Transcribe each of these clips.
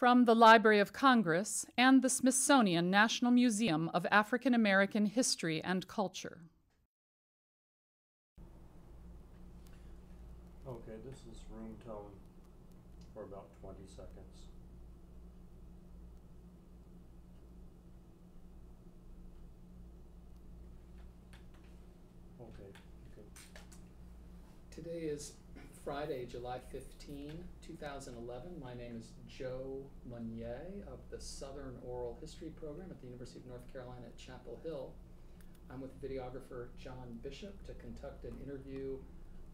from the Library of Congress and the Smithsonian National Museum of African American History and Culture. Okay, this is room tone for about 20 seconds. Okay, okay. Today is Friday, July 15, 2011. My name is Joe Mosnier of the Southern Oral History Program at the University of North Carolina at Chapel Hill. I'm with videographer John Bishop to conduct an interview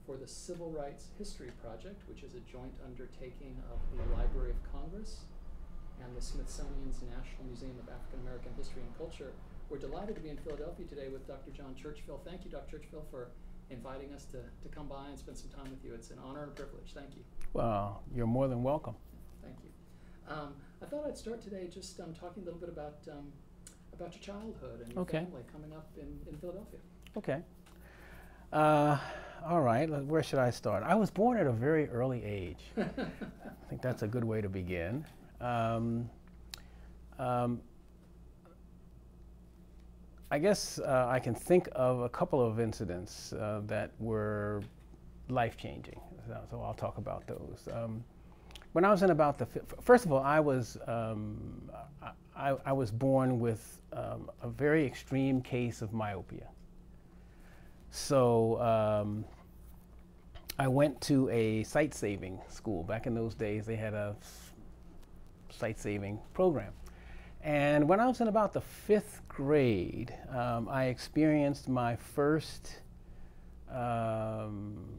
for the Civil Rights History Project, which is a joint undertaking of the Library of Congress and the Smithsonian's National Museum of African American History and Culture. We're delighted to be in Philadelphia today with Dr. John Churchville. Thank you, Dr. Churchville, for inviting us to come by and spend some time with you. It's an honor and a privilege. Thank you. Well, you're more than welcome. Thank you. I thought I'd start today just talking a little bit about your childhood and your family coming up in Philadelphia. Okay. All right, where should I start? I was born at a very early age. I think that's a good way to begin. I guess I can think of a couple of incidents that were life-changing, so I'll talk about those. When I was in about the first of all, I was born with a very extreme case of myopia. So I went to a sight-saving school. Back in those days, they had a sight-saving program. And when I was in about the 5th grade, I experienced my first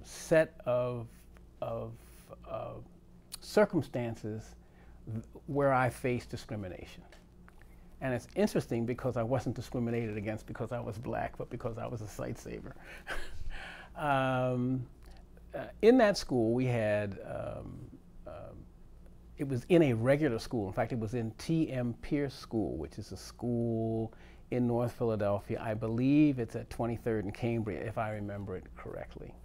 set of circumstances where I faced discrimination. And it's interesting because I wasn't discriminated against because I was black, but because I was a sight saver. In that school, we had, it was in a regular school. In fact, it was in T.M. Pierce School, which is a school in North Philadelphia. I believe it's at 23rd and Cambria, if I remember it correctly.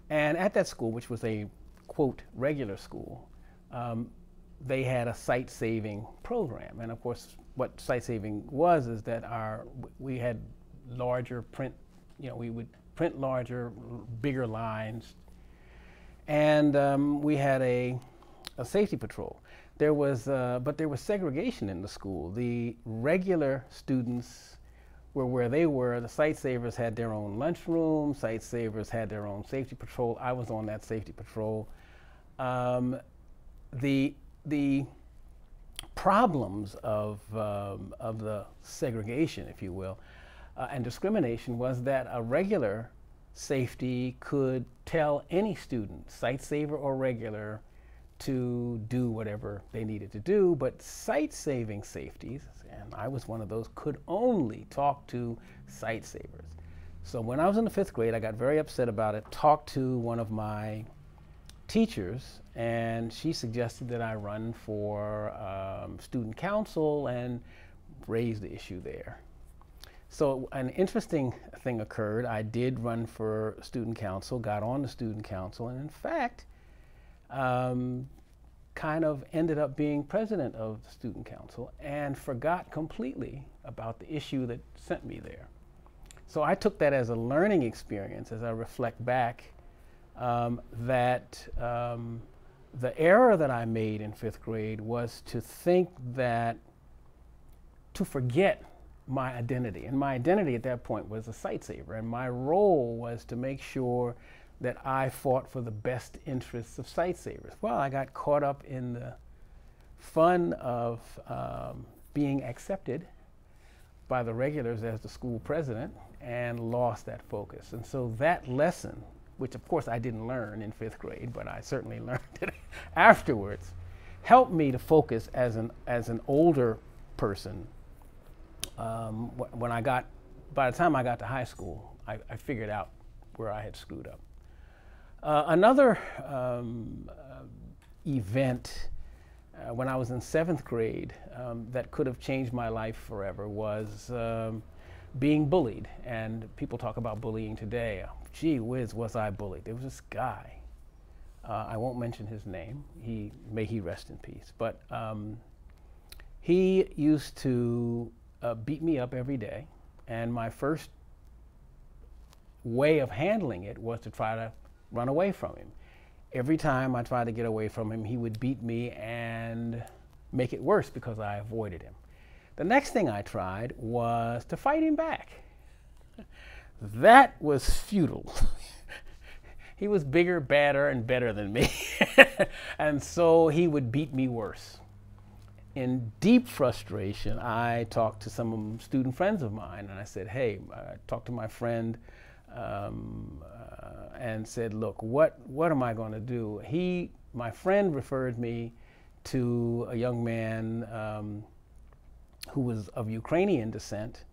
And at that school, which was a, quote, regular school, they had a sight-saving program. And of course, what sight-saving was is that we had larger print, we would print larger, bigger lines. And we had a safety patrol. But there was segregation in the school. The regular students were where they were. The sight savers had their own lunchroom. Sight savers had their own safety patrol. I was on that safety patrol. The problems of the segregation, if you will, and discrimination was that a regular safety could tell any student, sight saver or regular, to do whatever they needed to do, but sight-saving safeties, and I was one of those, could only talk to sight savers. So when I was in the 5th grade, I got very upset about it, talked to one of my teachers, and she suggested that I run for student council and raise the issue there. So an interesting thing occurred. I did run for student council, got on the student council, and in fact, kind of ended up being president of the student council and forgot completely about the issue that sent me there. So I took that as a learning experience as I reflect back that the error that I made in 5th grade was to think that, to forget my identity. And my identity at that point was a sight saver, and my role was to make sure that I fought for the best interests of sight savers. Well, I got caught up in the fun of being accepted by the regulars as the school president and lost that focus. And so that lesson, which of course I didn't learn in 5th grade, but I certainly learned it afterwards, helped me to focus as an older person. By the time I got to high school, I figured out where I had screwed up. Another event when I was in 7th grade that could have changed my life forever was being bullied. And people talk about bullying today. Gee whiz, was I bullied. There was this guy I won't mention his name. May he rest in peace. But he used to beat me up every day, and my first way of handling it was to try to run away from him. Every time I tried to get away from him, he would beat me and make it worse because I avoided him. The next thing I tried was to fight him back. That was futile. He was bigger, badder, and better than me. And so he would beat me worse. In deep frustration, I talked to some student friends of mine, and I said, hey, I talked to my friend and said, look, what am I going to do? My friend referred me to a young man who was of Ukrainian descent,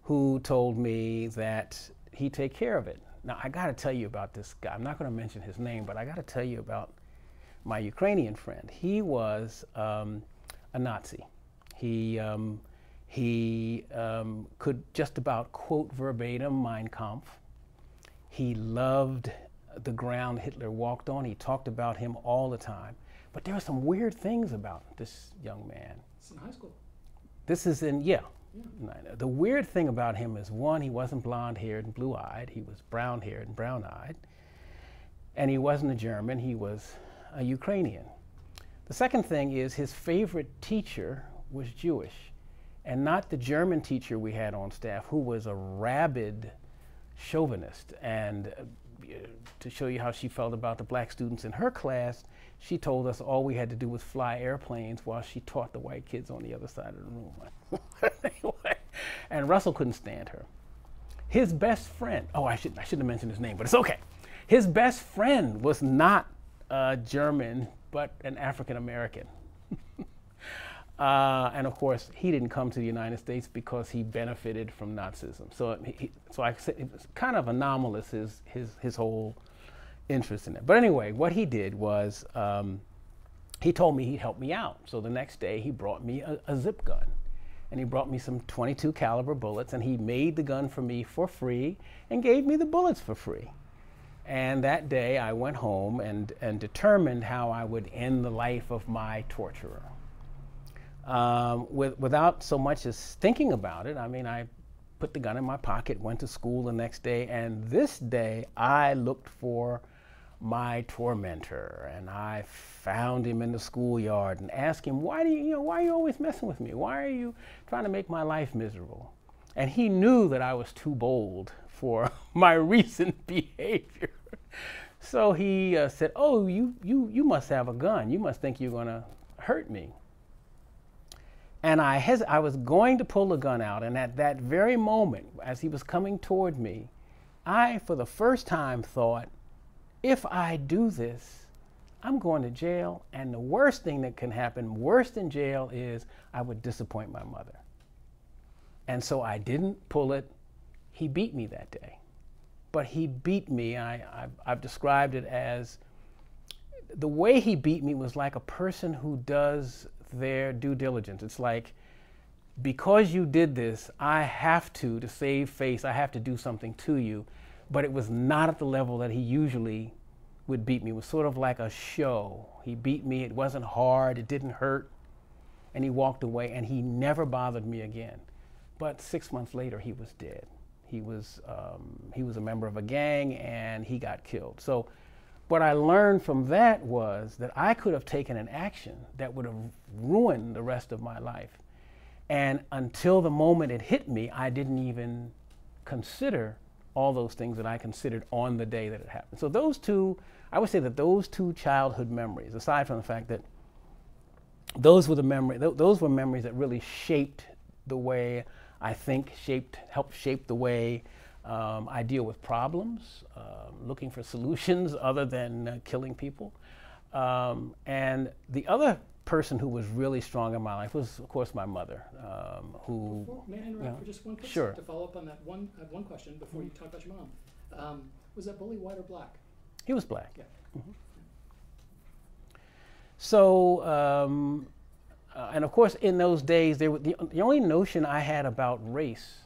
who told me that he'd take care of it. Now, I got to tell you about this guy. I'm not going to mention his name, but I got to tell you about my Ukrainian friend. He was a Nazi. He could just about quote verbatim Mein Kampf. He loved the ground Hitler walked on. He talked about him all the time. But there were some weird things about this young man. It's in high school. This is in, yeah. The weird thing about him is, one, he wasn't blonde-haired and blue-eyed. He was brown-haired and brown-eyed. And he wasn't a German. He was a Ukrainian. The second thing is his favorite teacher was Jewish, and not the German teacher we had on staff, who was a rabid chauvinist. And to show you how she felt about the black students in her class, she told us all we had to do was fly airplanes while she taught the white kids on the other side of the room. Anyway, and Russell couldn't stand her. His best friend, I shouldn't have mentioned his name, but it's okay. His best friend was not German, but an African American. And of course, he didn't come to the United States because he benefited from Nazism. So, I said it was kind of anomalous, his whole interest in it. But anyway, what he did was he told me he'd help me out. So the next day, he brought me a zip gun. And he brought me some .22 caliber bullets, and he made the gun for me for free and gave me the bullets for free. And that day, I went home and determined how I would end the life of my torturer. Without so much as thinking about it. I mean, I put the gun in my pocket, went to school the next day, and this day I looked for my tormentor, and I found him in the schoolyard and asked him, why are you always messing with me? Why are you trying to make my life miserable? And he knew that I was too bold for my recent behavior. So he said, oh, you must have a gun. You must think you're going to hurt me. And I was going to pull the gun out, and at that very moment, as he was coming toward me, I, for the first time, thought, if I do this, I'm going to jail, and the worst thing that can happen, worse than jail, is I would disappoint my mother. And so I didn't pull it. He beat me that day. But he beat me, I've described it as, the way he beat me was like a person who does their due diligence. It's like, because you did this, I have to save face, I have to do something to you. But it was not at the level that he usually would beat me. It was sort of like a show. He beat me, it wasn't hard, it didn't hurt, and he walked away, and he never bothered me again. But 6 months later, he was dead. He was a member of a gang, and he got killed. So what I learned from that was that I could have taken an action that would have ruined the rest of my life. And until the moment it hit me, I didn't even consider all those things that I considered on the day that it happened. So those two, I would say that those two childhood memories, aside from the fact that those were memories that really shaped the way I think, helped shape the way I deal with problems, looking for solutions other than killing people. And the other person who was really strong in my life was, of course, my mother, who... May I interrupt for just one quick sure. To follow up on that one question before you talk about your mom. Was that bully white or black? He was black. Yeah. Mm-hmm. So, and of course, in those days, the only notion I had about race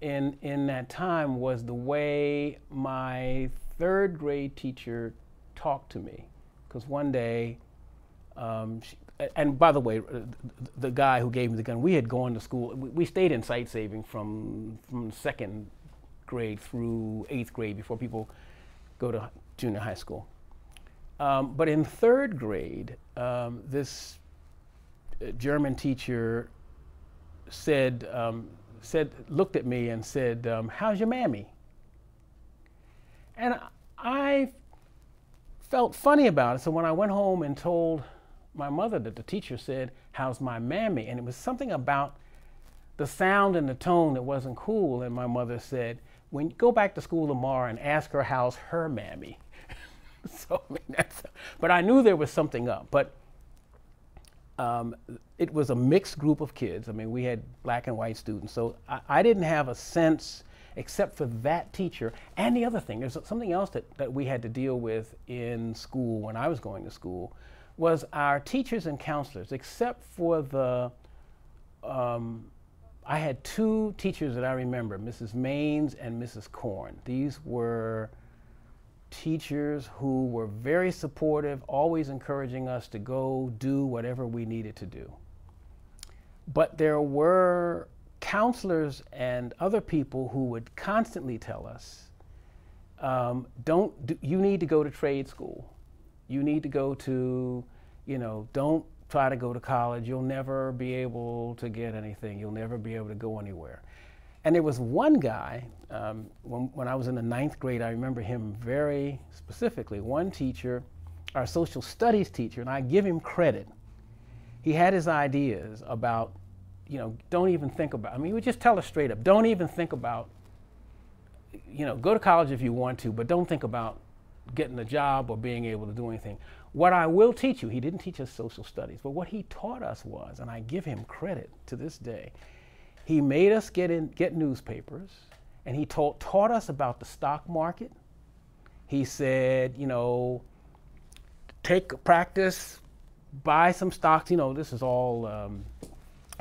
in that time was the way my third grade teacher talk to me. Because one day, and by the way, the guy who gave me the gun, we had gone to school. We stayed in sight saving from second grade through 8th grade before people go to junior high school. But in 3rd grade, this German teacher looked at me and said, "How's your mammy?" And I felt funny about it. So when I went home and told my mother that the teacher said, "How's my mammy?" and it was something about the sound and the tone that wasn't cool, and my mother said, "When you go back to school tomorrow and ask her how's her mammy." So, I mean, but I knew there was something up. But it was a mixed group of kids. I mean, we had black and white students. So I didn't have a sense, except for that teacher. And the other thing, there's something else that we had to deal with in school when I was going to school, was our teachers and counselors, except for I had 2 teachers that I remember, Mrs. Maines and Mrs. Korn. These were teachers who were very supportive, always encouraging us to go do whatever we needed to do. But there were counselors and other people who would constantly tell us, you need to go to trade school. You need to go to, don't try to go to college. You'll never be able to get anything. You'll never be able to go anywhere. And there was one guy, when I was in the 9th grade, I remember him very specifically. One teacher, our social studies teacher, and I give him credit. He had his ideas about, don't even think about, he would just tell us straight up, don't even think about, go to college if you want to, but don't think about getting a job or being able to do anything. What I will teach you, he didn't teach us social studies, but what he taught us was, and I give him credit to this day, he made us get newspapers, and he taught us about the stock market. He said, take practice, buy some stocks. This is all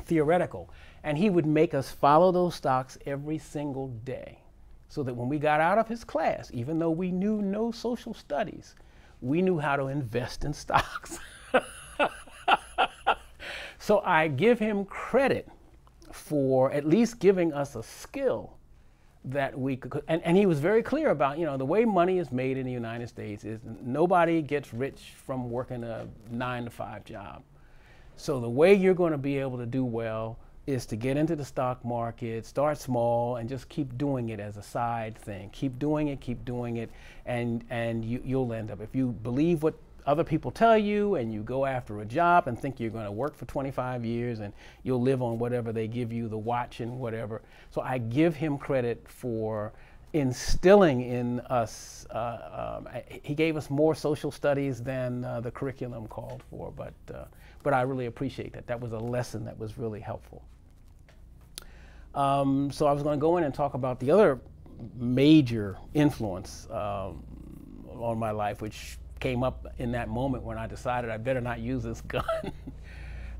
theoretical. And he would make us follow those stocks every single day, so that when we got out of his class, even though we knew no social studies, we knew how to invest in stocks. So I give him credit for at least giving us a skill that we could, and he was very clear about, the way money is made in the United States is nobody gets rich from working a 9-to-5 job. So the way you're going to be able to do well is to get into the stock market, start small, and just keep doing it as a side thing. Keep doing it, and you'll end up. If you believe what other people tell you and you go after a job and think you're going to work for 25 years and you'll live on whatever they give you, the watch and whatever. So I give him credit for instilling in us, he gave us more social studies than the curriculum called for, but I really appreciate that. That was a lesson that was really helpful. So I was going to go in and talk about the other major influence on my life, which came up in that moment when I decided I better not use this gun.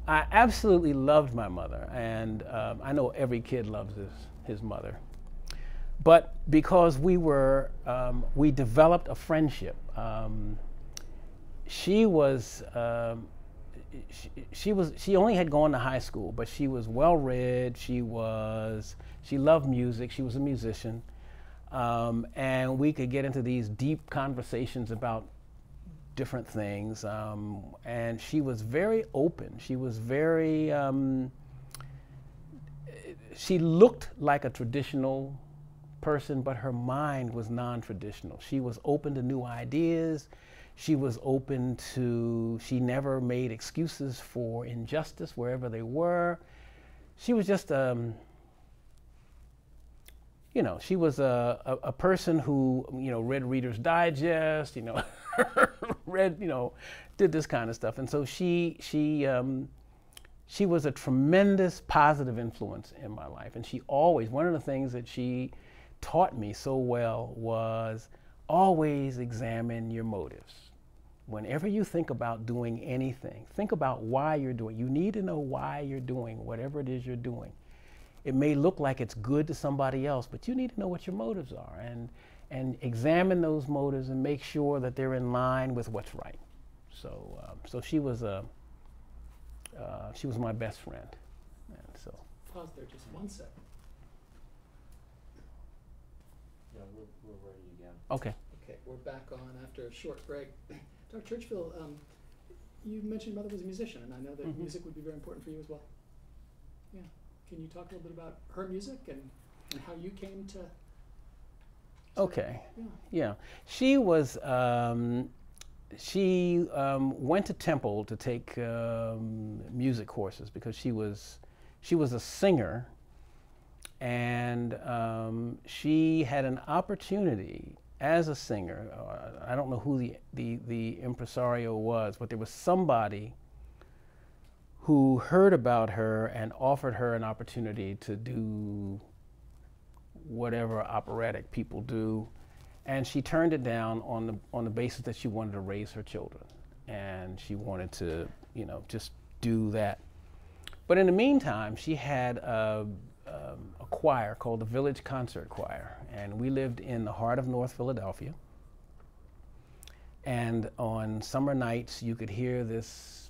I absolutely loved my mother, and I know every kid loves his mother. But because we developed a friendship. She only had gone to high school, but she was well-read. She loved music. She was a musician, and we could get into these deep conversations about different things, and she was very open. She was very, she looked like a traditional person, but her mind was non-traditional. She was open to new ideas. She was open to, she never made excuses for injustice wherever they were. She was just, she was a person who, read Reader's Digest, read, did this kind of stuff. And so she was a tremendous positive influence in my life. And she always, one of the things that she taught me so well was always examine your motives. Whenever you think about doing anything, think about why you're doing. You need to know why you're doing whatever it is you're doing. It may look like it's good to somebody else, but you need to know what your motives are. and examine those motives and make sure that they're in line with what's right. So, so she was my best friend. And so. Pause there just 1 second. Yeah, we're ready again. Okay. Okay, we're back on after a short break. Dr. Churchville, you mentioned your mother was a musician, and I know that music would be very important for you as well. Yeah. Can you talk a little bit about her music and how you came to Okay. Yeah. Yeah. She was, she went to Temple to take music courses because she was a singer, and she had an opportunity as a singer. I don't know who the impresario was, but there was somebody who heard about her and offered her an opportunity to do whatever operatic people do, and she turned it down on the basis that she wanted to raise her children, and she wanted to, you know, just do that. But in the meantime, she had a choir called the Village Concert Choir, and we lived in the heart of North Philadelphia. And on summer nights, you could hear this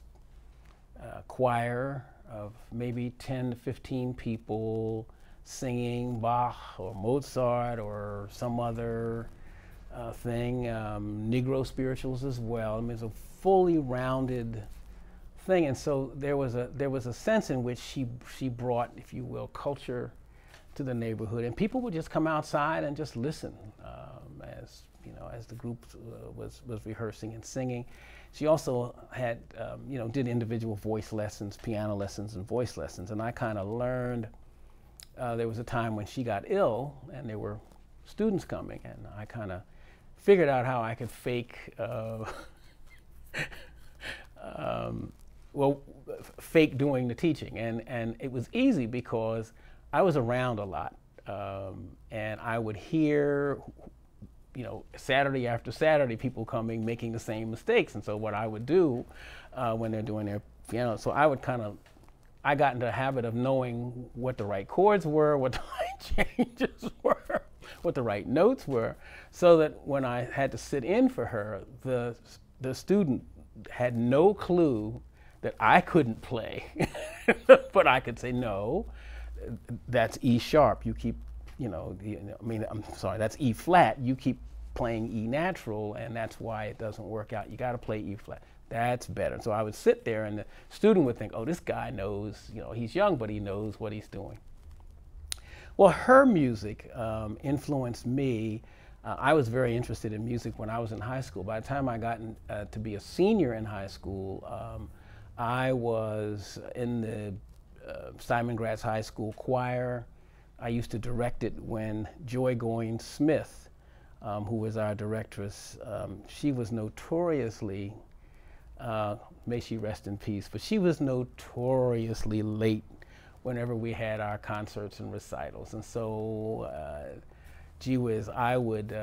choir of maybe 10 to 15 people singing Bach or Mozart or some other thing, Negro spirituals as well. I mean, it's a fully rounded thing, and so there was a sense in which she brought, if you will, culture to the neighborhood, and people would just come outside and just listen as you know, as the group was rehearsing and singing. She also had you know, did individual voice lessons, piano lessons, and voice lessons, and I kind of learned. There was a time when she got ill, and there were students coming, and I kind of figured out how I could fake, fake doing the teaching, and it was easy because I was around a lot, and I would hear, you know, Saturday after Saturday, people coming making the same mistakes, and so what I would do when they're doing their piano, so I would I got into the habit of knowing what the right chords were, what the right changes were, what the right notes were, so that when I had to sit in for her, the student had no clue that I couldn't play, but I could say, no, that's E sharp, you keep, I mean, I'm sorry, that's E flat, you keep playing E natural, and that's why it doesn't work out. You gotta play E flat. That's better. So I would sit there, and the student would think, oh, this guy knows, you know, he's young, but he knows what he's doing. Well, her music influenced me. I was very interested in music when I was in high school. By the time I got to be a senior in high school, I was in the Simon Gratz High School choir. I used to direct it when Joy Goins Smith, who was our directress, she was notoriously, may she rest in peace, but she was notoriously late whenever we had our concerts and recitals. And so, gee whiz, I would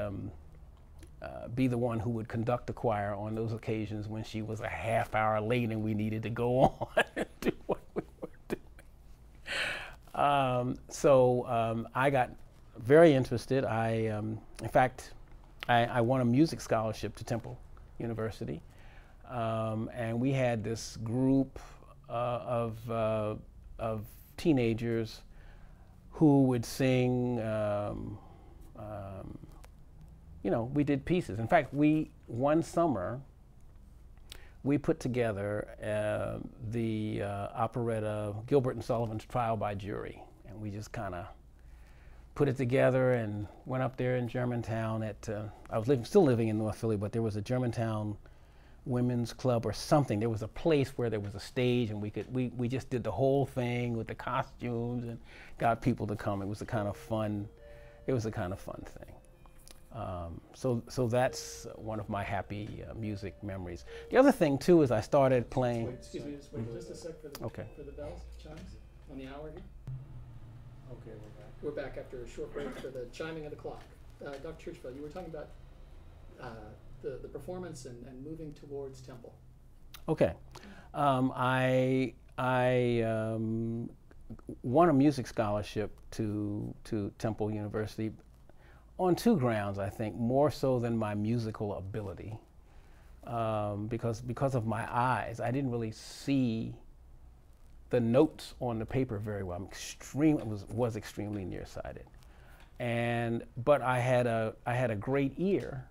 be the one who would conduct the choir on those occasions when she was a half hour late and we needed to go on and do what we were doing. I got very interested. In fact, I won a music scholarship to Temple University. And we had this group of teenagers who would sing, you know, we did pieces. In fact, one summer, we put together the operetta Gilbert and Sullivan's Trial by Jury. And we just kind of put it together and went up there in Germantown at, I was still living in North Philly, but there was a Germantown Women's Club or something. There was a place where there was a stage, and we just did the whole thing with the costumes and got people to come. It was a kind of fun thing. So that's one of my happy music memories. The other thing too is I started playing. Wait, excuse me, just wait just a sec for the bells, chimes on the hour here. Okay, we're back. We're back after a short break for the chiming of the clock. Dr. Churchville, you were talking about the performance and moving towards Temple. Okay, I won a music scholarship to Temple University on two grounds, I think, more so than my musical ability. Because of my eyes, I didn't really see the notes on the paper very well. Was extremely nearsighted, but I had a great ear,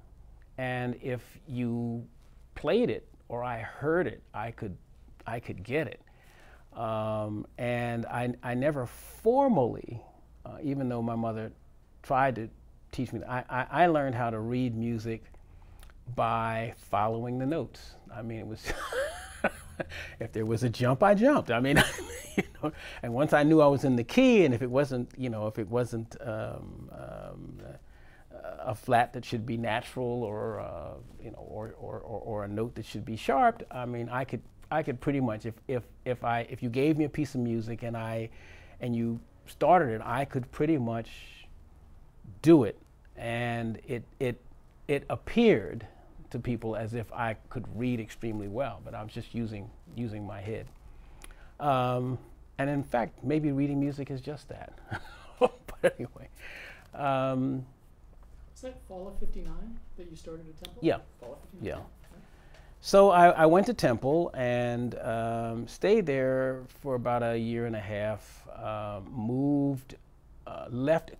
and if you played it or I heard it, I could get it. And I never formally, even though my mother tried to teach me, I learned how to read music by following the notes. I mean, it was, if there was a jump, I jumped. I mean, you know, and once I knew I was in the key, and if it wasn't, you know, if it wasn't a flat that should be natural, or you know, or a note that should be sharped, I mean, I could pretty much, if you gave me a piece of music and you started it, I could pretty much do it, and it appeared to people as if I could read extremely well, but I was just using my head. And in fact, maybe reading music is just that. But anyway. Is that fall of '59 that you started at Temple? Yeah. Fall of '59? Yeah. So I went to Temple and stayed there for about a year and a half, moved, left,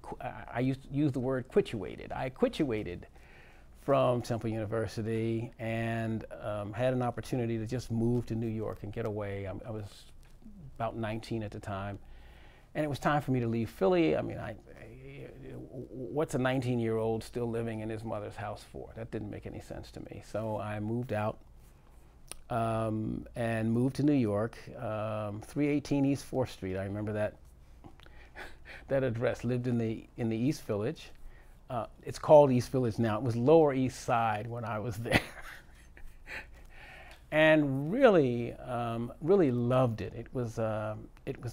I used to use the word quituated. I quituated from Temple University and had an opportunity to just move to New York and get away. I was about 19 at the time, and it was time for me to leave Philly. I mean, what's a 19-year-old still living in his mother's house for? That didn't make any sense to me. So I moved out and moved to New York, 318 East 4th Street. I remember that address. Lived in the East Village. It's called East Village now. It was Lower East Side when I was there. And really loved it. It was a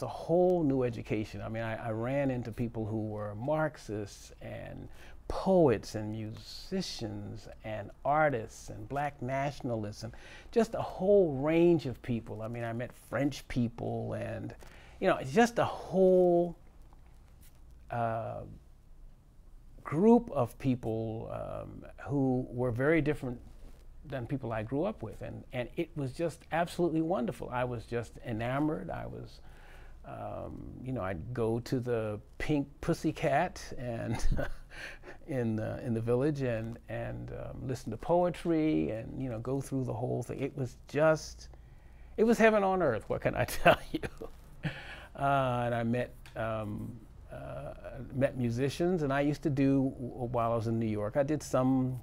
whole new education. I mean, I ran into people who were Marxists and poets and musicians and artists and black nationalists and just a whole range of people. I mean, I met French people and, you know, just a whole group of people who were very different than people I grew up with, and it was just absolutely wonderful. I was just enamored. I was, you know, I'd go to the Pink Pussycat and in the village and listen to poetry and, you know, go through the whole thing. It was heaven on earth. What can I tell you? And I met musicians, and I used to do, while I was in New York, I did some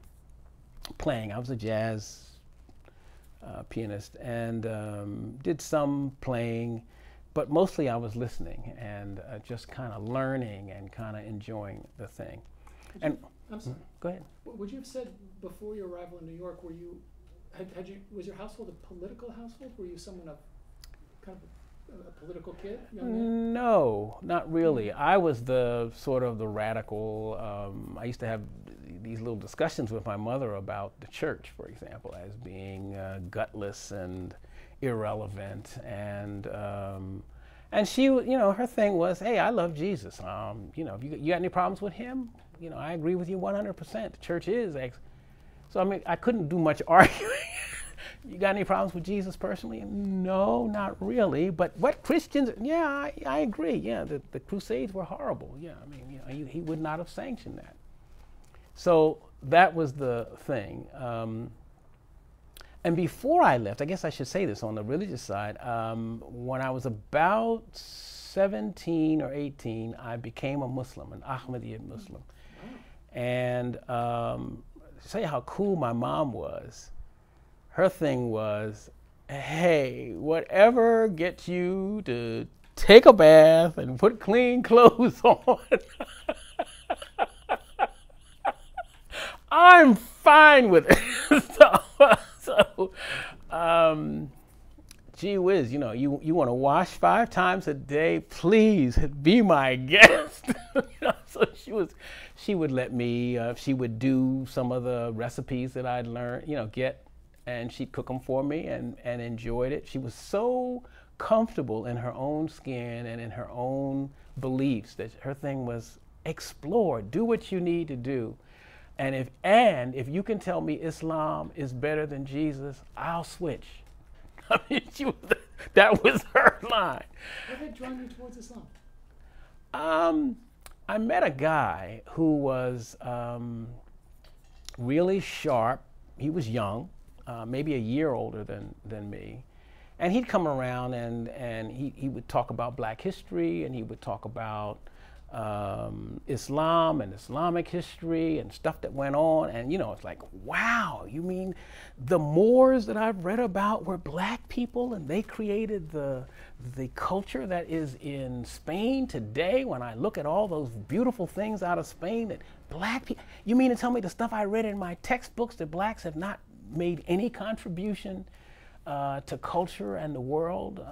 playing. I was a jazz pianist and did some playing, but mostly I was listening and just kind of learning and kind of enjoying the thing. I'm sorry. Go ahead. Would you have said before your arrival in New York, was your household a political household? Were you someone of kind of a political kid, young man? No, not really. I was the sort of the radical. I used to have these little discussions with my mother about the church, for example, as being gutless and irrelevant, and she, you know, her thing was, hey, I love Jesus. You know, if you got any problems with him, you know, I agree with you 100%. The church is so I mean, I couldn't do much arguing. You got any problems with Jesus personally? No, not really. But what Christians? Yeah, I agree. Yeah, the Crusades were horrible. Yeah, I mean, you know, he would not have sanctioned that. So that was the thing. And before I left, I guess I should say this on the religious side, when I was about 17 or 18, I became a Muslim, an Ahmadiyya Muslim. And say how cool my mom was. Her thing was, hey, whatever gets you to take a bath and put clean clothes on, I'm fine with it. So, gee whiz, you know, you want to wash 5 times a day, please be my guest. You know, so she would let me, she would do some of the recipes that I'd learned, you know, and she'd cook them for me and enjoyed it. She was so comfortable in her own skin and in her own beliefs that her thing was, explore, do what you need to do. And if you can tell me Islam is better than Jesus, I'll switch. I mean, that was her line. What had drawn you towards Islam? I met a guy who was really sharp. He was young, maybe a year older than me. And he'd come around and he would talk about black history, and he would talk about Islam and Islamic history and stuff that went on. And, you know, it's like, wow, you mean the Moors that I've read about were black people and they created the culture that is in Spain today? When I look at all those beautiful things out of Spain that black people, you mean to tell me the stuff I read in my textbooks that blacks have not made any contribution to culture and the world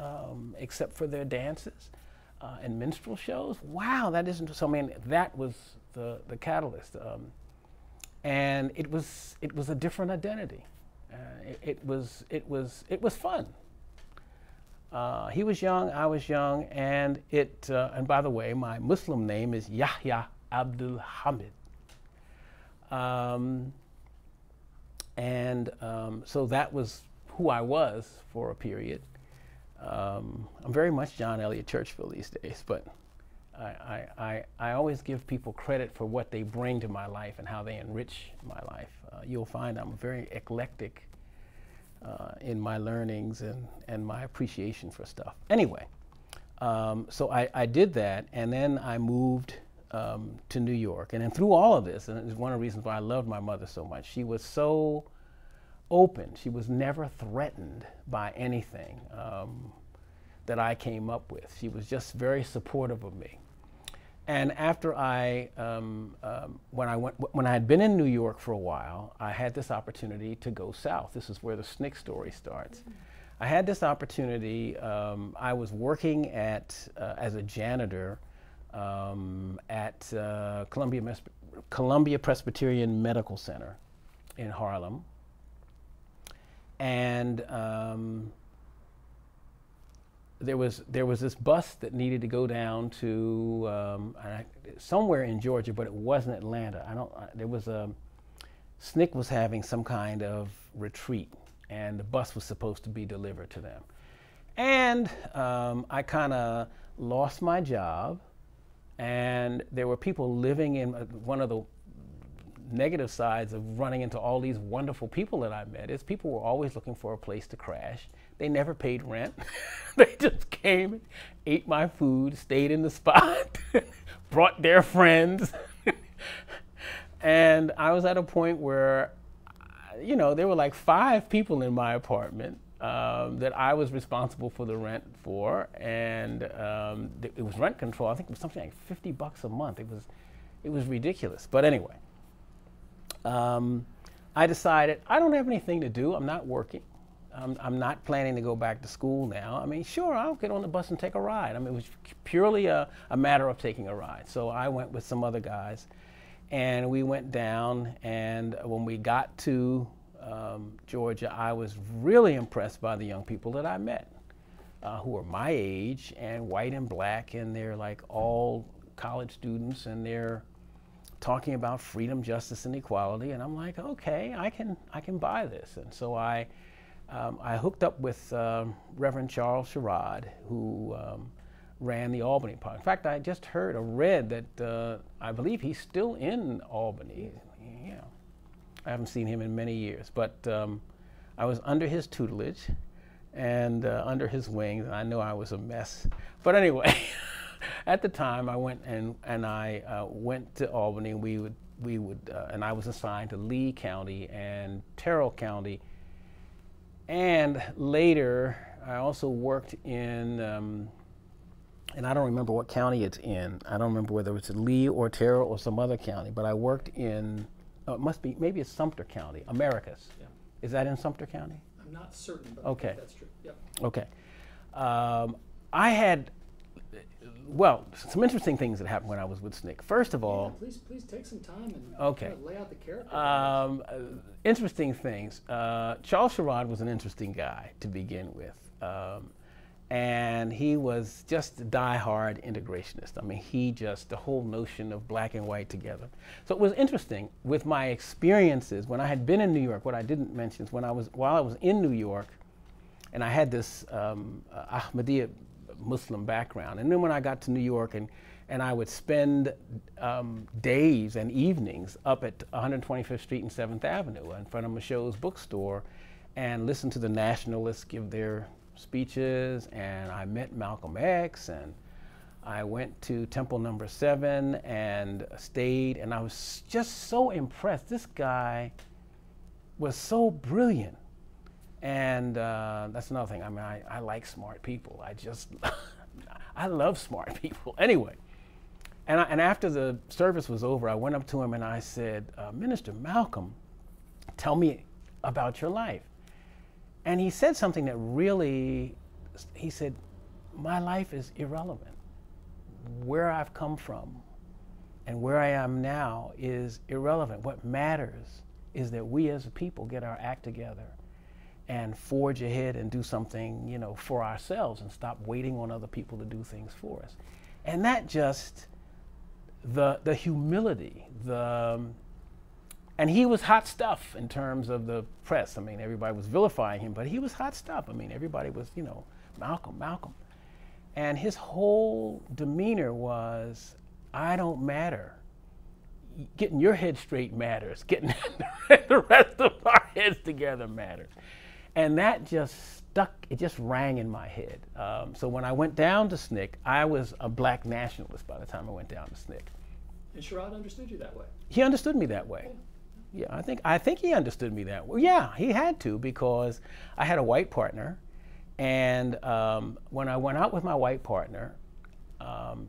except for their dances and minstrel shows? Wow, that isn't so. I mean, that was the catalyst, and it was a different identity. It was fun. He was young, I was young, and and by the way, my Muslim name is Yahya Abdul Hamid. So that was who I was for a period. I'm very much John Elliott Churchville these days, but I always give people credit for what they bring to my life and how they enrich my life. You'll find I'm very eclectic in my learnings and my appreciation for stuff. Anyway, so I did that, and then I moved to New York. And then through all of this, and it's one of the reasons why I loved my mother so much, she was so open. She was never threatened by anything that I came up with. She was just very supportive of me. And after when I had been in New York for a while, I had this opportunity to go south. This is where the SNCC story starts. Mm-hmm. I had this opportunity. I was working as a janitor at Columbia Presbyterian Medical Center in Harlem. And there was this bus that needed to go down to somewhere in Georgia, but it wasn't Atlanta. SNCC was having some kind of retreat, and the bus was supposed to be delivered to them. And I kind of lost my job, and there were people living in one of the negative sides of running into all these wonderful people that I met is people were always looking for a place to crash. They never paid rent. They just came, ate my food, stayed in the spot, brought their friends. And I was at a point where, you know, there were like 5 people in my apartment that I was responsible for the rent for, and it was rent control. I think it was something like $50 a month. It was ridiculous. But anyway, I decided I don't have anything to do. I'm not working. I'm not planning to go back to school now. I mean, sure, I'll get on the bus and take a ride. I mean, it was purely a matter of taking a ride. So I went with some other guys, and we went down, and when we got to Georgia, I was really impressed by the young people that I met, who were my age and white and black, and they're like all college students, and they're talking about freedom, justice, and equality. And I'm like, okay, I can buy this. And so I hooked up with Reverend Charles Sherrod, who ran the Albany part. In fact, I just heard or read that I believe he's still in Albany. Yeah, I haven't seen him in many years, but I was under his tutelage and under his wings, and I know I was a mess. But anyway, at the time, I went and I went to Albany. And I was assigned to Lee County and Terrell County. And later, I also worked in, and I don't remember what county it's in. I don't remember whether it's Lee or Terrell or some other county, but I worked in, it must be, maybe it's Sumter County, Americus. Yeah. Is that in Sumter County? I'm not certain, but okay. I think that's true. Yep. Okay. I had, well, some interesting things that happened when I was with SNCC. First of all, please take some time and okay. Lay out the character. Interesting things. Charles Sherrod was an interesting guy to begin with, And he was just a die-hard integrationist. I mean, the whole notion of black and white together. So it was interesting with my experiences when I had been in New York. What I didn't mention is while I was in New York, and I had this Ahmadiyya Muslim background. And then when I got to New York and I would spend days and evenings up at 125th Street and 7th Avenue in front of Michaud's bookstore and listen to the nationalists give their speeches, and I met Malcolm X, and I went to Temple No. 7 and stayed, and I was just so impressed. This guy was so brilliant. And that's another thing. I mean, I like smart people. I love smart people. Anyway, and after the service was over, I went up to him and I said, Minister Malcolm, tell me about your life. And he said something that really, he said, my life is irrelevant. Where I've come from and where I am now is irrelevant. What matters is that we as a people get our act together and forge ahead and do something, you know, for ourselves and stop waiting on other people to do things for us. And that just, the humility, and he was hot stuff in terms of the press. I mean, everybody was vilifying him, but he was hot stuff. I mean, everybody was, you know, Malcolm, Malcolm. And his whole demeanor was, I don't matter. Getting your head straight matters. Getting the rest of our heads together matters. And that just stuck, it just rang in my head. So when I went down to SNCC, I was a black nationalist by the time I went down to SNCC. And Sherrod understood you that way? He understood me that way. Yeah, I think he understood me that way. Yeah, he had to, because I had a white partner. And when I went out with my white partner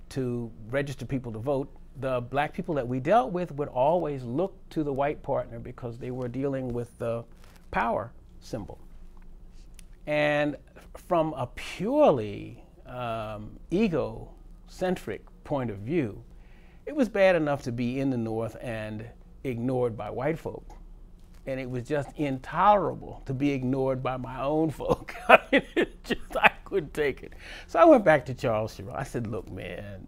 to register people to vote, the black people that we dealt with would always look to the white partner because they were dealing with the power symbol. And from a purely egocentric point of view, it was bad enough to be in the North and ignored by white folk. And it was just intolerable to be ignored by my own folk. I mean, I couldn't take it. So I went back to Charles Sherrod. I said, look, man,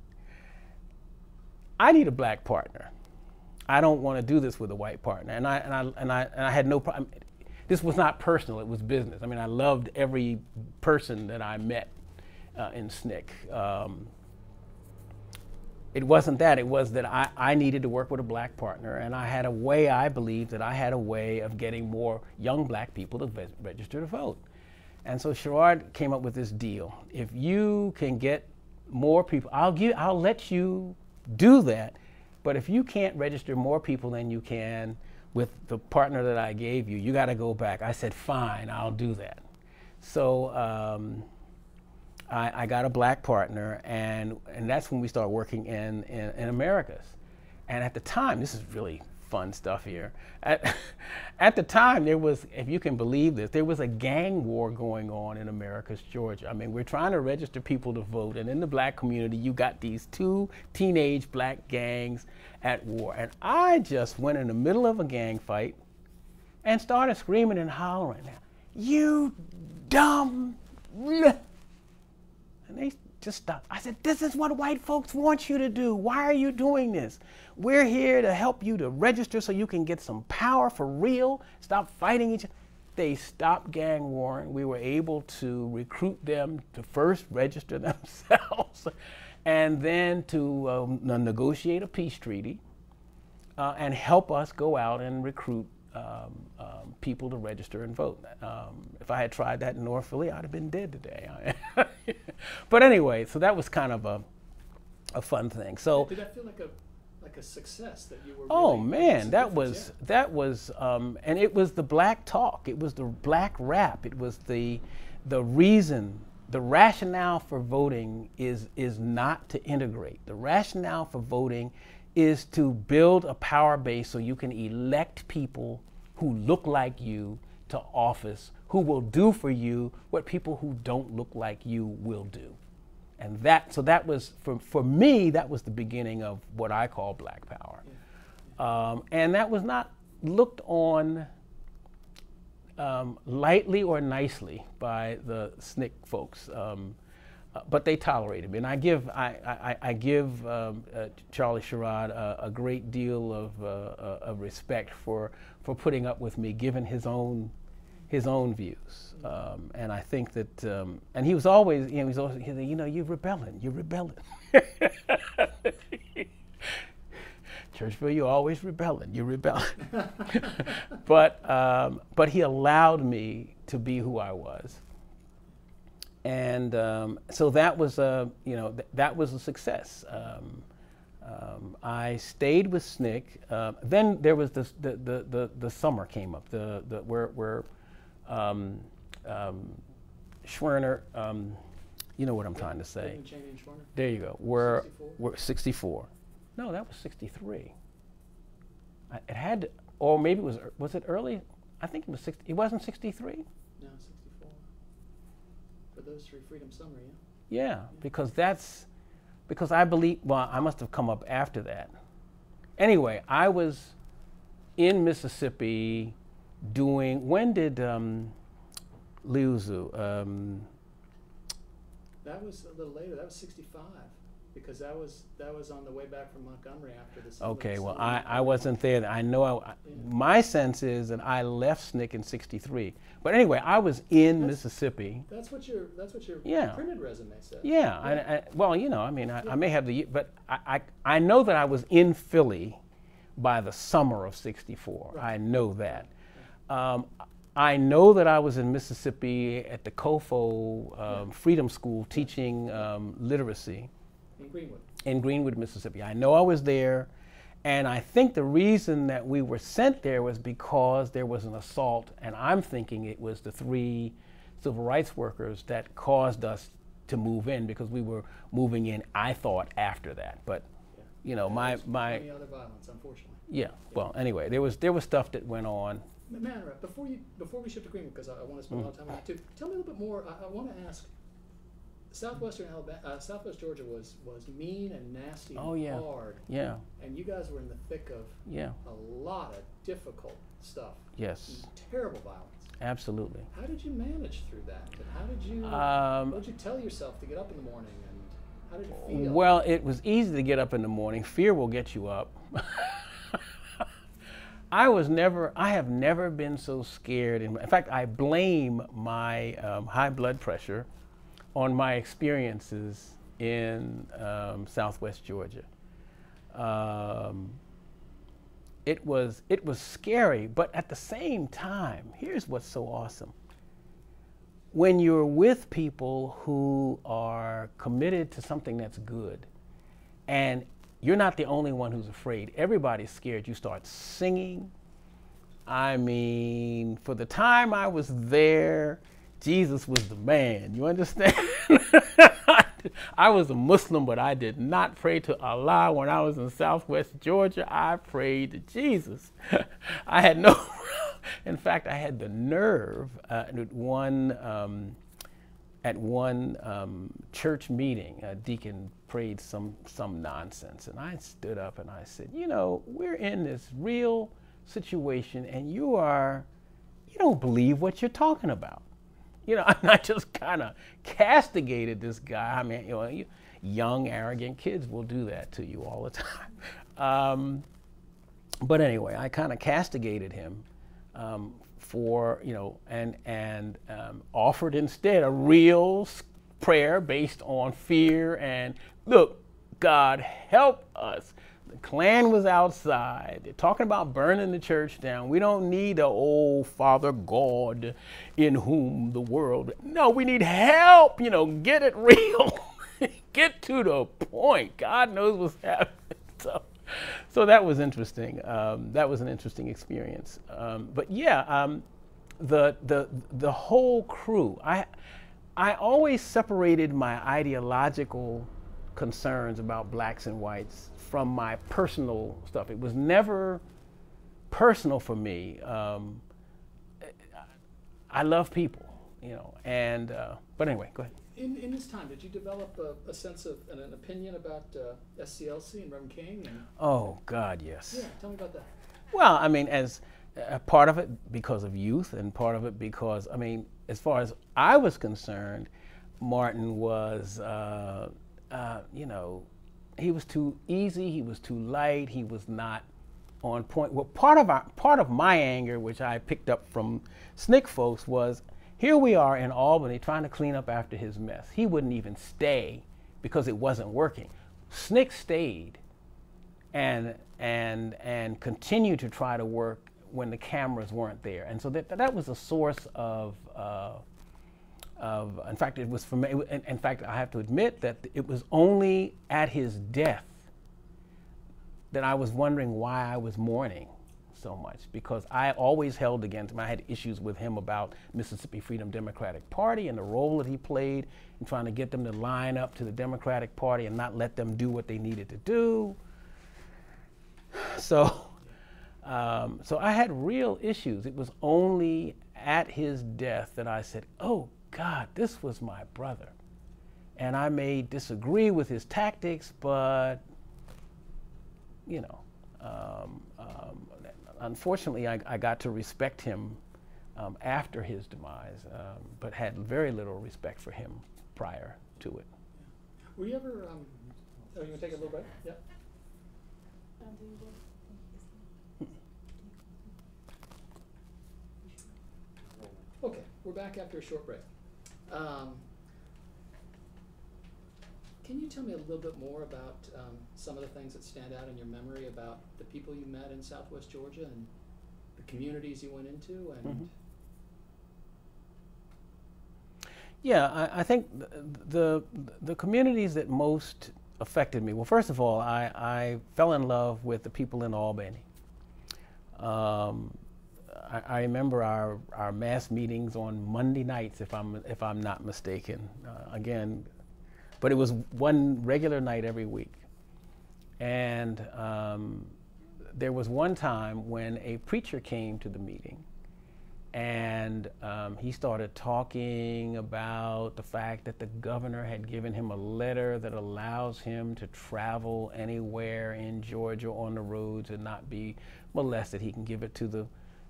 I need a black partner. I don't want to do this with a white partner. And I had no problem. This was not personal, it was business. I mean, I loved every person that I met in SNCC. It wasn't that, it was that I needed to work with a black partner, and I had a way, I believed that I had a way of getting more young black people to register to vote. And so Sherrod came up with this deal. If you can get more people, I'll let you do that, but if you can't register more people than you can with the partner that I gave you, you gotta go back. I said, fine, I'll do that. So I got a black partner, and that's when we started working in Americas. And at the time, this is really fun stuff here. At the time, there was, if you can believe this, there was a gang war going on in Americus, Georgia. I mean, we're trying to register people to vote, and in the black community, you got these two teenage black gangs at war. And I just went in the middle of a gang fight and started screaming and hollering, you dumb, bleh. And they just stopped. I said, this is what white folks want you to do. Why are you doing this? We're here to help you to register so you can get some power for real. Stop fighting each other. They stopped gang warring. We were able to recruit them to first register themselves and then to negotiate a peace treaty and help us go out and recruit people to register and vote. If I had tried that in North Philly, I'd have been dead today. But anyway, so that was kind of a fun thing. So did that feel like a success that you were? Oh really man, that was and it was the black talk. It was the black rap. It was the reason. The rationale for voting is not to integrate. The rationale for voting is to build a power base so you can elect people who look like you to office, who will do for you what people who don't look like you will do. And so that was, for me, that was the beginning of what I call black power. Yeah. And that was not looked on lightly or nicely by the SNCC folks. but they tolerated me, and I give Charlie Sherrod a great deal of respect for putting up with me, given his own views, and I think that and he was always, he said, you're rebelling. Churchville, you're always rebelling. You're rebelling. But he allowed me to be who I was. And so that was that was a success. I stayed with SNCC. Then there was the summer came up. Where Schwerner, you know what I'm trying to say. There you go. We're 64. No, that was 63. It had to, or maybe was it early? I think it was 60. It wasn't 63. No, 64. For those three, Freedom Summer, yeah. Because I believe, well, I must have come up after that. Anyway, I was in Mississippi doing, when did Liuzu? That was a little later. That was 65. Because that was on the way back from Montgomery after the summer. Okay, well, I wasn't there. I know my sense is that I left SNCC in '63. But anyway, I was in Mississippi. That's what your printed resume says. Yeah. Well, I mean, I may have but I know that I was in Philly by the summer of '64. Right. I know that. I know that I was in Mississippi at the COFO Freedom School teaching literacy. In Greenwood, Mississippi. I know I was there, and I think the reason that we were sent there was because there was an assault, and I'm thinking it was the 3 civil rights workers that caused us to move in, because we were moving in, I thought, after that. But my any other violence, unfortunately. Yeah. Well, anyway, there was stuff that went on. Man, before we shift to Greenwood, because I want to spend a lot of time on that too. Tell me a little bit more. I want to ask. Southwest Georgia was mean and nasty and hard. Yeah. And you guys were in the thick of a lot of difficult stuff. Yes. Terrible violence. Absolutely. How did you manage through that? And how did you what did you tell yourself to get up in the morning, and how did you feel? Well, it was easy to get up in the morning. Fear will get you up. I have never been so scared. In fact, I blame my high blood pressure on my experiences in Southwest Georgia. It was scary, but at the same time, here's what's so awesome. When you're with people who are committed to something that's good, and you're not the only one who's afraid, everybody's scared, you start singing. I mean, for the time I was there, Jesus was the man, you understand? I was a Muslim, but I did not pray to Allah when I was in Southwest Georgia. I prayed to Jesus. I had in fact, I had the nerve at one church meeting, a deacon prayed some nonsense, and I stood up and I said, we're in this real situation, and you don't believe what you're talking about. And I just kind of castigated this guy. I mean, young, arrogant kids will do that to you all the time. But anyway, I kind of castigated him for, and offered instead a real prayer based on fear and, look, God, help us. The Klan was outside. They're talking about burning the church down. We don't need a old Father God in whom the world. No, we need help. Get it real. Get to the point. God knows what's happening. So that was interesting. That was an interesting experience. But yeah, the whole crew. I always separated my ideological concerns about blacks and whites from my personal stuff. It was never personal for me. I love people, and but anyway, go ahead. In this time, did you develop a sense of an opinion about SCLC and Reverend King? Oh God, yes. Yeah, tell me about that. Well, I mean, as part of it because of youth, and part of it because, I mean, as far as I was concerned, Martin was, you know, he was too easy, he was too light, he was not on point. Well, part of my anger, which I picked up from SNCC folks, was here we are in Albany trying to clean up after his mess. He wouldn't even stay because it wasn't working. SNCC stayed and continued to try to work when the cameras weren't there. And so that was a source of in fact, it was for me, in fact, I have to admit that it was only at his death that I was wondering why I was mourning so much, because I always held against him. I had issues with him about Mississippi Freedom Democratic Party and the role that he played in trying to get them to line up to the Democratic Party and not let them do what they needed to do. So I had real issues. It was only at his death that I said, oh God, this was my brother. And I may disagree with his tactics, but, you know, unfortunately, I got to respect him after his demise, but had very little respect for him prior to it. Were you ever, oh, you want to take a little break? Yeah. Okay, we're back after a short break. Can you tell me a little bit more about some of the things that stand out in your memory about the people you met in Southwest Georgia and the communities you went into? And Mm-hmm. Yeah, I think the communities that most affected me, well, first of all, I fell in love with the people in Albany. I remember our mass meetings on Monday nights, if I'm not mistaken. Again, but it was one regular night every week. And there was one time when a preacher came to the meeting, and he started talking about the fact that the governor had given him a letter that allows him to travel anywhere in Georgia on the roads and not be molested. He can give it to the,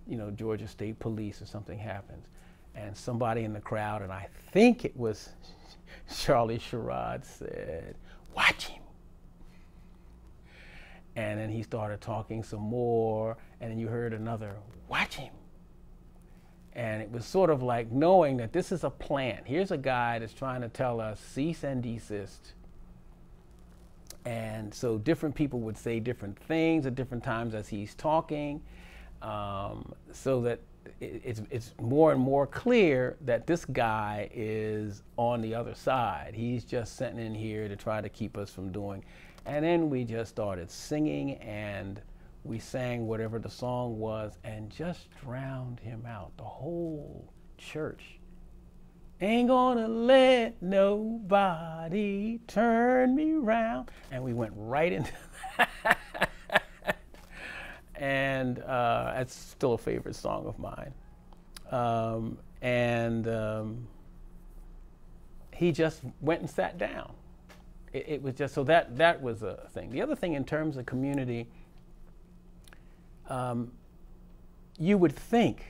you know, Georgia State Police if something happens. And somebody in the crowd, and I think it was Charlie Sherrod, said, "Watch him." And then he started talking some more, and then you heard another, "Watch him." And it was sort of like knowing that this is a plan. Here's a guy that's trying to tell us cease and desist. And so different people would say different things at different times as he's talking, so that it's more and more clear that this guy is on the other side. He's just sitting in here to try to keep us from doing. And then we just started singing, and we sang whatever the song was and just drowned him out. The whole church. Ain't gonna let nobody turn me round. And we went right into that. And it's still a favorite song of mine. He just went and sat down. It was just, so that was a thing. The other thing in terms of community, you would think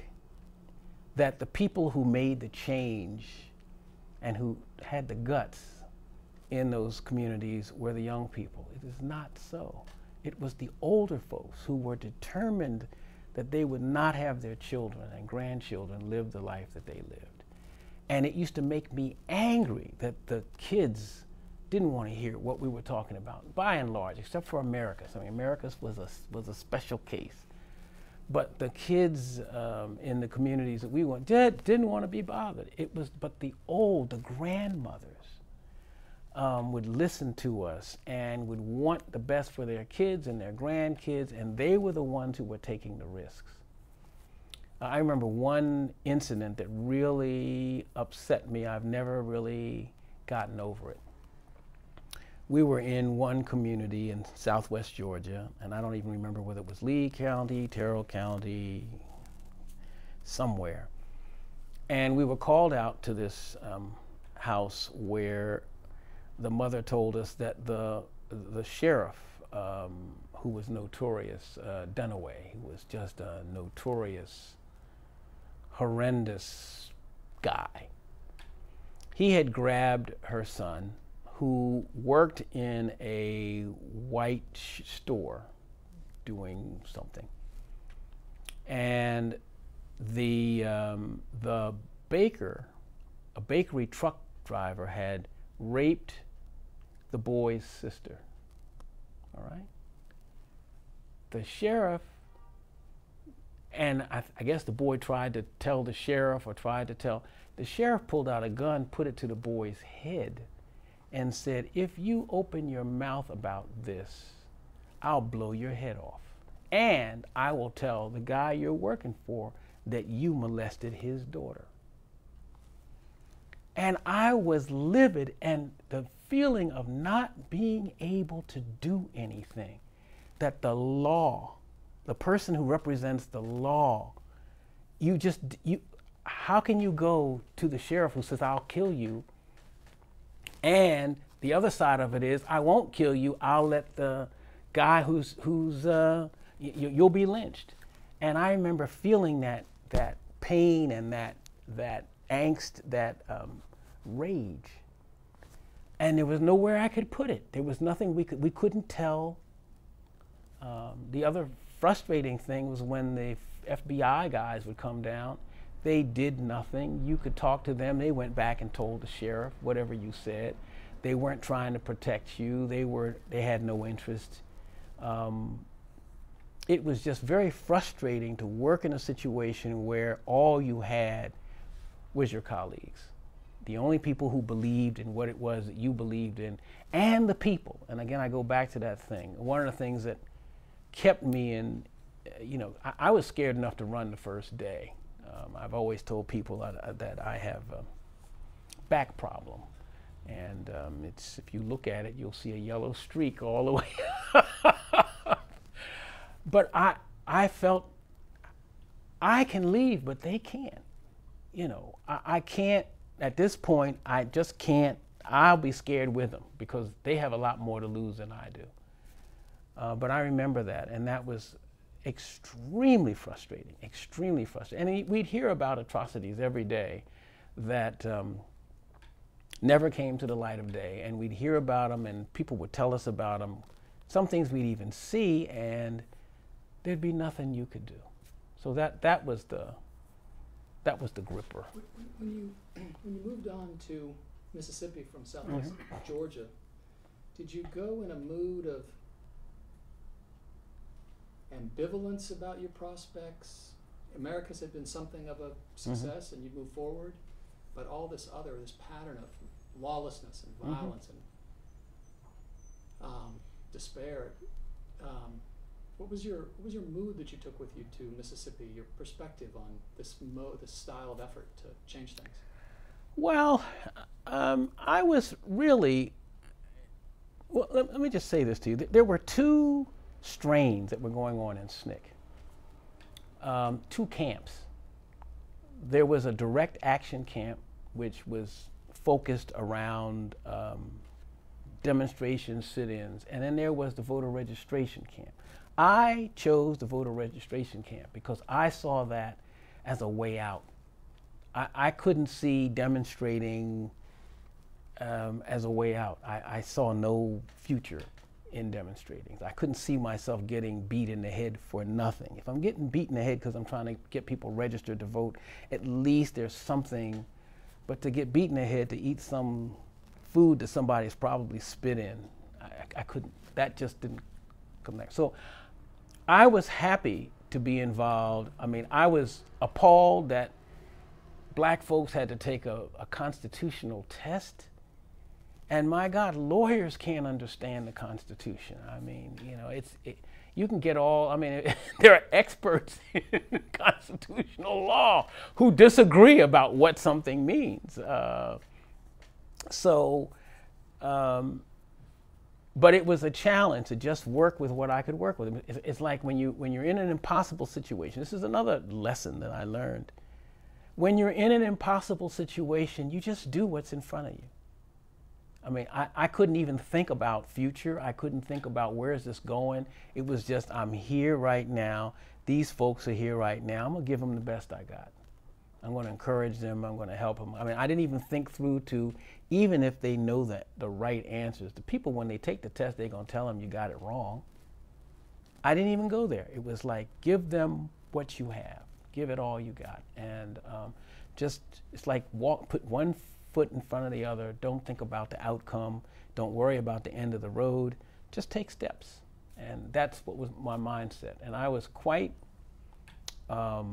that the people who made the change and who had the guts in those communities were the young people. It is not so. It was the older folks who were determined that they would not have their children and grandchildren live the life that they lived. And it used to make me angry that the kids didn't want to hear what we were talking about, by and large, except for Americus. I mean, Americus was a special case. But the kids in the communities that we went didn't want to be bothered. But the grandmothers would listen to us and would want the best for their kids and their grandkids, and they were the ones who were taking the risks. I remember one incident that really upset me. I've never really gotten over it. We were in one community in Southwest Georgia, and I don't even remember whether it was Lee County, Terrell County, somewhere. And we were called out to this house where the mother told us that the sheriff, who was notorious, Dunaway, who was just a notorious, horrendous guy, he had grabbed her son, who worked in a white store doing something. And the baker, a bakery truck driver, had raped the boy's sister. All right? The sheriff, and I guess the boy tried to tell the sheriff, or tried to tell, the sheriff pulled out a gun, put it to the boy's head, and said, if you open your mouth about this, I'll blow your head off. And I will tell the guy you're working for that you molested his daughter. And I was livid, and the feeling of not being able to do anything, that the law, the person who represents the law, how can you go to the sheriff who says, I'll kill you, and the other side of it is, I won't kill you, I'll let the guy you'll be lynched. And I remember feeling that pain and that angst, that rage. And there was nowhere I could put it. There was nothing we couldn't tell. The other frustrating thing was when the FBI guys would come down, they did nothing. You could talk to them. They went back and told the sheriff whatever you said. They weren't trying to protect you. They had no interest. It was just very frustrating to work in a situation where all you had was your colleagues. The only people who believed in what it was that you believed in, and the people. And again, I go back to that thing. One of the things that kept me in, I was scared enough to run the first day. I've always told people that I have a back problem. And if you look at it, you'll see a yellow streak all the way. But I felt I can leave, but they can't. I can't, at this point, I just can't. I'll be scared with them because they have a lot more to lose than I do. But I remember that, and that was extremely frustrating, extremely frustrating. And we'd hear about atrocities every day that never came to the light of day, and we'd hear about them, and people would tell us about them. Some things we'd even see, and there'd be nothing you could do. So that was the gripper. When you moved on to Mississippi from Southwest Georgia, did you go in a mood of ambivalence about your prospects? America's had been something of a success, and you'd move forward, but all this pattern of lawlessness and violence and despair. What was your mood that you took with you to Mississippi? Your perspective on this style of effort to change things? Well, I was really. Well, let me just say this to you. There were two strains that were going on in SNCC. Two camps. There was a direct action camp, which was focused around demonstrations, sit-ins, and then there was the voter registration camp. I chose the voter registration camp because I saw that as a way out. I couldn't see demonstrating as a way out. I saw no future in demonstrating. I couldn't see myself getting beat in the head for nothing. If I'm getting beat in the head because I'm trying to get people registered to vote, at least there's something. But to get beat in the head, to eat some food that somebody's probably spit in, I couldn't. That just didn't connect. So I was happy to be involved. I mean, I was appalled that black folks had to take a constitutional test. And my God, lawyers can't understand the Constitution. I mean, you can get all, there are experts in constitutional law who disagree about what something means. But it was a challenge to just work with what I could work with. It's like when you're in an impossible situation. This is another lesson that I learned. When you're in an impossible situation, you just do what's in front of you. I mean, I couldn't even think about future. I couldn't think about where is this going. It was just, I'm here right now. These folks are here right now. I'm gonna give them the best I got. I'm going to encourage them. I'm going to help them. I mean, I didn't even think through to, even if they know that the right answers, the people, when they take the test, they're going to tell them you got it wrong. I didn't even go there. It was like, give them what you have. Give it all you got. And just, it's like put one foot in front of the other. Don't think about the outcome. Don't worry about the end of the road. Just take steps. And that's what was my mindset. And I was quite, I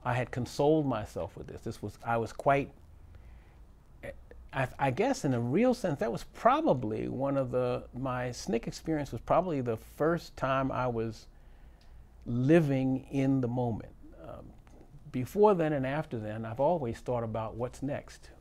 had consoled myself with this. I was quite, I guess in a real sense, that was probably my SNCC experience was probably the first time I was living in the moment. Before then and after then, I've always thought about what's next.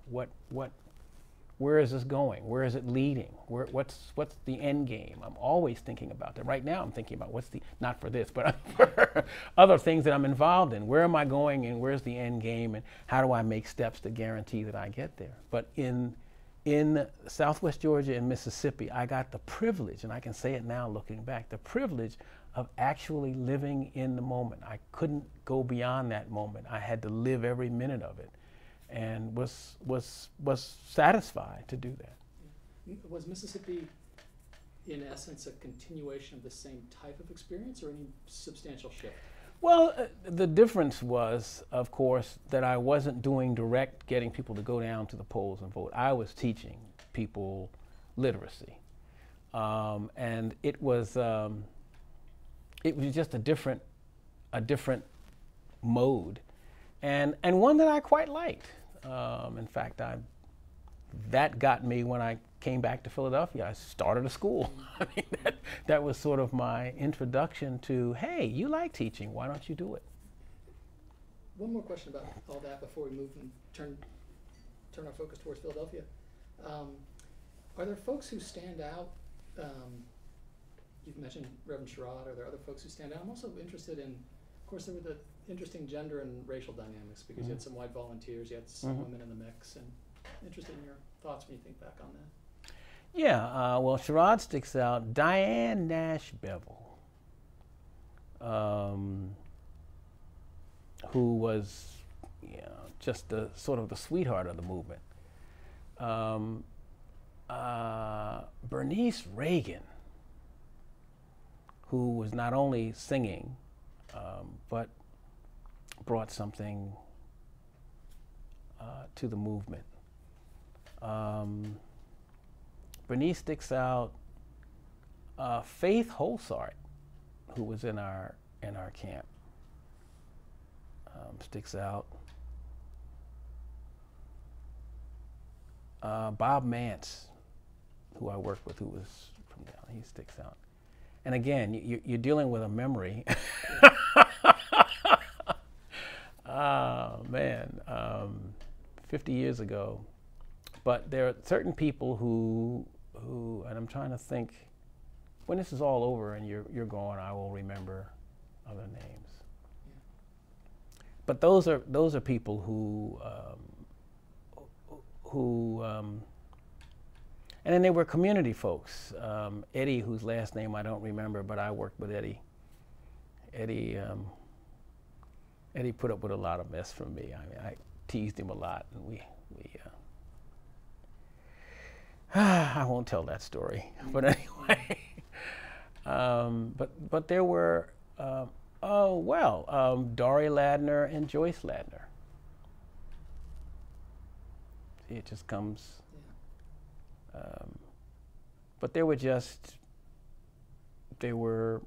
Where is this going? Where is it leading? What's the end game? I'm always thinking about that. Right now I'm thinking about not for this, but for other things that I'm involved in. Where am I going and where's the end game and how do I make steps to guarantee that I get there? But in Southwest Georgia and Mississippi, I got the privilege, and I can say it now looking back, the privilege of actually living in the moment. I couldn't go beyond that moment. I had to live every minute of it. And was satisfied to do that. Was Mississippi, in essence, a continuation of the same type of experience, or any substantial shift? Well, the difference was, of course, that I wasn't doing direct getting people to go down to the polls and vote. I was teaching people literacy, and it was just a different mode, and one that I quite liked. In fact, that got me when I came back to Philadelphia. I started a school. I mean, that was sort of my introduction to, hey, you like teaching, why don't you do it? One more question about all that before we move and turn our focus towards Philadelphia. Are there folks who stand out? You've mentioned Reverend Sherrod. Are there other folks who stand out? I'm also interested in, of course, there were the interesting gender and racial dynamics, because you had some white volunteers, you had some women in the mix, and interested in your thoughts when you think back on that. Yeah, well, Sherrod sticks out. Diane Nash Bevel, who was, just the sort of the sweetheart of the movement. Bernice Reagan, who was not only singing, but brought something to the movement. Bernice sticks out. Faith Holsart, who was in our camp, sticks out. Bob Mance, who I worked with, who was from down, he sticks out. And again, you're dealing with a memory. Oh, man, 50 years ago. But there are certain people who, and I'm trying to think, when this is all over and you're gone, I will remember other names. Yeah. But those are people and then there were community folks. Eddie, whose last name I don't remember, but I worked with Eddie. Eddie put up with a lot of mess from me. I mean, I teased him a lot, and we I won't tell that story, but anyway. But there were, Dory Ladner and Joyce Ladner. See, it just comes. But they were,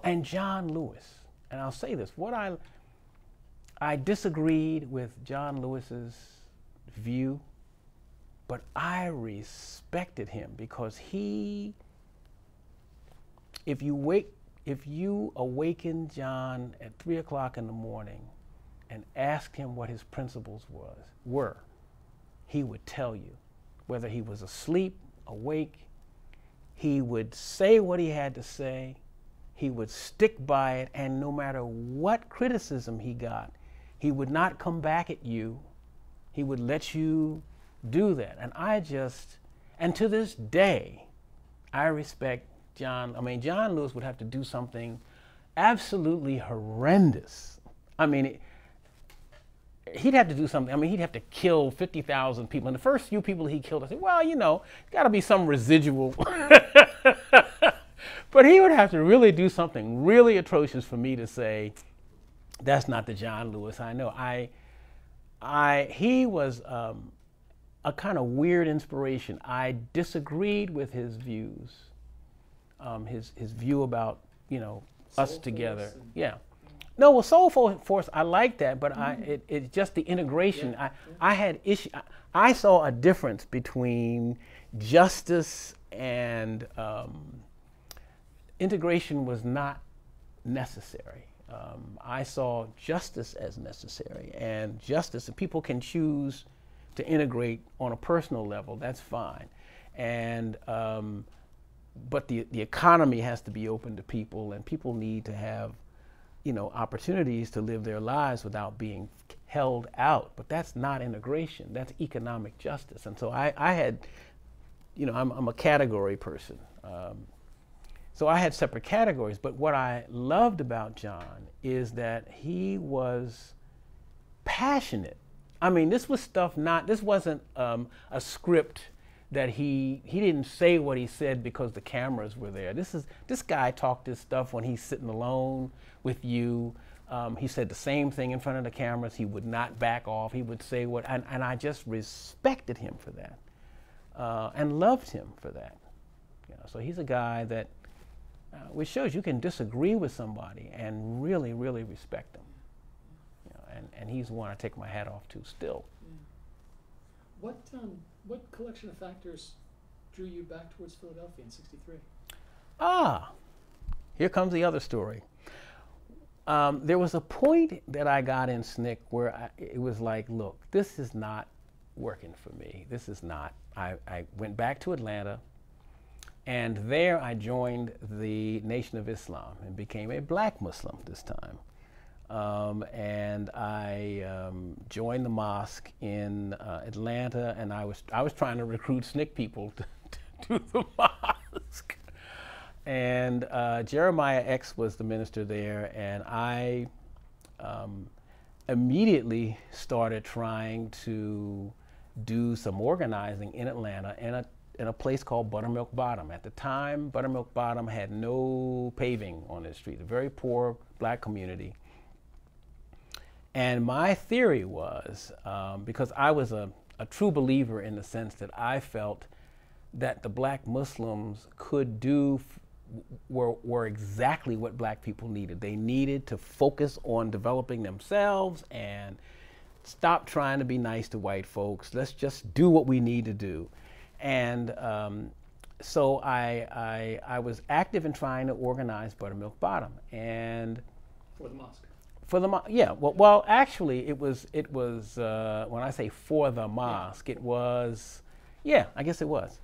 and John Lewis. And I'll say this, I disagreed with John Lewis's view, but I respected him because if you awakened John at 3 o'clock in the morning and asked him what his principles were, he would tell you. Whether he was asleep, awake, he would say what he had to say, he would stick by it, and no matter what criticism he got, he would not come back at you. He would let you do that. And to this day, I respect John. I mean, John Lewis would have to do something absolutely horrendous. I mean, he'd have to do something. I mean, he'd have to kill 50,000 people. And the first few people he killed, I said, well, you know, got to be some residual. But he would have to really do something really atrocious for me to say, that's not the John Lewis I know. He was a kind of weird inspiration. I disagreed with his views, his view about, you know, us together. Yeah. No, well, Soul Force, I like that, but it's just the integration. Yeah. I had issue. I saw a difference between justice and integration was not necessary. I saw justice as necessary, and justice, and people can choose to integrate on a personal level. That's fine, and but the economy has to be open to people, and people need to have, you know, opportunities to live their lives without being held out. But that's not integration. That's economic justice. And so I had, you know, I'm a category person. So I had separate categories. But what I loved about John is that he was passionate. I mean, this was stuff this wasn't a script that he didn't say what he said because the cameras were there. This guy talked this stuff when he's sitting alone with you. He said the same thing in front of the cameras. He would not back off. He would say what, and I just respected him for that, and loved him for that. You know, so he's a guy that, which shows you can disagree with somebody and really, really respect them. You know, and he's the one I take my hat off to still. Yeah. What collection of factors drew you back towards Philadelphia in '63? Ah, here comes the other story. There was a point that I got in SNCC where it was like, look, this is not working for me. This is not. I went back to Atlanta, and there I joined the Nation of Islam and became a black Muslim this time. And I joined the mosque in Atlanta, and I was trying to recruit SNCC people to the mosque. And Jeremiah X was the minister there, and I immediately started trying to do some organizing in Atlanta in a place called Buttermilk Bottom. At the time, Buttermilk Bottom had no paving on the street, a very poor black community. And my theory was, because I was a true believer in the sense that I felt that the black Muslims could do, were exactly what black people needed. They needed to focus on developing themselves and stop trying to be nice to white folks. Let's just do what we need to do. And so I was active in trying to organize Buttermilk Bottom. And For the mosque. for the mosque, yeah. Well, actually, it was when I say for the mosque, it was, yeah, I guess it was.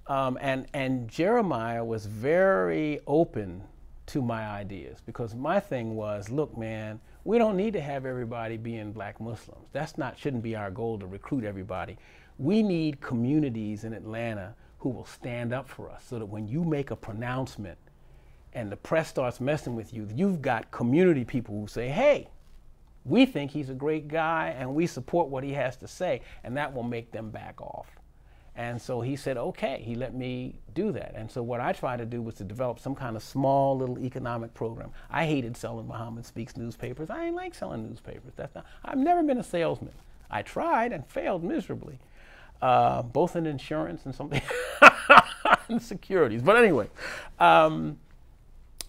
And Jeremiah was very open to my ideas, because my thing was, look, man, we don't need to have everybody being black Muslims. Shouldn't be our goal to recruit everybody. We need communities in Atlanta who will stand up for us, so that when you make a pronouncement and the press starts messing with you, you've got community people who say, hey, we think he's a great guy and we support what he has to say, and that will make them back off. And so he said, okay, he let me do that. And so what I tried to do was to develop some kind of small little economic program. I hated selling Muhammad Speaks newspapers. I ain't like selling newspapers. I've never been a salesman. I tried and failed miserably, both in insurance and something, and securities. But anyway,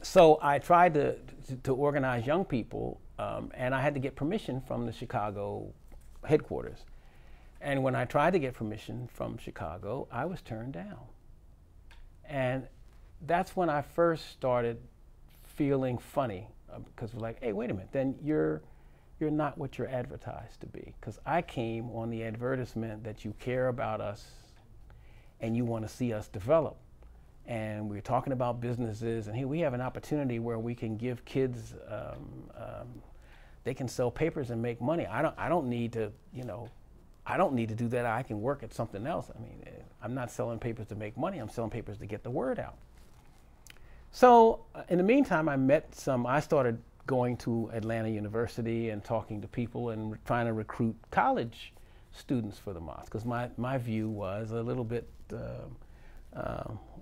so I tried to organize young people, and I had to get permission from the Chicago headquarters. And when I tried to get permission from Chicago, I was turned down. And that's when I first started feeling funny, because we're like, hey, wait a minute, then you're not what you're advertised to be. Because I came on the advertisement that you care about us and you want to see us develop. And we were talking about businesses, and here we have an opportunity where we can give kids, they can sell papers and make money. I don't need to, I don't need to do that. I can work at something else. I mean, I'm not selling papers to make money. I'm selling papers to get the word out. So in the meantime, I started going to Atlanta University and talking to people and trying to recruit college students for the mosque, because my view was a little bit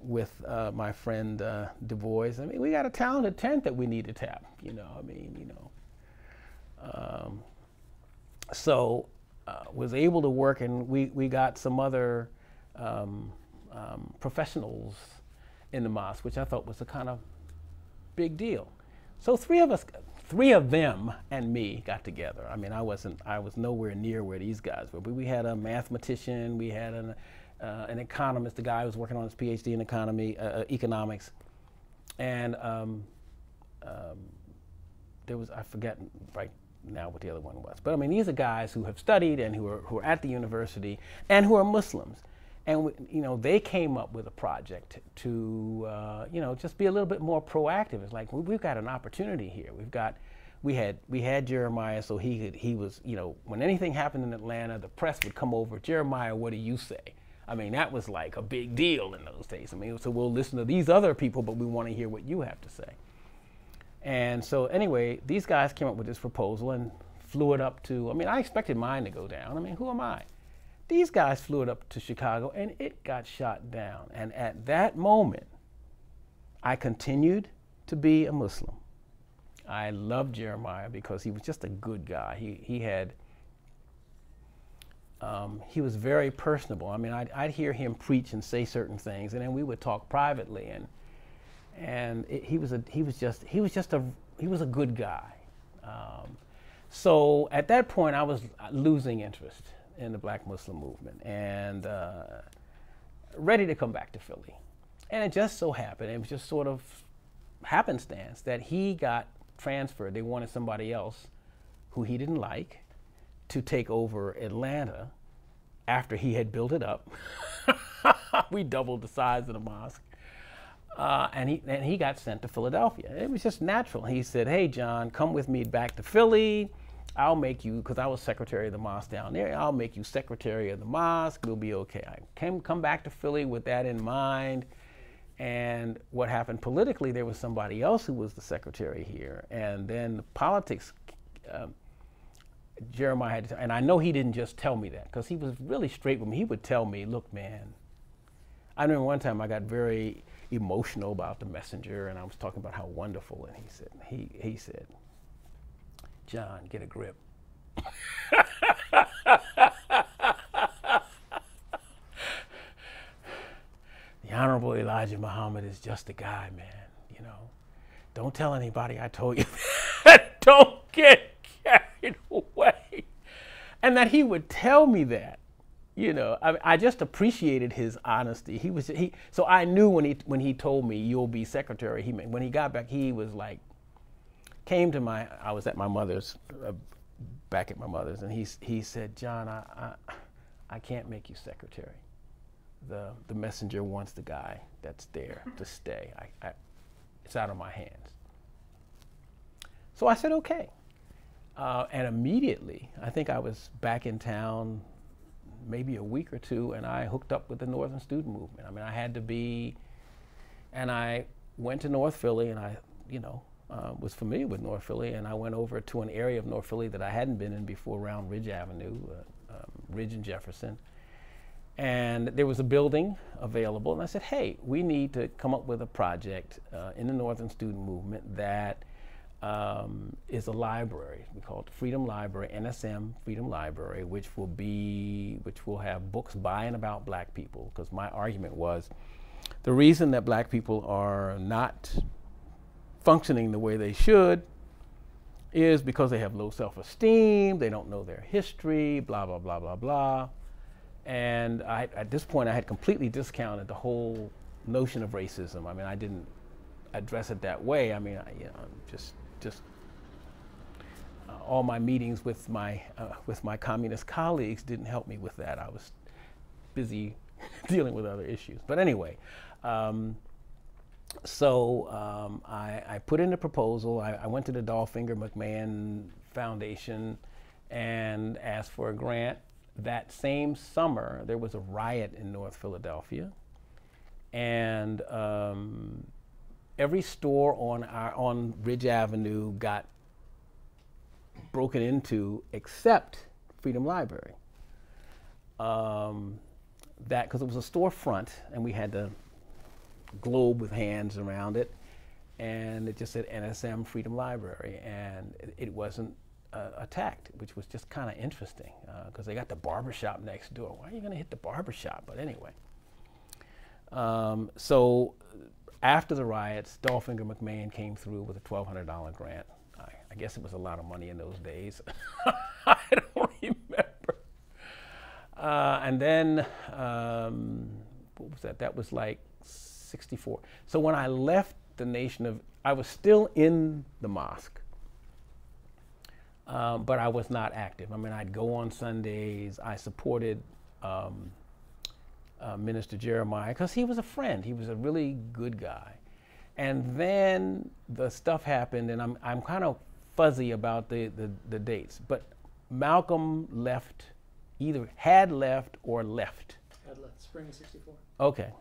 with my friend Du Bois. I mean, we got a talented tent that we need to tap, so was able to work, and we got some other professionals in the mosque, which I thought was a kind of big deal. So three of them and me got together. I mean, I was nowhere near where these guys were, but we had a mathematician, we had an economist, the guy who was working on his PhD in economics, and there was, I forget right now what the other one was, but I mean, these are guys who have studied and who are at the university and who are Muslims. And they came up with a project to just be a little bit more proactive. It's like, we've got an opportunity here. We had Jeremiah, so he was, when anything happened in Atlanta, the press would come over. Jeremiah, what do you say? I mean, that was like a big deal in those days. I mean, so we'll listen to these other people, but we want to hear what you have to say. And so anyway, these guys came up with this proposal and flew it up to. I mean, I expected mine to go down. I mean, who am I? These guys flew it up to Chicago, and it got shot down. And at that moment, I continued to be a Muslim. I loved Jeremiah because he was just a good guy. He was very personable. I mean, I'd hear him preach and say certain things, and then we would talk privately. He was a good guy. So at that point, I was losing interest in the Black Muslim movement and ready to come back to Philly. And it just so happened, it was just sort of happenstance that he got transferred. They wanted somebody else who he didn't like to take over Atlanta after he had built it up. We doubled the size of the mosque. And he got sent to Philadelphia. It was just natural. He said, hey, John, come with me back to Philly. I'll make you, because I was secretary of the mosque down there, I'll make you secretary of the mosque. We'll be okay. I come back to Philly with that in mind. And what happened politically, there was somebody else who was the secretary here. And then the politics, Jeremiah had to, and I know he didn't just tell me that, because he was really straight with me. He would tell me, look, man, I remember one time I got very emotional about the messenger, and I was talking about how wonderful, and he said, John, get a grip. The Honorable Elijah Muhammad is just a guy, man. Don't tell anybody I told you that. Don't get carried away. And that he would tell me that. I just appreciated his honesty. So I knew when he told me you'll be secretary. When he got back, he was like, I was at my mother's, back at my mother's, and he said, John, I can't make you secretary. The messenger wants the guy that's there to stay. It's out of my hands. So I said, okay. And immediately, I think I was back in town maybe a week or two, and I hooked up with the Northern Student Movement. I mean, I had to be, and I went to North Philly, and I, was familiar with North Philly, and I went over to an area of North Philly that I hadn't been in before, around Ridge Avenue, Ridge and Jefferson. And there was a building available, and I said, hey, we need to come up with a project in the Northern Student Movement that is a library. We call it Freedom Library, NSM Freedom Library, which will have books by and about Black people, because my argument was the reason that Black people are not functioning the way they should is because they have low self-esteem, they don't know their history, blah, blah, blah, blah, blah. And at this point, I had completely discounted the whole notion of racism. I mean, I didn't address it that way. I mean, just all my meetings with my communist colleagues didn't help me with that. I was busy dealing with other issues. But anyway, so I put in a proposal. I went to the Dolphinger McMahon Foundation and asked for a grant. That same summer, there was a riot in North Philadelphia, and every store on Ridge Avenue got broken into except Freedom Library. That because it was a storefront and we had the globe with hands around it, and it just said NSM Freedom Library, and it wasn't attacked, which was just kind of interesting because they got the barbershop next door. Why are you going to hit the barbershop? But anyway, so after the riots, Dolphinger McMahon came through with a $1,200 grant. I guess it was a lot of money in those days. I don't remember. And then, what was that? That was like 64. So when I left the Nation of, I was still in the mosque, but I was not active. I mean, I'd go on Sundays. I supported Minister Jeremiah because he was a friend. He was a really good guy. And then the stuff happened, and I'm kind of fuzzy about the dates. But Malcolm left, either had left or left. Had left, spring of '64. Okay.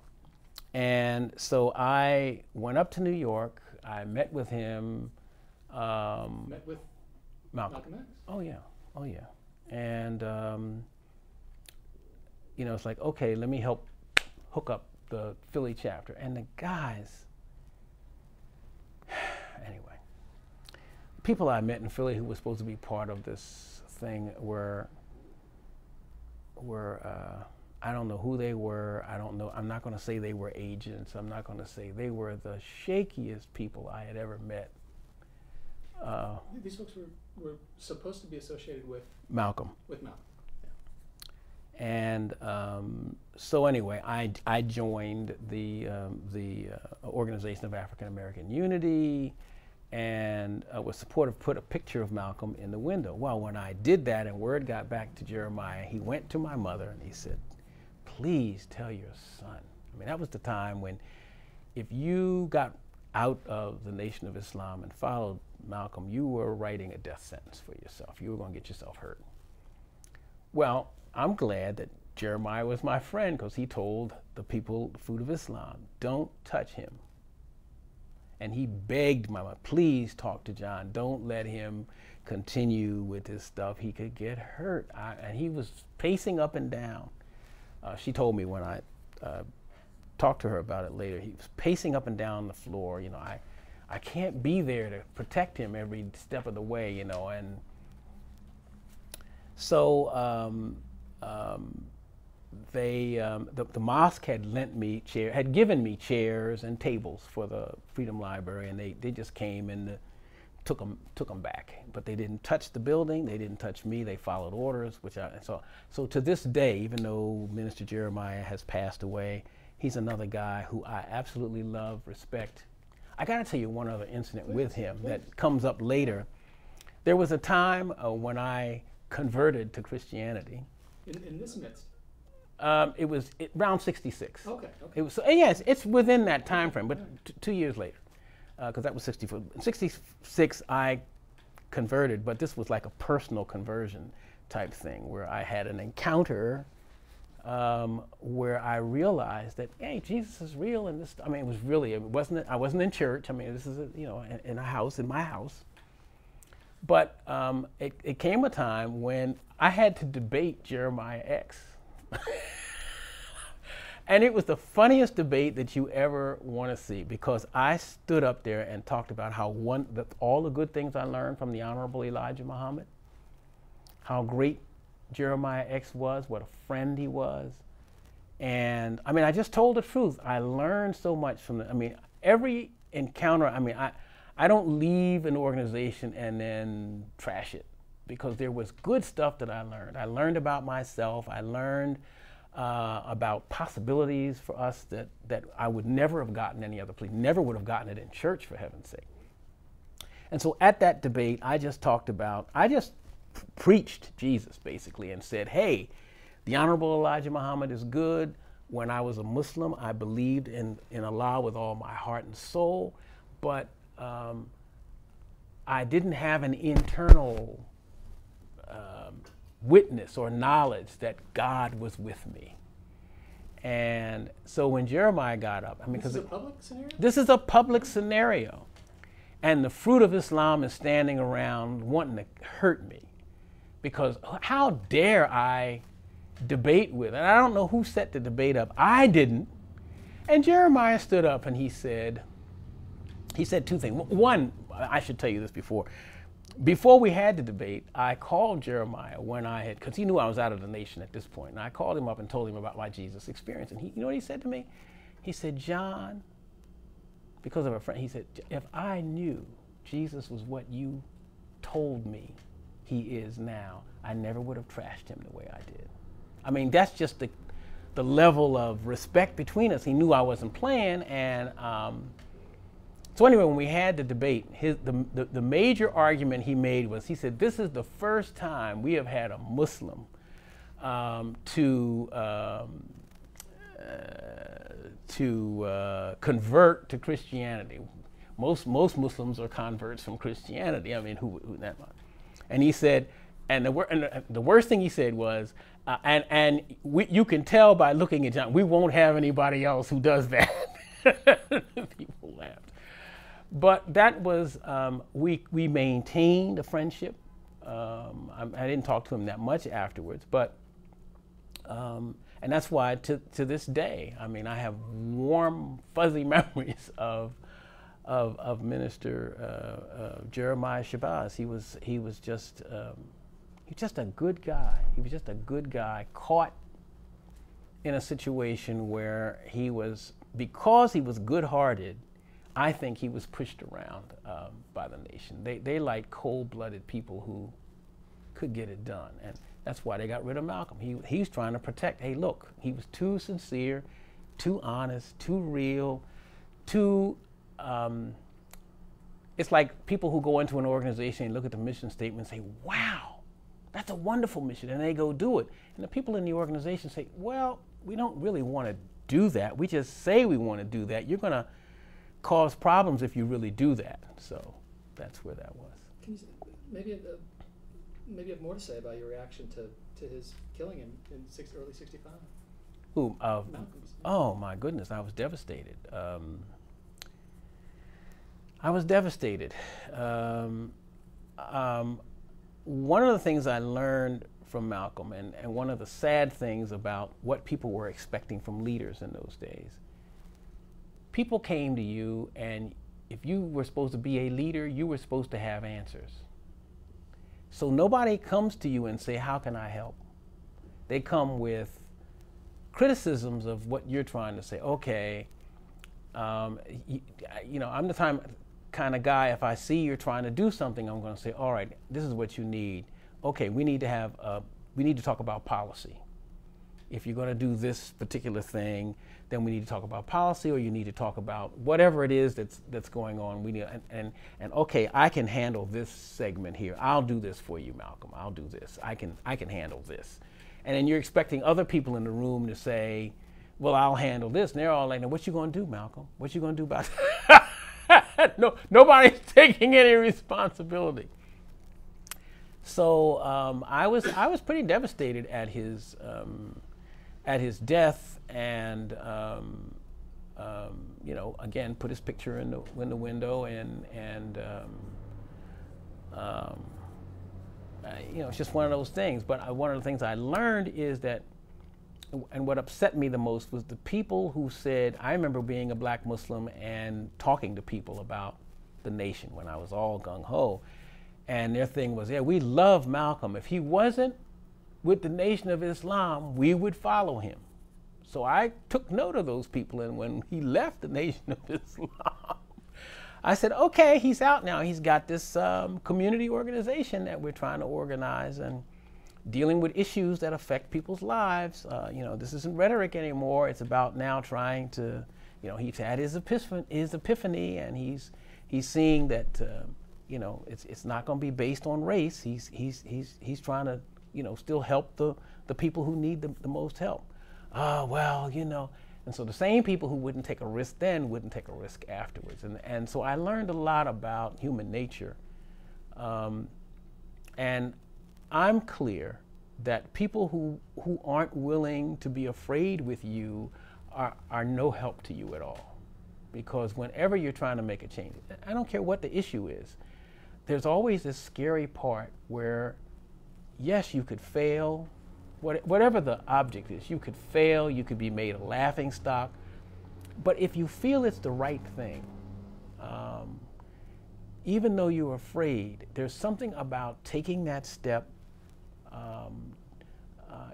And so I went up to New York. I met with him. Met with Malcolm X? Oh, yeah. Oh, yeah. And, you know, it's like, okay, let me help hook up the Philly chapter. And the guys, anyway, people I met in Philly who were supposed to be part of this thing were I don't know who they were. I don't know. I'm not going to say they were agents. I'm not going to say they were the shakiest people I had ever met. These folks were supposed to be associated with Malcolm. With Malcolm. Yeah. And so anyway, I joined the Organization of African American Unity, and was supportive, put a picture of Malcolm in the window. Well, when I did that and word got back to Jeremiah, he went to my mother and he said, please tell your son. I mean, that was the time when if you got out of the Nation of Islam and followed Malcolm, you were writing a death sentence for yourself. You were going to get yourself hurt. Well, I'm glad that Jeremiah was my friend because he told the people, the Fruit of Islam, don't touch him. And he begged my mother, please talk to John. Don't let him continue with this stuff. He could get hurt. And he was pacing up and down. She told me when I talked to her about it later, he was pacing up and down the floor. You know, I can't be there to protect him every step of the way, you know. And so the mosque had given me chairs and tables for the Freedom Library, and they just came and took them back. But they didn't touch the building. They didn't touch me. They followed orders, so to this day, even though Minister Jeremiah has passed away, he's another guy who I absolutely love, respect. I got to tell you one other incident with him that comes up later. There was a time when I converted to Christianity. In this midst? It was around 66. Okay. It was, yes, it's within that time frame, but 2 years later, because that was 64. In 66, I converted, but this was like a personal conversion type thing where I had an encounter where I realized that, hey, Jesus is real, and this. I mean, I wasn't in church. I mean, this is in a house, in my house. But it came a time when I had to debate Jeremiah X. And it was the funniest debate that you ever want to see, because I stood up there and talked about how all the good things I learned from the Honorable Elijah Muhammad, how great Jeremiah X was, what a friend he was. And I mean, I just told the truth. I learned so much from every encounter. I mean, I don't leave an organization and then trash it, because there was good stuff that I learned. I learned about myself. I learned about possibilities for us that I would never have gotten any other place, never would have gotten it in church, for heaven's sake. And so at that debate, I just preached Jesus, basically, and said, hey, the Honorable Elijah Muhammad is good. When I was a Muslim, I believed in Allah with all my heart and soul, but I didn't have an internal witness or knowledge that God was with me. And so when Jeremiah got up, I mean, This is a public scenario? this is a public scenario, and the fruit of Islam is standing around wanting to hurt me, because how dare I debate with? And I don't know who set the debate up. I didn't. And Jeremiah stood up and he said two things. One, I should tell you this before. Before we had the debate, I called Jeremiah when I had, because he knew I was out of the nation at this point, and I called him up and told him about my Jesus experience. And you know what he said to me? He said, John, because of a friend, he said, if I knew Jesus was what you told me he is now, I never would have trashed him the way I did. I mean, that's just the level of respect between us. He knew I wasn't playing, and so anyway, when we had the debate, the major argument he made was, he said, this is the first time we have had a Muslim to convert to Christianity. Most Muslims are converts from Christianity. I mean, who that much? And he said, and the worst thing he said was, you can tell by looking at John, we won't have anybody else who does that. People laughed. But that was, we maintained a friendship. I didn't talk to him that much afterwards, but, and that's why to this day, I mean, I have warm, fuzzy memories of Minister Jeremiah Shabazz. He was just a good guy. He was just a good guy caught in a situation where because he was good-hearted, I think he was pushed around by the nation. They like cold-blooded people who could get it done, and that's why they got rid of Malcolm. He's trying to protect. Hey, look, he was too sincere, too honest, too real, too. It's like people who go into an organization and look at the mission statement and say, "Wow, that's a wonderful mission," and they go do it. And the people in the organization say, "Well, we don't really want to do that. We just say we want to do that. You're going to cause problems if you really do that." So that's where that was. Can you maybe you have more to say about your reaction to his killing in early '65? Who? Malcolm's. Oh my goodness, I was devastated. I was devastated. One of the things I learned from Malcolm, and one of the sad things about what people were expecting from leaders in those days, people came to you, and if you were supposed to be a leader, you were supposed to have answers. So nobody comes to you and say, how can I help? They come with criticisms of what you're trying to say. Okay, you know, I'm the kind of guy, if I see you're trying to do something, I'm going to say, all right, this is what you need. Okay, we need to talk about policy. If you're going to do this particular thing, then we need to talk about policy, or you need to talk about whatever it is that's going on. We need, and okay, I can handle this segment here. I'll do this for you, Malcolm. I'll do this. I can handle this. And then you're expecting other people in the room to say, well, I'll handle this. And they're all like, what you going to do, Malcolm? What you going to do about it? No, nobody's taking any responsibility. So I was pretty devastated at his death, and you know, again, put his picture in the window, and you know, it's just one of those things. But one of the things I learned is that, and what upset me the most was the people who said, I remember being a black Muslim and talking to people about the nation when I was all gung-ho, and their thing was, yeah, we love Malcolm. If he wasn't with the Nation of Islam, we would follow him. So I took note of those people, and when he left the Nation of Islam, I said, okay, he's out now. He's got this community organization that we're trying to organize and dealing with issues that affect people's lives. You know, this isn't rhetoric anymore. It's about now trying to, you know, he's had his epiphany, and he's seeing that, you know, it's not going to be based on race. He's trying to, you know, still help the people who need the most help. Well, you know, and so the same people who wouldn't take a risk then wouldn't take a risk afterwards. And so I learned a lot about human nature. And I'm clear that people who aren't willing to be afraid with you are no help to you at all. Because whenever you're trying to make a change, I don't care what the issue is, there's always this scary part where, yes, you could fail, whatever the object is, you could fail, you could be made a laughing stock, but if you feel it's the right thing, even though you're afraid, there's something about taking that step.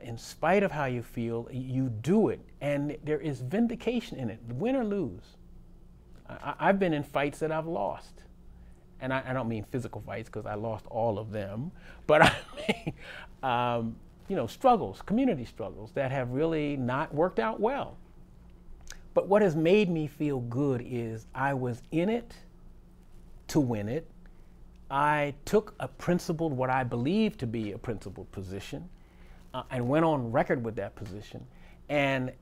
In spite of how you feel, you do it, and there is vindication in it, win or lose. I've been in fights that I've lost, and I don't mean physical fights because I lost all of them, but I mean, struggles, community struggles that have really not worked out well. But what has made me feel good is I was in it to win it. I took what I believed to be a principled position, and went on record with that position. And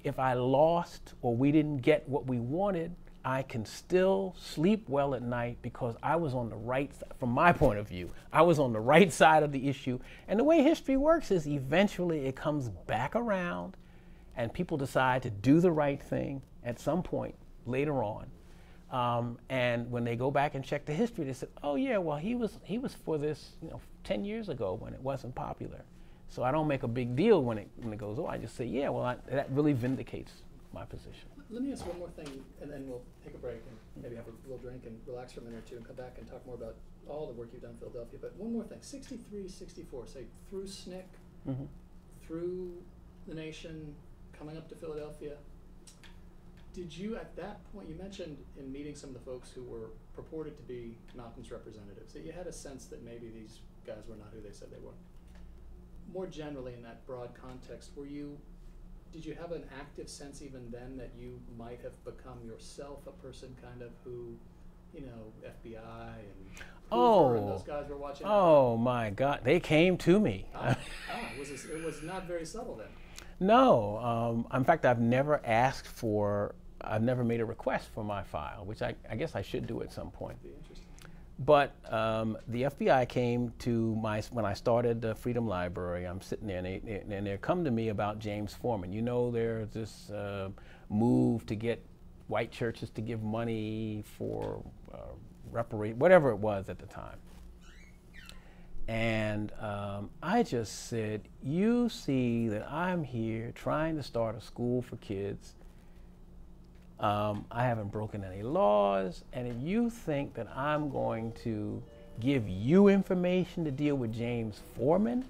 if I lost or we didn't get what we wanted, I can still sleep well at night because I was on the right, from my point of view, I was on the right side of the issue. And the way history works is eventually it comes back around and people decide to do the right thing at some point later on. And when they go back and check the history, they said, oh yeah, well he was for this 10 years ago when it wasn't popular. So I don't make a big deal when it goes, oh, I just say, yeah, well, that really vindicates my position. Let me ask one more thing, and then we'll take a break and maybe have a little drink and relax for a minute or two and come back and talk more about all the work you've done in Philadelphia. But one more thing, 63, 64, say through SNCC, Mm-hmm. through the nation, coming up to Philadelphia, did you at that point, you mentioned in meeting some of the folks who were purported to be Malcolm's representatives, that you had a sense that maybe these guys were not who they said they were. More generally in that broad context, did you have an active sense even then that you might have become yourself a person kind of who, FBI and Hoover and those guys were watching? Oh my God, they came to me. It was not very subtle then. No, in fact, I've never made a request for my file, which I guess I should do at some point. Be interesting. But the FBI came to when I started the Freedom Library. I'm sitting there, and they come to me about James Foreman. There's this move to get white churches to give money for whatever it was at the time. And I just said, you see that I'm here trying to start a school for kids. I haven't broken any laws, and if you think that I'm going to give you information to deal with James Foreman,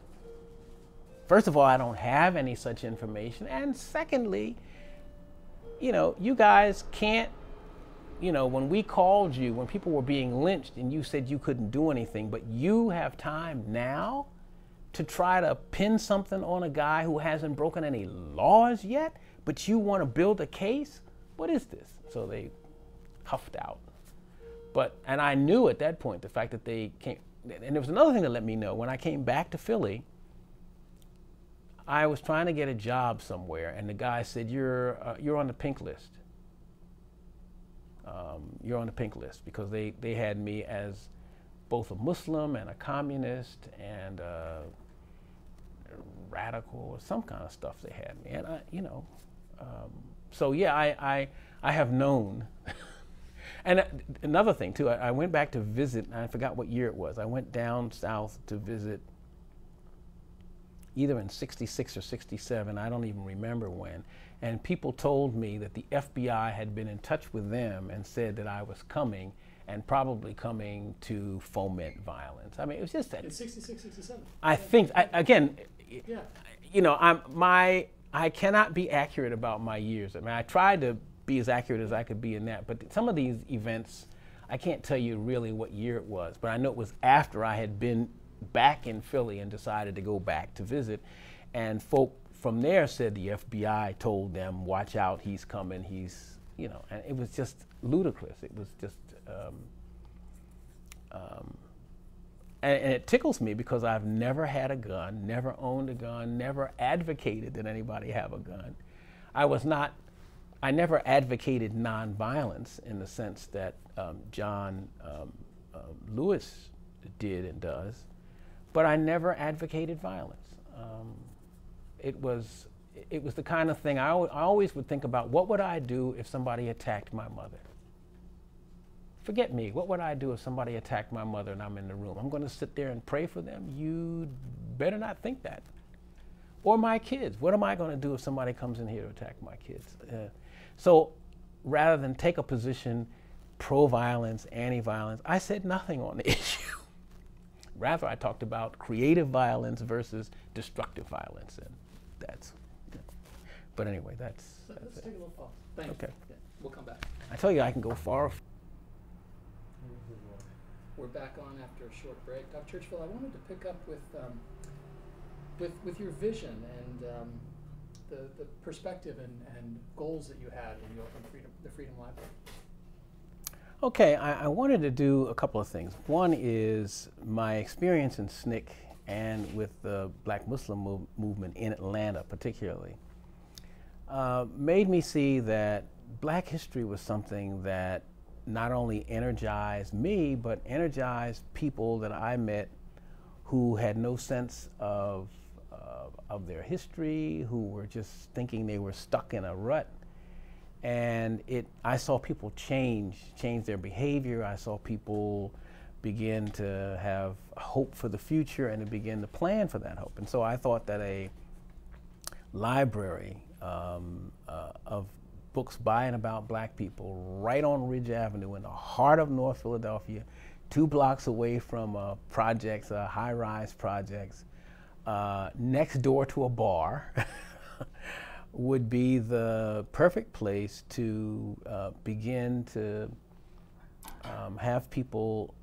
first of all, I don't have any such information, and secondly, you guys can't, when we called you, when people were being lynched and you said you couldn't do anything, but you have time now to try to pin something on a guy who hasn't broken any laws yet, but you want to build a case? What is this? So they huffed out. And I knew at that point the fact that they came, and there was another thing that let me know. When I came back to Philly, I was trying to get a job somewhere, and the guy said, you're on the pink list. You're on the pink list, because they had me as both a Muslim and a communist and a radical or some kind of stuff they had me. And so yeah, I have known. And another thing too, I went back to visit, and I forgot what year it was. I went down south to visit either in 66 or 67, I don't even remember when. And people told me that the FBI had been in touch with them and said that I was coming, and probably coming to foment violence. I mean, it was just that. In 66, 67. I think, again, yeah. I cannot be accurate about my years. I mean, I tried to be as accurate as I could be in that, but some of these events, I can't tell you really what year it was, but I know it was after I had been back in Philly and decided to go back to visit. And folk from there said the FBI told them, watch out, he's coming, and it was just ludicrous. It was just, and it tickles me because I've never had a gun, never owned a gun, never advocated that anybody have a gun. I never advocated nonviolence in the sense that John Lewis did and does, but I never advocated violence. it was the kind of thing I always would think about, what would I do if somebody attacked my mother? Forget me, what would I do if somebody attacked my mother and I'm in the room? I'm going to sit there and pray for them? You better not think that. Or my kids, what am I going to do if somebody comes in here to attack my kids? So rather than take a position pro-violence, anti-violence, I said nothing on the issue. Rather, I talked about creative violence versus destructive violence, and that's, but anyway, that's Let's take a little pause. Thank you. Okay. Yeah, we'll come back. I tell you, I can go far. We're back on after a short break. Dr. Churchville, I wanted to pick up with your vision and the perspective and goals that you had when you opened the Freedom Library. Okay, I wanted to do a couple of things. One is my experience in SNCC and with the Black Muslim movement in Atlanta particularly made me see that Black history was something that not only energized me, but energized people that I met who had no sense of their history, who were just thinking they were stuck in a rut. And I saw people change their behavior. I saw people begin to have hope for the future and to begin to plan for that hope. And so I thought that a library of books by and about Black people right on Ridge Avenue in the heart of North Philadelphia, 2 blocks away from projects, high-rise projects, next door to a bar, would be the perfect place to begin to have people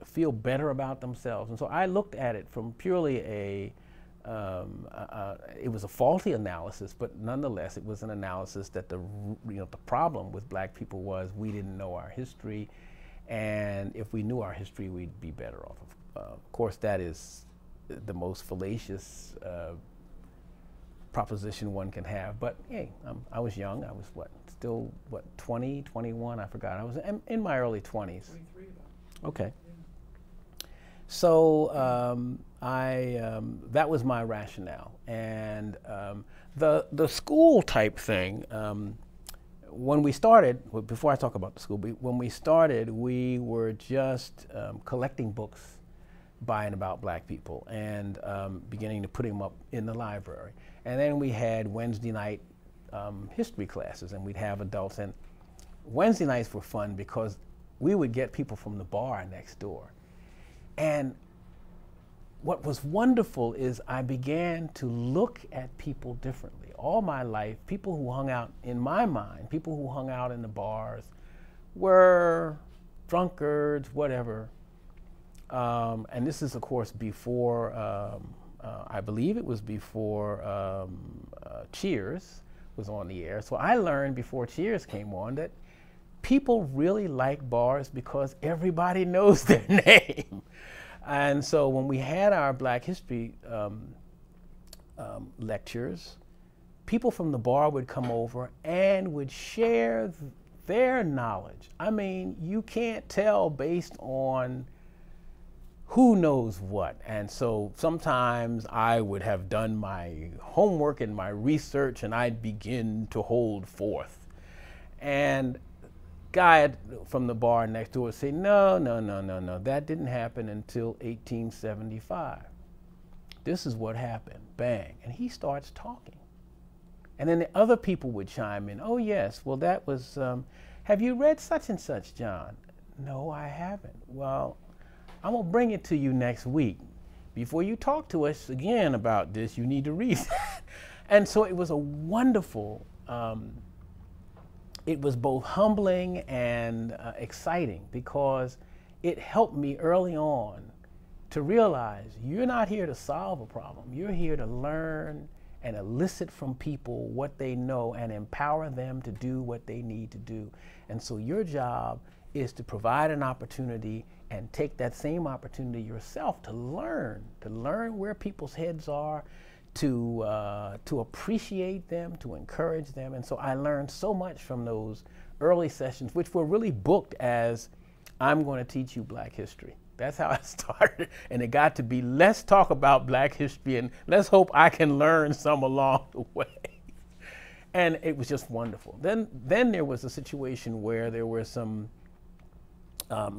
feel better about themselves. And so I looked at it from purely it was a faulty analysis, but nonetheless it was an analysis that the problem with Black people was we didn't know our history, and if we knew our history we'd be better off. Of course, that is the most fallacious proposition one can have, but hey, I was young. I was still 20, 21, I forgot. I was in my early 20s. 23 about. Okay. Yeah. So that was my rationale. And the school type thing, when we started, before I talk about the school, when we started, we were just collecting books by and about Black people and beginning to put them up in the library. And then we had Wednesday night history classes, and we'd have adults. And Wednesday nights were fun because we would get people from the bar next door. And what was wonderful is I began to look at people differently. All my life, people who hung out, in my mind, people who hung out in the bars were drunkards, whatever. And this is, of course, before, I believe it was before Cheers was on the air. So I learned before Cheers came on that people really like bars because everybody knows their name. And so when we had our Black history lectures, people from the bar would come over and would share their knowledge. I mean, you can't tell based on who knows what. And so sometimes I would have done my homework and my research and I'd begin to hold forth. And guy from the bar next door would say, no, that didn't happen until 1875. This is what happened, bang. And he starts talking. And then the other people would chime in, oh yes, well that was, have you read such and such, John? No, I haven't. Well, I'm gonna bring it to you next week. Before you talk to us again about this, you need to read that. And so it was a wonderful, it was both humbling and exciting because it helped me early on to realize you're not here to solve a problem. You're here to learn and elicit from people what they know and empower them to do what they need to do. And so your job is to provide an opportunity and take that same opportunity yourself to learn where people's heads are, to appreciate them, to encourage them. And so I learned so much from those early sessions, which were really booked as, I'm going to teach you Black history. That's how I started. And it got to be, let's talk about Black history and let's hope I can learn some along the way. And it was just wonderful. Then there was a situation where there were some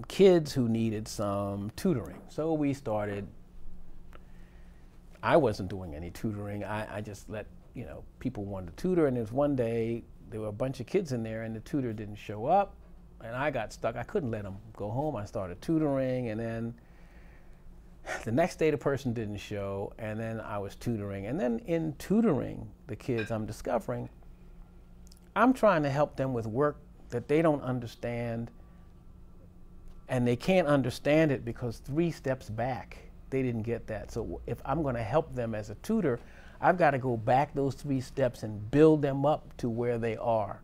kids who needed some tutoring. So we started, I wasn't doing any tutoring. I just let, people wanted to tutor. And there was one day, there were a bunch of kids in there and the tutor didn't show up. And I got stuck. I couldn't let them go home. I started tutoring, and then the next day the person didn't show, and then I was tutoring. And then in tutoring the kids, I'm discovering I'm trying to help them with work that they don't understand, and they can't understand it because 3 steps back, they didn't get that. So if I'm going to help them as a tutor, I've got to go back those 3 steps and build them up to where they are.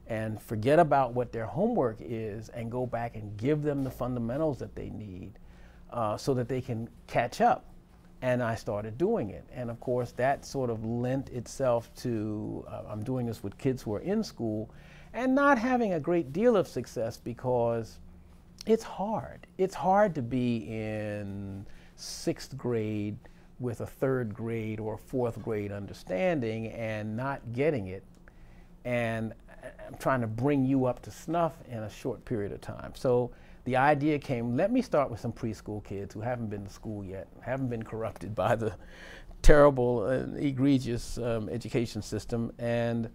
And forget about what their homework is and go back and give them the fundamentals that they need so that they can catch up. And I started doing it. And of course, that sort of lent itself to, I'm doing this with kids who are in school and not having a great deal of success because it's hard. It's hard to be in 6th grade with a 3rd grade or 4th grade understanding and not getting it. And I'm trying to bring you up to snuff in a short period of time. So the idea came, let me start with some preschool kids who haven't been to school yet, haven't been corrupted by the terrible and egregious education system. And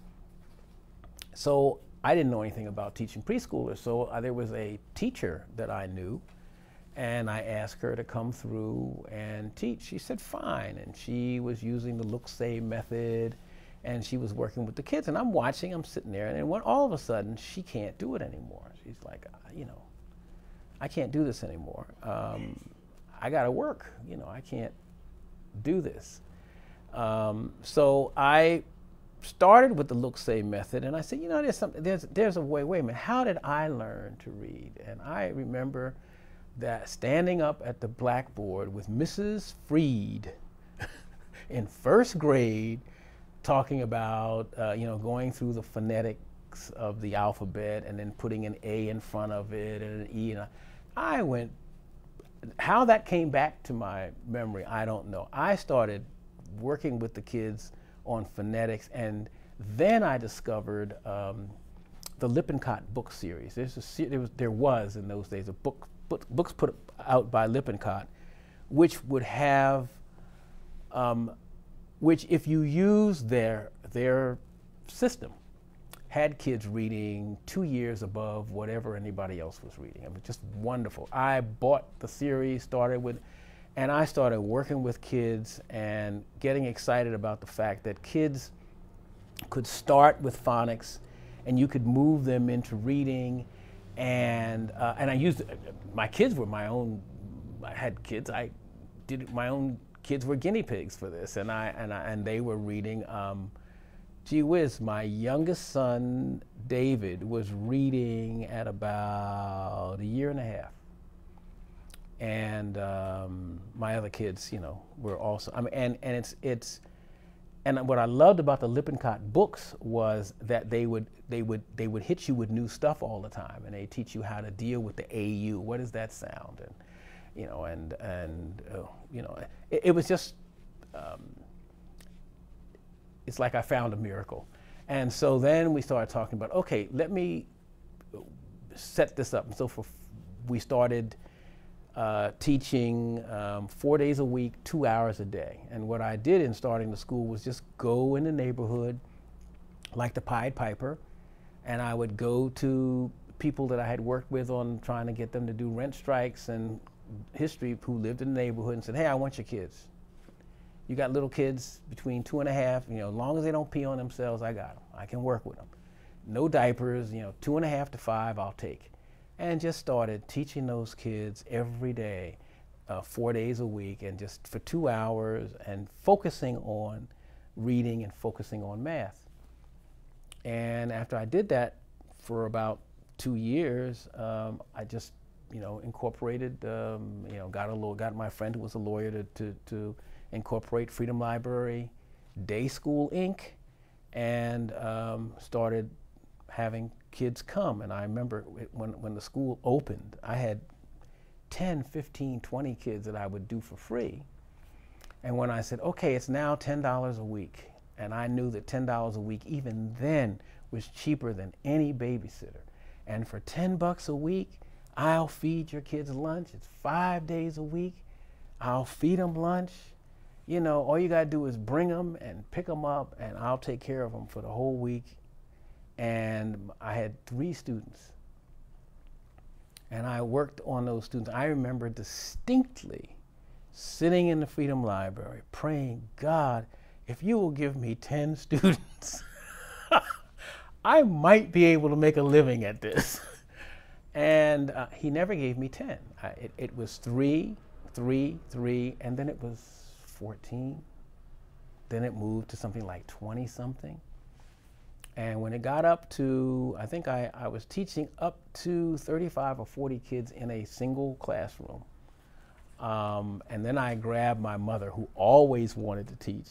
so I didn't know anything about teaching preschoolers. So there was a teacher that I knew, and I asked her to come through and teach. She said, fine. And she was using the look-say method. And she was working with the kids, and I'm watching, I'm sitting there, and when all of a sudden, she can't do it anymore. She's like, I can't do this anymore. I gotta work, I can't do this. So I started with the look-say method, and I said, there's a way, wait a minute, how did I learn to read? And I remember that standing up at the blackboard with Mrs. Freed in 1st grade, talking about, going through the phonetics of the alphabet and then putting an A in front of it and an E. And I went, how that came back to my memory, I don't know. I started working with the kids on phonetics, and then I discovered the Lippincott book series. There was in those days books put out by Lippincott, which would have which if you use their system, had kids reading 2 years above whatever anybody else was reading. It was just wonderful. I bought the series, and I started working with kids and getting excited about the fact that kids could start with phonics and you could move them into reading. And I used, my kids were my own, I had kids, I did my own kids were guinea pigs for this, and they were reading. Gee whiz, my youngest son David was reading at about 1.5 years, and my other kids, were also. And what I loved about the Lippincott books was that they would hit you with new stuff all the time, and they teach you how to deal with the AU. What does that sound? And it was just, it's like I found a miracle. And so then we started talking about, okay, let me set this up. And so we started teaching 4 days a week, 2 hours a day. And what I did in starting the school was just go in the neighborhood like the Pied Piper, and I would go to people that I had worked with on trying to get them to do rent strikes and history who lived in the neighborhood, and said, hey, I want your kids. You got little kids between 2.5, as long as they don't pee on themselves, I got them. I can work with them. No diapers, 2.5 to 5, I'll take. And just started teaching those kids every day, 4 days a week, and just for 2 hours, and focusing on reading and focusing on math. And after I did that for about 2 years, I just incorporated, got my friend who was a lawyer to incorporate Freedom Library, Day School Inc., and started having kids come. And I remember when the school opened, I had 10, 15, 20 kids that I would do for free. And when I said, okay, it's now $10 a week, and I knew that $10 a week even then was cheaper than any babysitter. And for $10 a week, I'll feed your kids lunch. It's 5 days a week. I'll feed them lunch. You know, all you gotta do is bring them and pick them up, and I'll take care of them for the whole week. And I had 3 students. And I worked on those students. I remember distinctly sitting in the Freedom Library praying, God, if you will give me 10 students, I might be able to make a living at this. And he never gave me 10. It was 3, 3, 3, and then it was 14. Then it moved to something like 20 something. And when it got up to, I think I was teaching up to 35 or 40 kids in a single classroom. And then I grabbed my mother, who always wanted to teach,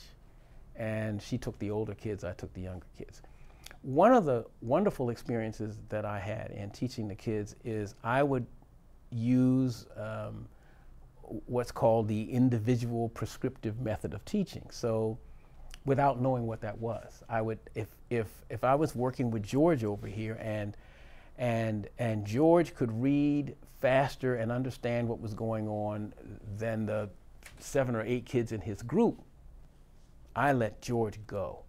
and she took the older kids, I took the younger kids. One of the wonderful experiences that I had in teaching the kids is I would use what's called the individual prescriptive method of teaching. So without knowing what that was, I would, if I was working with George over here and George could read faster and understand what was going on than the 7 or 8 kids in his group, I let George go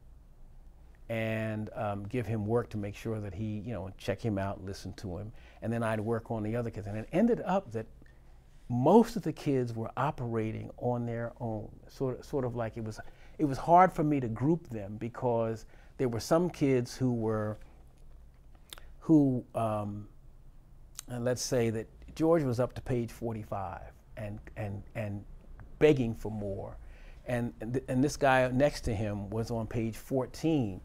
and give him work to make sure that he, you know, check him out, listen to him, and then I'd work on the other kids. And it ended up that most of the kids were operating on their own, sort of like it was hard for me to group them because there were some kids who let's say that George was up to page 45 and begging for more. And this guy next to him was on page 14,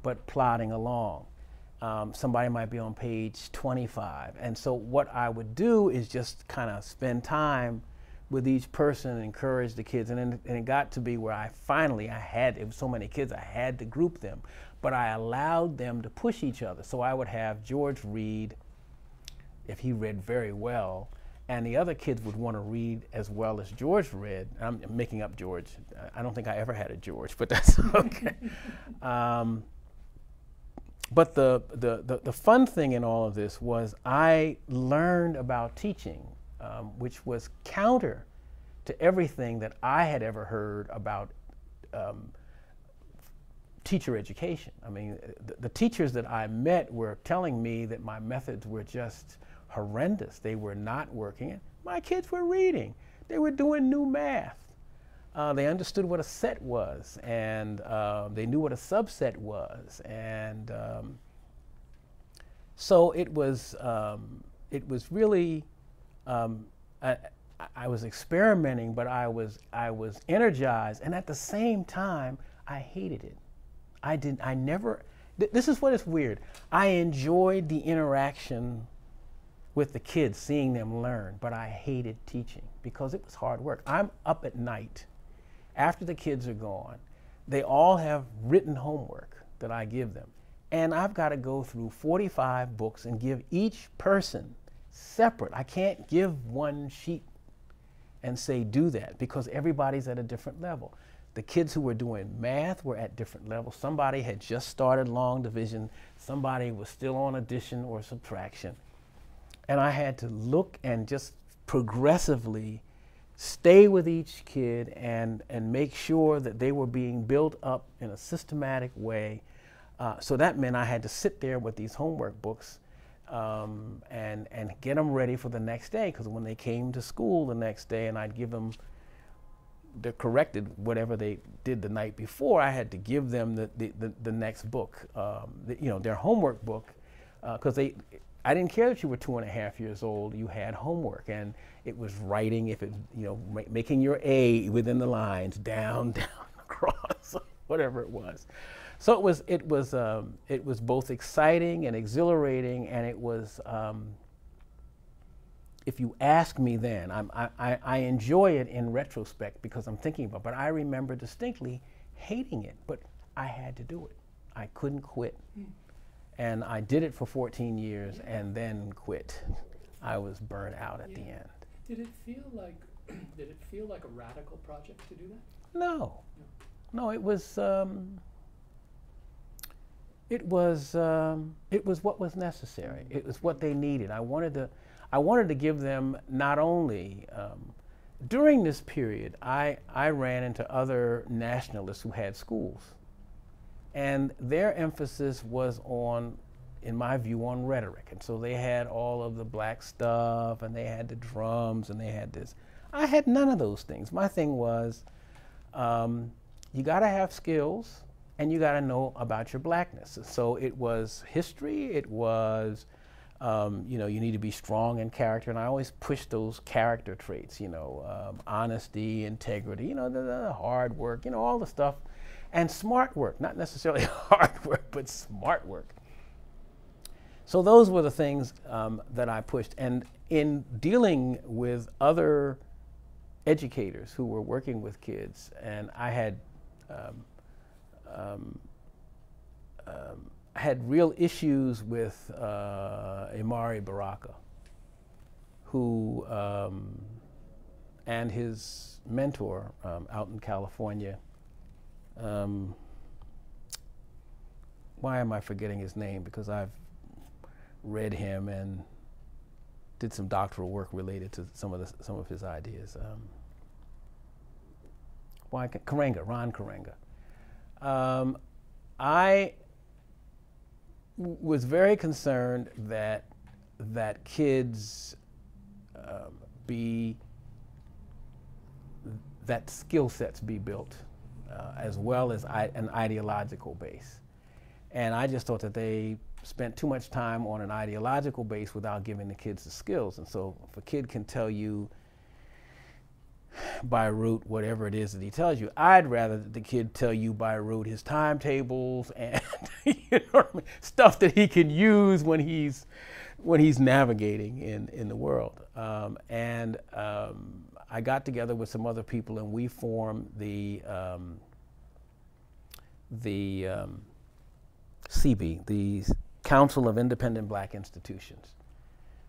but plodding along. Somebody might be on page 25. And so what I would do is just kind of spend time with each person and encourage the kids. And it got to be where it was so many kids, I had to group them. But I allowed them to push each other. So I would have George read, if he read very well, and the other kids would want to read as well as George read. I'm making up George. I don't think I ever had a George, but that's okay. But the fun thing in all of this was I learned about teaching, which was counter to everything that I had ever heard about teacher education. I mean, the teachers that I met were telling me that my methods were just horrendous. They were not working. My kids were reading. They were doing new math. They understood what a set was, and they knew what a subset was, and so it was really. I was experimenting, but I was energized, and at the same time, I hated it. This is what is weird. I enjoyed the interaction with the kids, seeing them learn, but I hated teaching because it was hard work. I'm up at night after the kids are gone. They all have written homework that I give them, and I've got to go through 45 books and give each person separate. I can't give one sheet and say do that because everybody's at a different level. The kids who were doing math were at different levels. Somebody had just started long division. Somebody was still on addition or subtraction. And I had to look and just progressively stay with each kid and make sure that they were being built up in a systematic way. So that meant I had to sit there with these homework books and get them ready for the next day, because when they came to school the next day and I'd give them the corrected whatever they did the night before, I had to give them the next book, their homework book, because I didn't care that you were 2.5 years old. You had homework, and it was writing, making your A within the lines, down, across, whatever it was. So it was both exciting and exhilarating, and it was. If you ask me then, I enjoy it in retrospect because I'm thinking about it, but I remember distinctly hating it, but I had to do it. I couldn't quit. And I did it for 14 years and then quit. I was burnt out at the end. Did it feel like did it feel like a radical project to do that? No. No. No, it was what was necessary. It was what they needed. I wanted to give them not only during this period, I ran into other nationalists who had schools, and their emphasis was on, in my view, on rhetoric. And so they had all of the black stuff, and they had the drums, and they had this. I had none of those things. My thing was, you got to have skills, and you got to know about your blackness. So it was history. It was, you need to be strong in character, and I always push those character traits. Honesty, integrity. The hard work. All the stuff, and smart work. Not necessarily hard work, but smart work. So those were the things that I pushed. And in dealing with other educators who were working with kids, and I had real issues with Imari Baraka, who and his mentor out in California. Why am I forgetting his name? Because I've read him and did some doctoral work related to some of his ideas. Ron Karenga. I was very concerned that kids that skill sets be built as well as an ideological base. And I just thought that they spent too much time on an ideological base without giving the kids the skills. And so if a kid can tell you by rote whatever it is that he tells you, I'd rather that the kid tell you by rote his timetables and stuff that he can use when he's navigating in the world. I got together with some other people, and we formed the CB, the Council of Independent Black Institutions.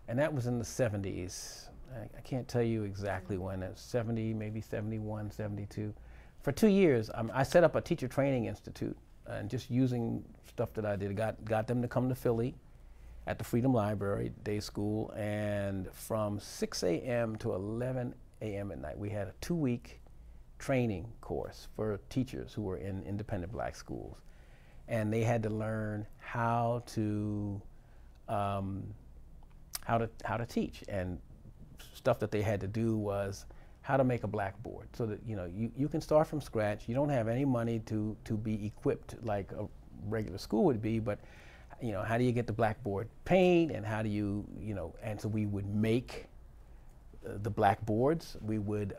And that was in the 70s. I can't tell you exactly when. It was 70, maybe 71, 72. For 2 years, I set up a teacher training institute, and just using stuff that I did, got them to come to Philly at the Freedom Library Day School, and from 6 a.m. to 11 a.m. at night, we had a 2-week training course for teachers who were in independent black schools. And they had to learn how to teach, and stuff that they had to do was how to make a blackboard, so that you can start from scratch. You don't have any money to be equipped like a regular school would be, but how do you get the blackboard paint, and how do you and so we would make the blackboards. We would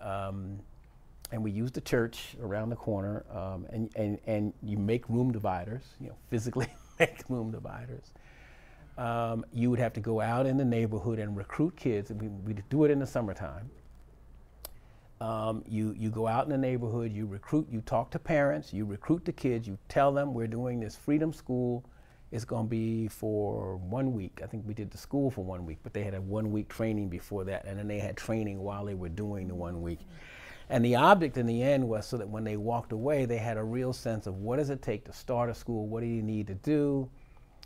and we used the church around the corner, and you make room dividers, physically make room dividers. You would have to go out in the neighborhood and recruit kids. We'd do it in the summertime. You go out in the neighborhood, you recruit, you talk to parents, you recruit the kids, you tell them we're doing this Freedom School. It's going to be for 1 week. I think we did the school for 1 week, but they had a 1-week training before that, and then they had training while they were doing the 1 week. And the object in the end was so that when they walked away, they had a real sense of what does it take to start a school, what do you need to do,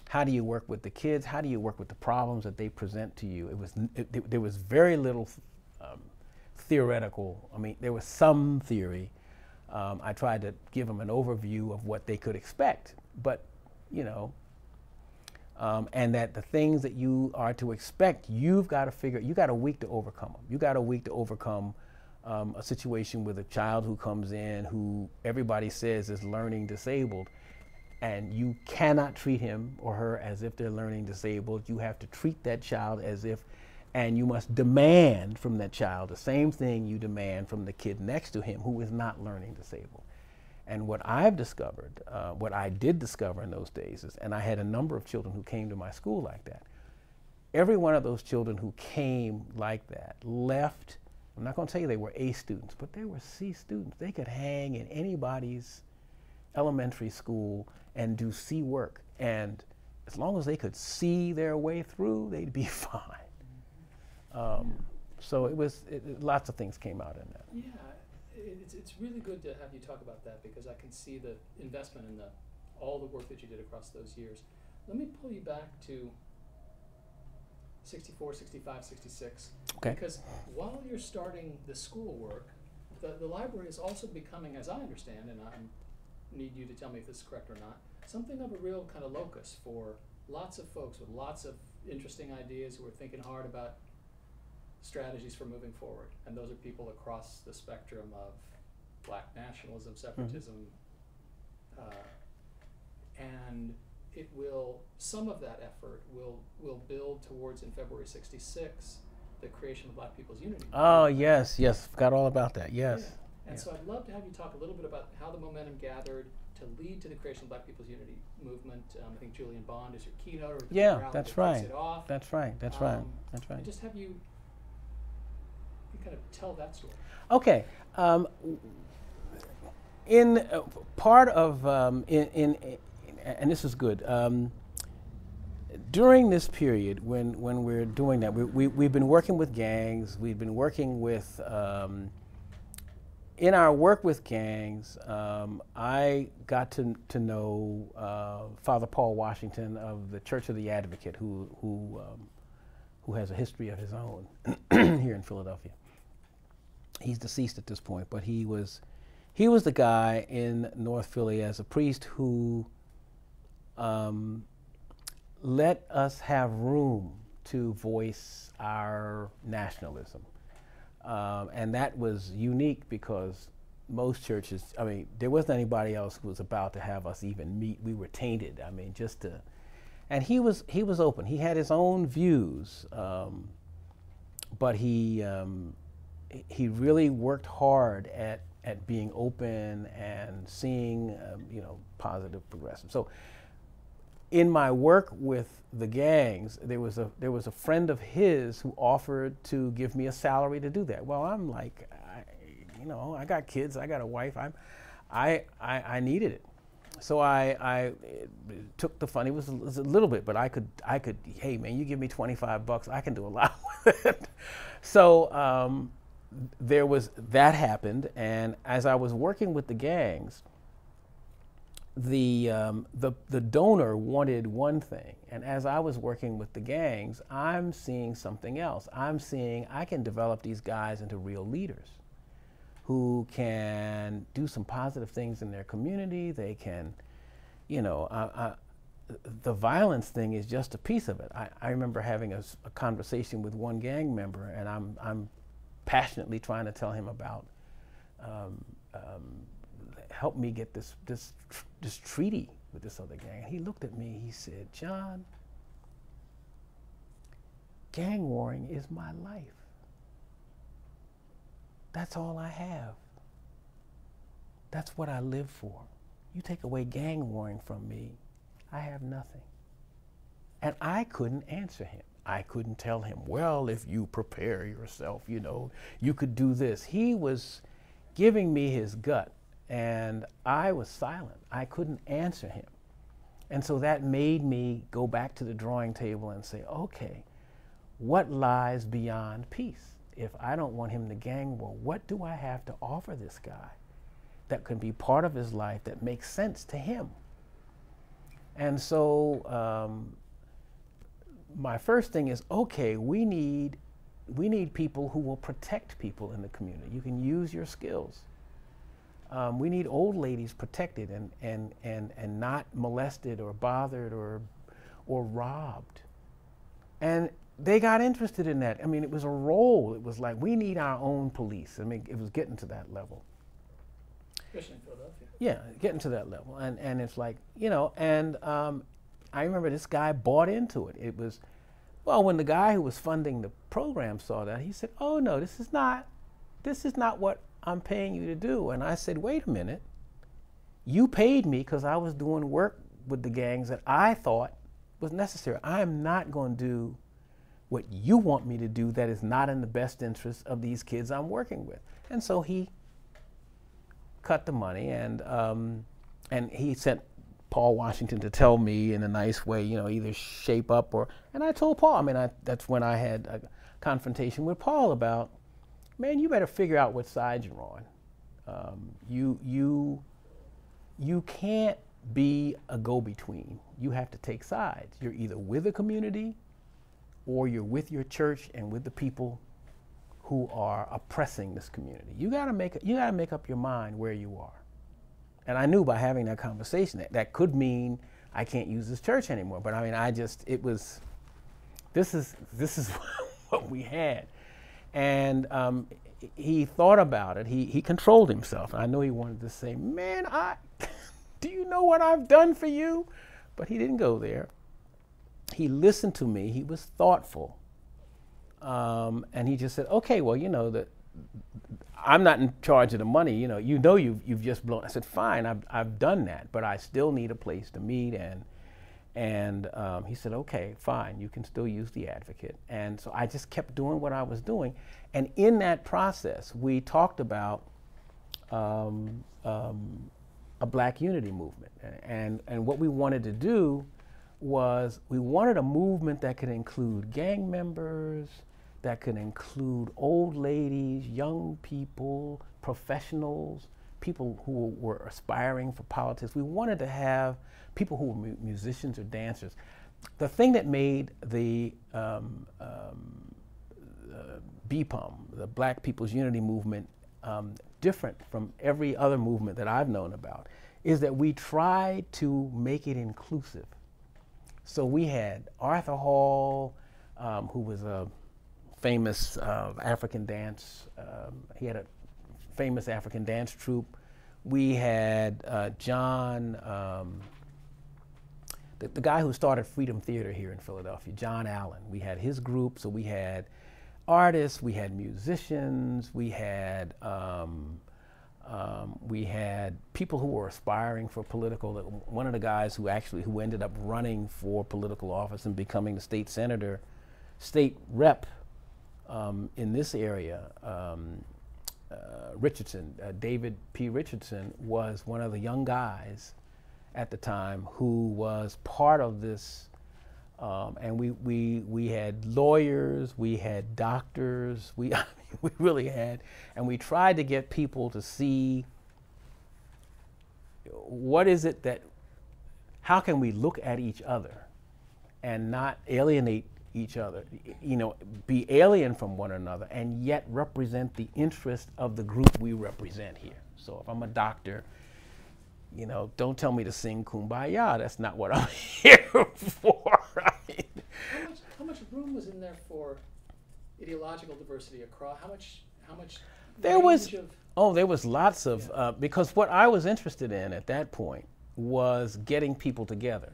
how do you work with the kids, how do you work with the problems that they present to you. There was very little theoretical. I mean, there was some theory. I tried to give them an overview of what they could expect, but and that the things that you are to expect, you've got to figure, you got a week to overcome them. You got a week to overcome a situation with a child who comes in who everybody says is learning disabled, and you cannot treat him or her as if they're learning disabled. You have to treat that child as if, and you must demand from that child the same thing you demand from the kid next to him who is not learning disabled. And what I've discovered, what I did discover in those days is, and I had a number of children who came to my school like that. Every one of those children who came like that left, I'm not going to tell you they were A students, but they were C students. They could hang in anybody's elementary school and do C work. And as long as they could see their way through, they'd be fine. So lots of things came out in that. Yeah, it's really good to have you talk about that, because I can see the investment in all the work that you did across those years. Let me pull you back to 64, 65, 66. Okay. Because while you're starting the schoolwork, the library is also becoming, as I understand, and I need you to tell me if this is correct or not, something of a real kind of locus for lots of folks with lots of interesting ideas who are thinking hard about strategies for moving forward. And those are people across the spectrum of black nationalism, separatism, and some of that effort will build towards, in February '66, the creation of Black People's Unity. Oh, yes, forgot all about that, yes. Yeah. And so I'd love to have you talk a little bit about how the momentum gathered to lead to the creation of Black People's Unity movement. I think Julian Bond is your keynote. Or Yeah, that's right. It off. That's right. Just have you kind of tell that story. Okay. In part of, and this is good, during this period when we're doing that, we've been working with gangs, we've been working with, in our work with gangs, I got to know Father Paul Washington of the Church of the Advocate, who has a history of his own here in Philadelphia. He's deceased at this point, but he was the guy in North Philly as a priest who let us have room to voice our nationalism. And that was unique because most churches, I mean, there wasn't anybody else who was about to have us even meet. We were tainted, I mean, and he was open. He had his own views, but he really worked hard at being open and seeing, positive progressive. So in my work with the gangs, there was a friend of his who offered to give me a salary to do that. Well, I'm like, I got kids, I got a wife, I needed it. So I took the fund. It was a little bit, but I could. Hey man, you give me $25, I can do a lot with it. So that happened, and as I was working with the gangs, the donor wanted one thing, and as I was working with the gangs, I'm seeing something else. I'm seeing I can develop these guys into real leaders who can do some positive things in their community. They can, the violence thing is just a piece of it. I remember having a conversation with one gang member, and I'm passionately trying to tell him about help me get this treaty with this other gang. And he looked at me, he said, "John, gang warring is my life. That's all I have. That's what I live for. You take away gang warring from me, I have nothing." And I couldn't answer him. I couldn't tell him, well, if you prepare yourself, you could do this. He was giving me his gut, and I was silent. I couldn't answer him. And so that made me go back to the drawing table and say, okay, what lies beyond peace? If I don't want him to gang war, what do I have to offer this guy that can be part of his life that makes sense to him? And so my first thing is, okay, we need people who will protect people in the community. You can use your skills. We need old ladies protected and not molested or bothered or robbed. And they got interested in that. I mean, it was a role. It was like, we need our own police. I mean, it was getting to that level. Especially in Philadelphia. Yeah, getting to that level. And it's like, and I remember this guy bought into it. It was, well, when the guy who was funding the program saw that, he said, oh no, this is not what I'm paying you to do. And I said, wait a minute. You paid me because I was doing work with the gangs that I thought was necessary. I am not going to do what you want me to do that is not in the best interest of these kids I'm working with. And so he cut the money, and he sent Paul Washington to tell me in a nice way, you know, either shape up or, and I told Paul, I mean, that's when I had a confrontation with Paul about, man, you better figure out what side you're on. You can't be a go-between. You have to take sides. You're either with a community or you're with your church and with the people who are oppressing this community. You gotta make up your mind where you are. And I knew by having that conversation that could mean I can't use this church anymore. But I mean, this is what we had. And he thought about it. He controlled himself. I know he wanted to say, man, do you know what I've done for you? But he didn't go there. He listened to me. He was thoughtful. And he just said, okay, well, you know, I'm not in charge of the money. You know you've just blown. I said, fine, I've done that, but I still need a place to meet. And he said, okay, fine, you can still use the Advocate. And so I just kept doing what I was doing. And in that process, we talked about a Black unity movement. And what we wanted to do was we wanted a movement that could include gang members, that could include old ladies, young people, professionals, people who were aspiring for politics. We wanted to have people who were musicians or dancers. The thing that made the BPUM, the Black People's Unity Movement, different from every other movement that I've known about is that we tried to make it inclusive. So we had Arthur Hall, who was a famous African dance, he had a famous African dance troupe. We had John, the guy who started Freedom Theater here in Philadelphia, John Allen. We had his group, so we had artists, we had musicians, we had people who were aspiring for political. One of the guys who ended up running for political office and becoming the state senator, state rep in this area, Richardson, David P. Richardson, was one of the young guys at the time who was part of this. And we had lawyers, we had doctors, we really had, and we tried to get people to see what is it how can we look at each other and not alienate each other, be alien from one another and yet represent the interest of the group we represent here. So if I'm a doctor, don't tell me to sing Kumbaya, that's not what I'm here for. How much room was in there for ideological diversity across? How much there was lots of because what I was interested in at that point was getting people together.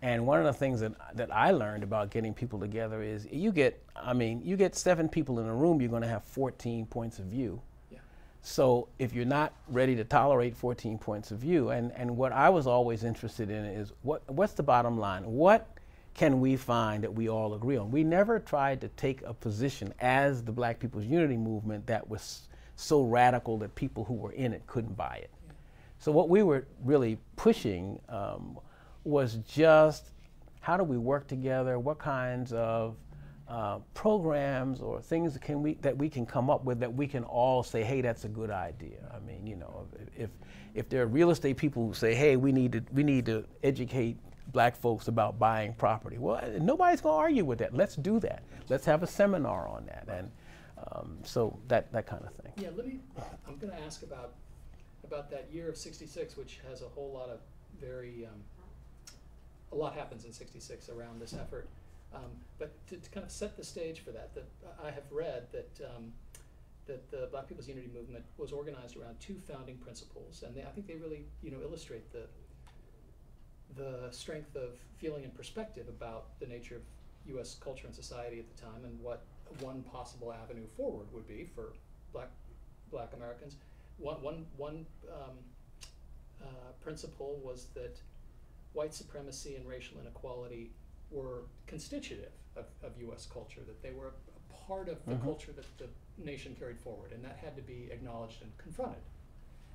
And one of the things that I learned about getting people together is you get 7 people in a room, you're going to have 14 points of view. Yeah. So if you're not ready to tolerate 14 points of view, and what I was always interested in is what's the bottom line? What can we find that we all agree on? We never tried to take a position as the Black People's Unity Movement that was so radical that people who were in it couldn't buy it. Yeah. So what we were really pushing was just how do we work together? What kinds of programs or things that we can come up with that we can all say, hey, that's a good idea. I mean, if there are real estate people who say, hey, we need to educate Black folks about buying property. Well, nobody's going to argue with that. Let's do that. Let's have a seminar on that, and so that kind of thing. Yeah, I'm going to ask about that year of '66, which has a whole lot of a lot happens in '66 around this effort. But to kind of set the stage for that I have read that the Black People's Unity Movement was organized around 2 founding principles, and I think they really illustrate the strength of feeling and perspective about the nature of U.S. culture and society at the time, and what one possible avenue forward would be for Black Americans. One principle was that white supremacy and racial inequality were constitutive of U.S. culture, that they were a part of the culture that the nation carried forward, and that had to be acknowledged and confronted.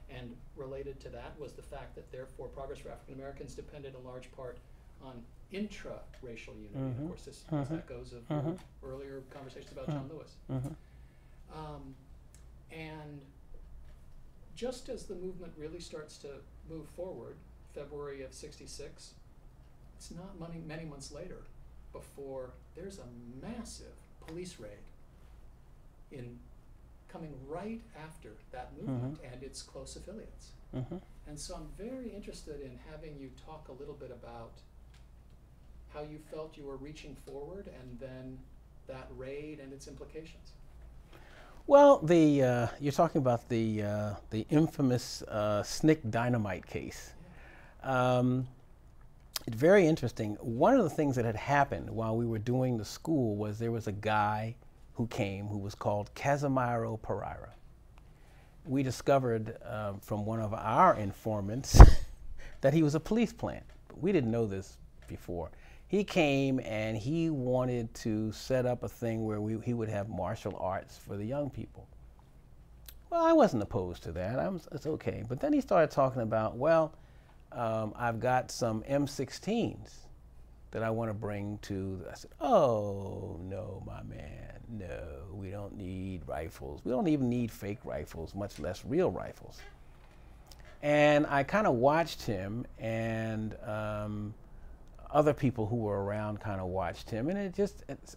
And related to that was the fact that therefore progress for African Americans depended in large part on intra-racial unity. Of course, this as that goes of your earlier conversations about John Lewis. And just as the movement really starts to move forward, February of '66, it's not many months later before there's a massive police raid coming right after that movement and its close affiliates. And so I'm very interested in having you talk a little bit about how you felt you were reaching forward and then that raid and its implications. Well, you're talking about the infamous SNCC dynamite case. It's very interesting. One of the things that had happened while we were doing the school was there was a guy who came who was called Casimiro Pereira. We discovered from one of our informants that he was a police plant. But we didn't know this before. He came and he wanted to set up a thing where he would have martial arts for the young people. Well, I wasn't opposed to that. It's okay. But then he started talking about, well, I've got some M16s that I want to bring to. I said, oh, no, my man, no, we don't need rifles. We don't even need fake rifles, much less real rifles. And I kind of watched him, and other people who were around kind of watched him, and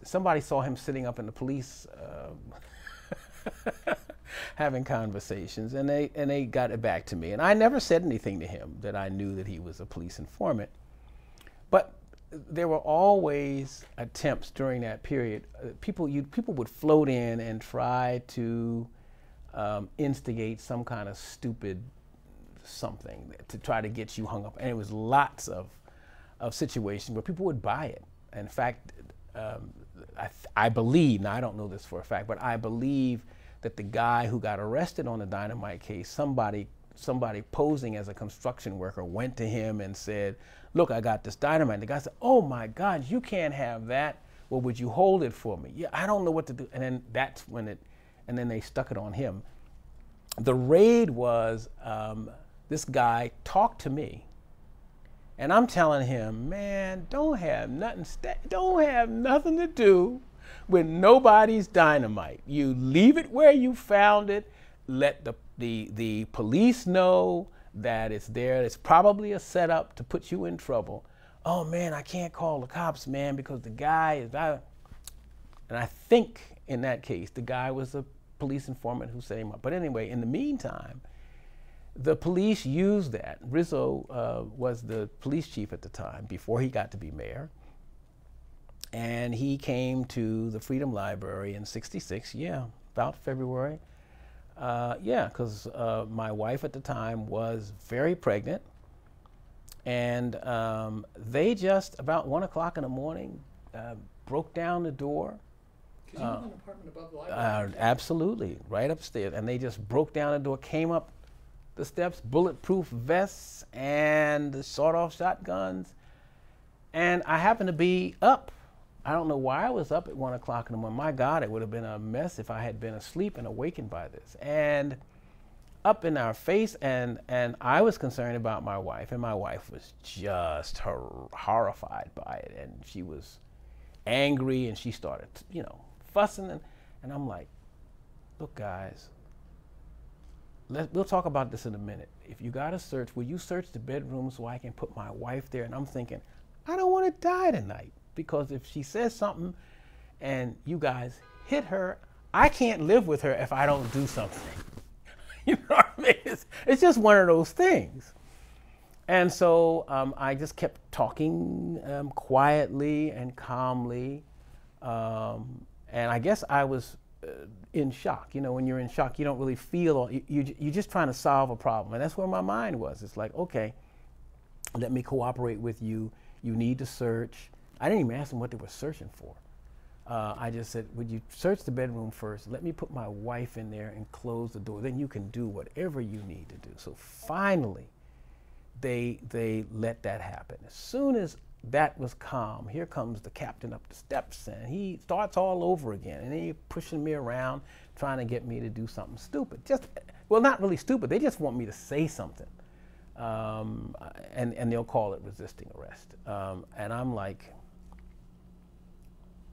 somebody saw him sitting up in the police having conversations, and they got it back to me. And I never said anything to him that I knew that he was a police informant. But there were always attempts during that period. People would float in and try to instigate some kind of stupid something to try to get you hung up. And it was lots of situations where people would buy it. In fact, I believe, now I don't know this for a fact, but I believe that the guy who got arrested on the dynamite case, somebody posing as a construction worker went to him and said, look, I got this dynamite. The guy said, oh my God, you can't have that. Well, would you hold it for me? Yeah, I don't know what to do. And then that's when and then they stuck it on him. The raid was, this guy talked to me. And I'm telling him, man, don't have nothing to do with nobody's dynamite. You leave it where you found it. Let the police know that it's there. It's probably a setup to put you in trouble. Oh man, I can't call the cops, man, because the guy is. And I think in that case, the guy was a police informant who set him up. But anyway, in the meantime, the police used that. Rizzo was the police chief at the time before he got to be mayor. And he came to the Freedom Library in '66, yeah, about February. Yeah, because my wife at the time was very pregnant. And they just, about 1 o'clock in the morning, broke down the door. Because you live in an apartment above the library. Absolutely, right upstairs. And they just broke down the door, came up the steps, bulletproof vests and sawed-off shotguns. And I happened to be up. I don't know why I was up at 1 o'clock in the morning. My God, it would have been a mess if I had been asleep and awakened by this. And up in our face, and I was concerned about my wife, and my wife was just horrified by it. And she was angry, and she started, fussing. And I'm like, look, guys, we'll talk about this in a minute. If you got to search, will you search the bedroom so I can put my wife there? And I'm thinking, I don't want to die tonight. Because if she says something and you guys hit her, I can't live with her if I don't do something. You know what I mean? It's just one of those things. And so I just kept talking quietly and calmly. And I guess I was in shock. When you're in shock, you don't really feel, you're just trying to solve a problem. And that's where my mind was. It's like, okay, let me cooperate with you. You need to search. I didn't even ask them what they were searching for. I just said, would you search the bedroom first? Let me put my wife in there and close the door. Then you can do whatever you need to do. So finally, they let that happen. As soon as that was calm, here comes the captain up the steps, and he starts all over again. And he's pushing me around, trying to get me to do something stupid. well, not really stupid. They just want me to say something, and they'll call it resisting arrest. And I'm like,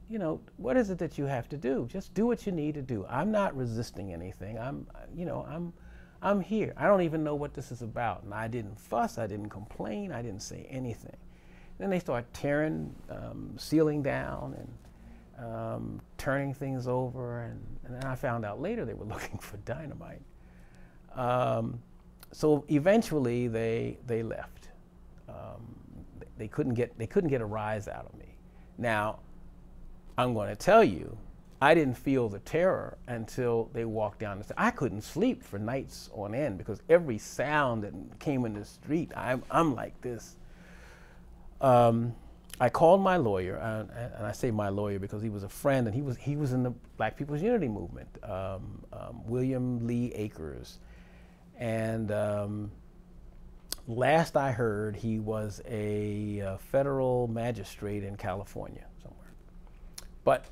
you know, what is it that you have to do? Just do what you need to do. I'm not resisting anything. I'm here. I don't even know what this is about. And I didn't fuss. I didn't complain. I didn't say anything. Then they start tearing ceiling down and turning things over. And then I found out later they were looking for dynamite. So eventually they left. They couldn't get a rise out of me. Now, I'm going to tell you, I didn't feel the terror until they walked down the street. I couldn't sleep for nights on end because every sound that came in the street, I'm like this. I called my lawyer, and I say my lawyer because he was a friend, and he was in the Black People's Unity movement, William Lee Akers. And last I heard, he was a federal magistrate in California somewhere. But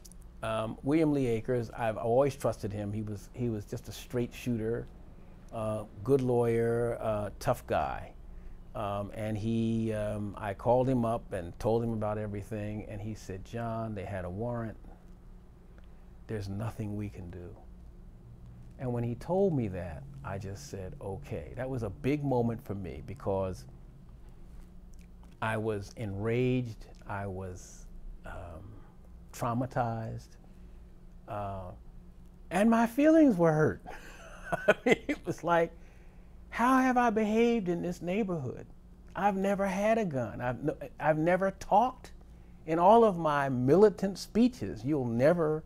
William Lee Akers, I've always trusted him. He was just a straight shooter, good lawyer, tough guy. And I called him up and told him about everything, and he said, "John, they had a warrant. There's nothing we can do." And when he told me that, I just said, okay. That was a big moment for me because I was enraged, I was traumatized, and my feelings were hurt. I mean, it was like, how have I behaved in this neighborhood? I've never had a gun. I've never talked. In all of my militant speeches, you'll never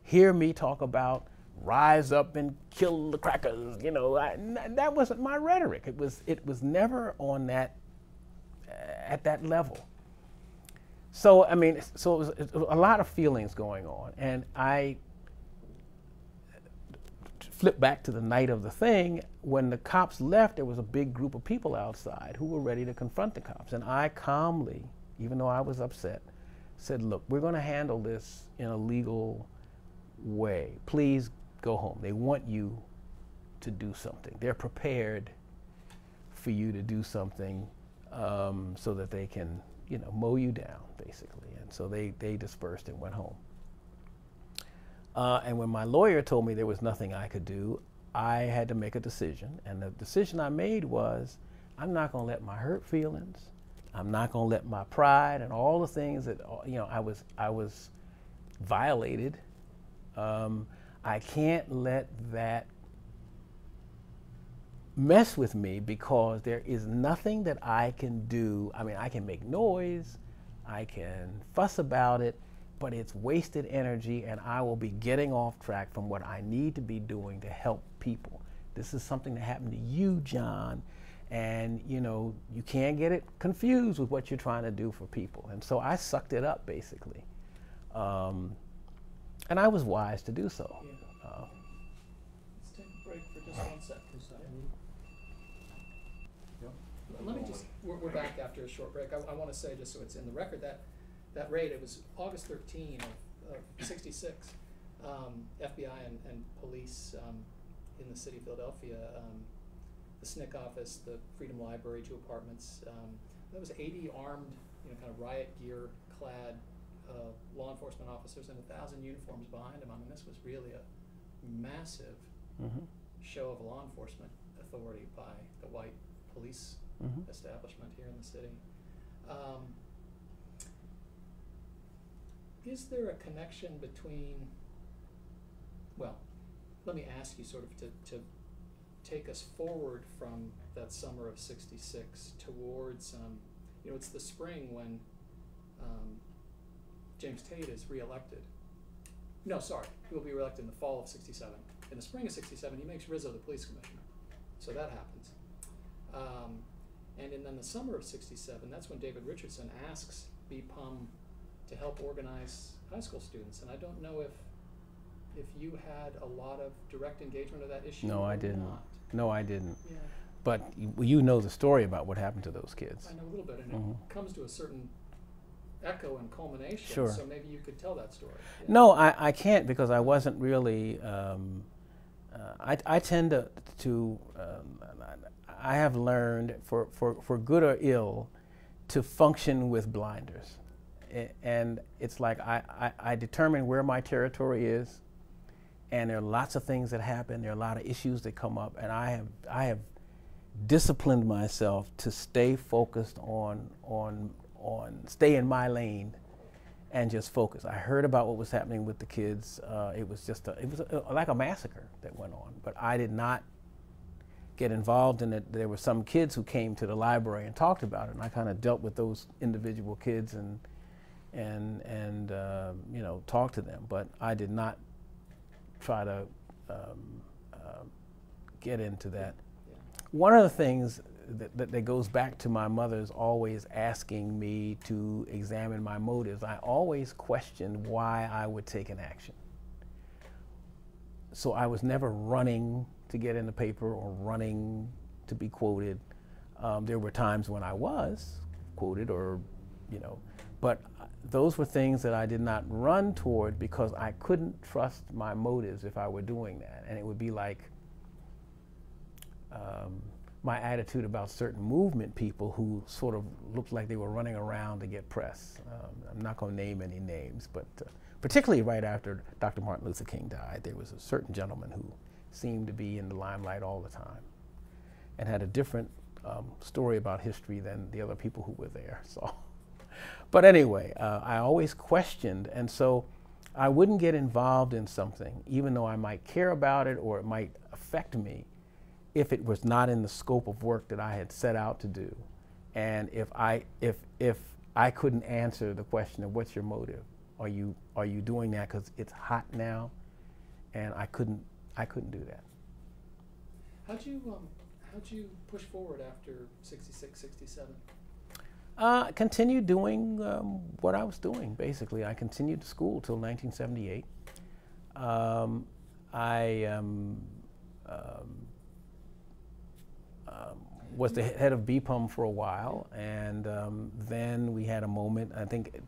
hear me talk about rise up and kill the crackers. You know, that wasn't my rhetoric. It was never on that at that level. So I mean, so it was a lot of feelings going on, and I flip back to the night of the thing. When the cops left, there was a big group of people outside who were ready to confront the cops. And I calmly, even though I was upset, said, look, we're going to handle this in a legal way. Please go home. They want you to do something. They're prepared for you to do something so that they can, you know, mow you down, basically. And so they dispersed and went home. And when my lawyer told me there was nothing I could do, I had to make a decision. And the decision I made was, I'm not going to let my hurt feelings, I'm not going to let my pride and all the things that, you know, I was violated. I can't let that mess with me because there is nothing that I can do. I mean, I can make noise, I can fuss about it, but it's wasted energy, and I will be getting off track from what I need to be doing to help people. This is something that happened to you, John, and you know, you can't get it confused with what you're trying to do for people. And so I sucked it up, basically. And I was wise to do so. Yeah. Let's take a break for just 1 second. Let me just, we're back after a short break. I want to say, just so it's in the record, that raid, it was August 13 of 66. FBI and police in the city of Philadelphia, the SNCC office, the Freedom Library, 2 apartments. There was 80 armed, you know, kind of riot gear clad law enforcement officers and 1,000 uniforms behind them. I mean, this was really a massive show of law enforcement authority by the white police establishment here in the city. Is there a connection between, well, let me ask you sort of to take us forward from that summer of 66 towards, you know, it's the spring when James Tate is reelected. No, sorry, he will be reelected in the fall of 67. In the spring of 67, he makes Rizzo the police commissioner. So that happens. And then the summer of 67, that's when David Richardson asks BPUM to help organize high school students. And I don't know if you had a lot of direct engagement of that issue. No, I didn't. Not. No, I didn't. Yeah. But you know the story about what happened to those kids. I know a little bit, and it comes to a certain echo and culmination. Sure. So maybe you could tell that story. Yeah. No, I can't, because I wasn't really I tend to I have learned, for good or ill, to function with blinders. And it's like I determine where my territory is, and there are lots of things that happen, there are a lot of issues that come up, and I have disciplined myself to stay focused on stay in my lane and just focus. I heard about what was happening with the kids. It was like a massacre that went on, but I did not get involved in it. There were some kids who came to the library and talked about it, and I kind of dealt with those individual kids and you know, talked to them, but I did not try to get into that. Yeah. One of the things that goes back to my mother's always asking me to examine my motives, I always questioned why I would take an action. So I was never running to get in the paper or running to be quoted. There were times when I was quoted, or, you know, but those were things that I did not run toward because I couldn't trust my motives if I were doing that. And it would be like my attitude about certain movement people who sort of looked like they were running around to get press. I'm not going to name any names, but particularly right after Dr. Martin Luther King died, there was a certain gentleman who seemed to be in the limelight all the time and had a different story about history than the other people who were there. So, but anyway, I always questioned, and so I wouldn't get involved in something, even though I might care about it or it might affect me, if it was not in the scope of work that I had set out to do, and if I couldn't answer the question of what's your motive, are you doing that because it's hot now, and I couldn't do that. How'd you push forward after 66, 67? Continued doing what I was doing, basically. I continued school till 1978. I was the head of BPUM for a while, and then we had a moment, I think,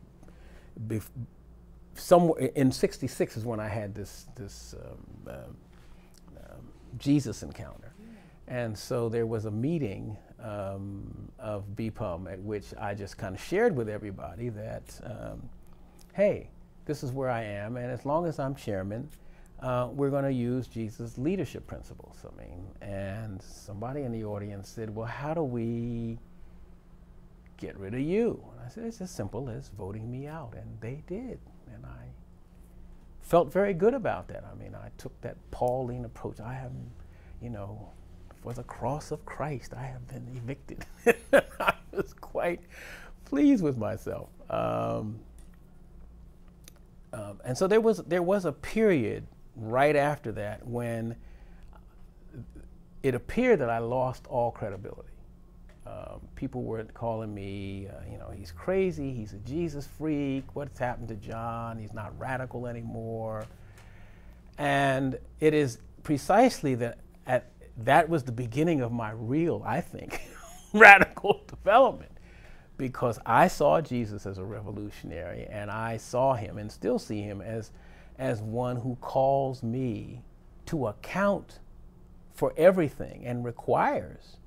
somewhere in 66 is when I had this Jesus encounter. And so there was a meeting of BPUM at which I just kind of shared with everybody that, hey, this is where I am, and as long as I'm chairman, we're going to use Jesus' leadership principles. I mean, and somebody in the audience said, well, how do we get rid of you? And I said, it's as simple as voting me out, and they did, and I felt very good about that. I mean, I took that Pauline approach. I have, you know, for the cross of Christ, I have been evicted. I was quite pleased with myself. And so there was a period right after that when it appeared that I lost all credibility. People were calling me, you know, he's crazy, he's a Jesus freak, what's happened to John, he's not radical anymore. And it is precisely that was the beginning of my real, I think, radical development, because I saw Jesus as a revolutionary, and I saw him and still see him as one who calls me to account for everything and requires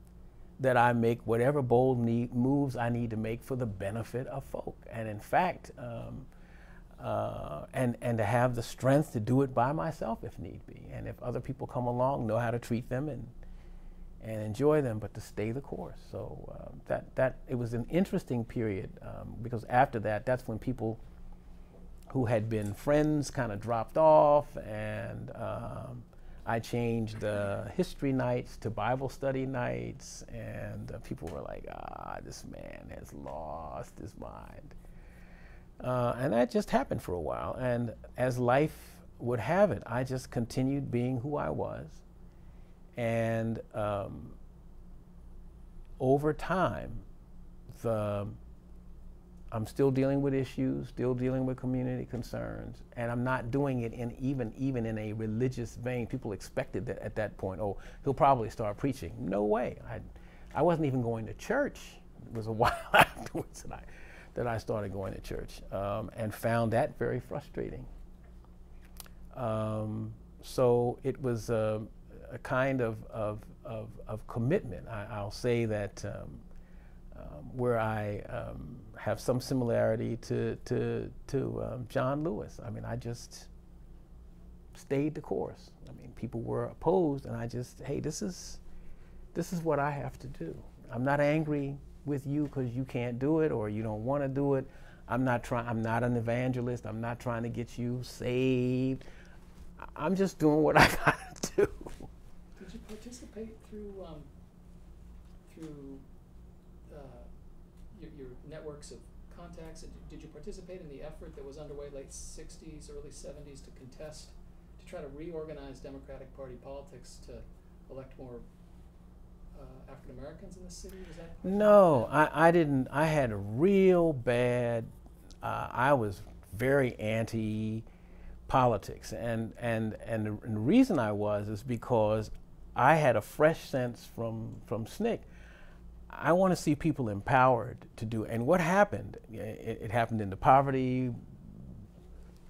that I make whatever bold moves I need to make for the benefit of folk. And in fact, and to have the strength to do it by myself if need be. And if other people come along, know how to treat them and enjoy them, but to stay the course. So that it was an interesting period, because after that, that's when people who had been friends kind of dropped off, and I changed history nights to Bible study nights, and people were like, this man has lost his mind. And that just happened for a while. And as life would have it, I just continued being who I was. And over time, I'm still dealing with issues, still dealing with community concerns, and I'm not doing it in even in a religious vein. People expected that at that point, oh, he'll probably start preaching. No way. I wasn't even going to church. It was a while afterwards that I started going to church, and found that very frustrating. So it was a kind of commitment. I'll say that where I have some similarity to John Lewis. I mean, I just stayed the course. I mean, people were opposed, and I just, hey, this is what I have to do. I'm not angry with you because you can't do it or you don't want to do it. I'm not an evangelist. I'm not trying to get you saved. I'm just doing what I gotta do. Did you participate through your networks of contacts? Did you participate in the effort that was underway late 60s, early 70s to contest, to try to reorganize Democratic Party politics to elect more African Americans in the city? Was that? No, I didn't. I had a real bad, I was very anti-politics. And the reason I was is because I had a fresh sense from SNCC. I want to see people empowered to do, and what happened, it happened in the poverty